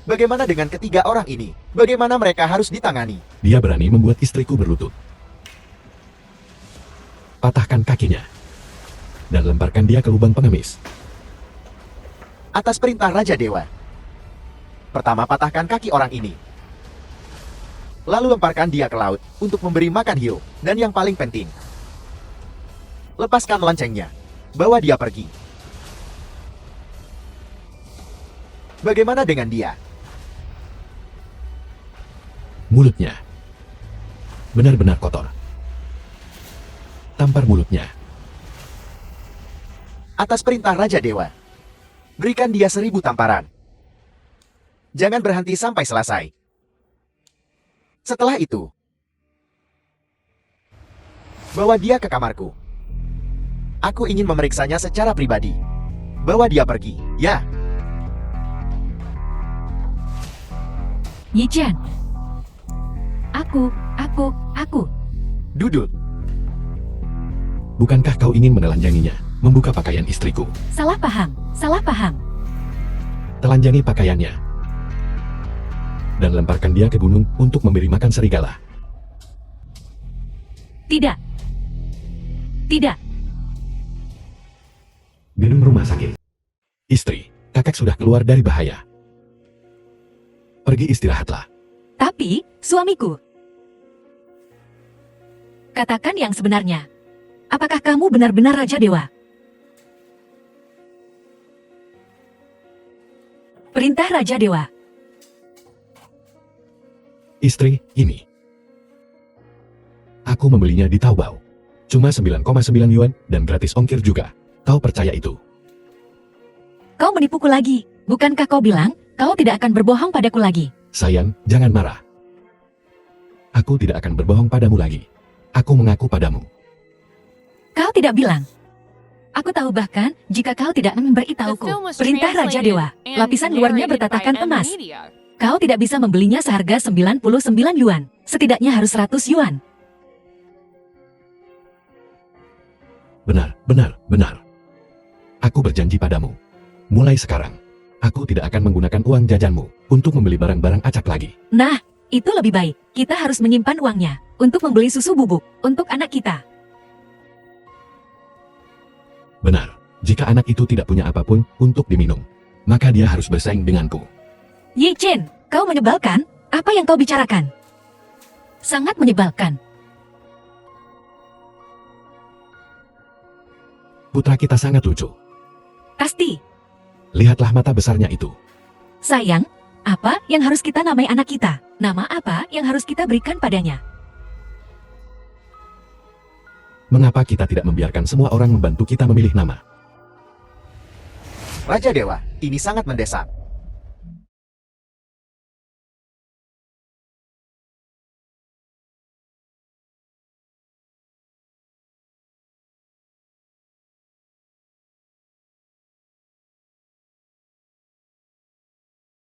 Bagaimana dengan ketiga orang ini? Bagaimana mereka harus ditangani? Dia berani membuat istriku berlutut. Patahkan kakinya. Dan lemparkan dia ke lubang pengemis. Atas perintah Raja Dewa. Pertama patahkan kaki orang ini. Lalu lemparkan dia ke laut untuk memberi makan hiu. Dan yang paling penting, lepaskan loncengnya. Bawa dia pergi. Bagaimana dengan dia? Mulutnya benar-benar kotor. Tampar mulutnya. Atas perintah Raja Dewa, berikan dia 1000 tamparan. Jangan berhenti sampai selesai. Setelah itu, bawa dia ke kamarku. Aku ingin memeriksanya secara pribadi. Bawa dia pergi, ya. Yi Chen. Aku. Duduk. Bukankah kau ingin menelanjanginya, membuka pakaian istriku? Salah paham. Telanjangi pakaiannya. Dan lemparkan dia ke gunung untuk memberi makan serigala. Tidak. Gedung rumah sakit. Istri, kakak sudah keluar dari bahaya. Pergi istirahatlah. Tapi, suamiku. Katakan yang sebenarnya. Apakah kamu benar-benar Raja Dewa? Perintah Raja Dewa. Istri, ini. Aku membelinya di Taobao. Cuma 9,9 yuan dan gratis ongkir juga. Kau percaya itu? Kau menipuku lagi. Bukankah kau bilang, kau tidak akan berbohong padaku lagi? Sayang, jangan marah. Aku tidak akan berbohong padamu lagi. Aku mengaku padamu. Kau tidak bilang. Aku tahu bahkan, jika kau tidak The memberitahuku. film was Perintah Raja translated Dewa. and Lapisan luarnya narrated by bertatakan M emas. Media. Kau tidak bisa membelinya seharga 99 yuan. Setidaknya harus 100 yuan. Benar. Aku berjanji padamu. Mulai sekarang, aku tidak akan menggunakan uang jajanmu untuk membeli barang-barang acak lagi. Nah, itu lebih baik. Kita harus menyimpan uangnya untuk membeli susu bubuk untuk anak kita. Benar, jika anak itu tidak punya apapun untuk diminum, maka dia harus bersaing denganku. Yi Chen, kau menyebalkan. Apa yang kau bicarakan? Sangat menyebalkan. Putra kita sangat lucu. Pasti. Lihatlah mata besarnya itu. Sayang, apa yang harus kita namai anak kita? Nama apa yang harus kita berikan padanya? Mengapa kita tidak membiarkan semua orang membantu kita memilih nama? Raja Dewa, ini sangat mendesak.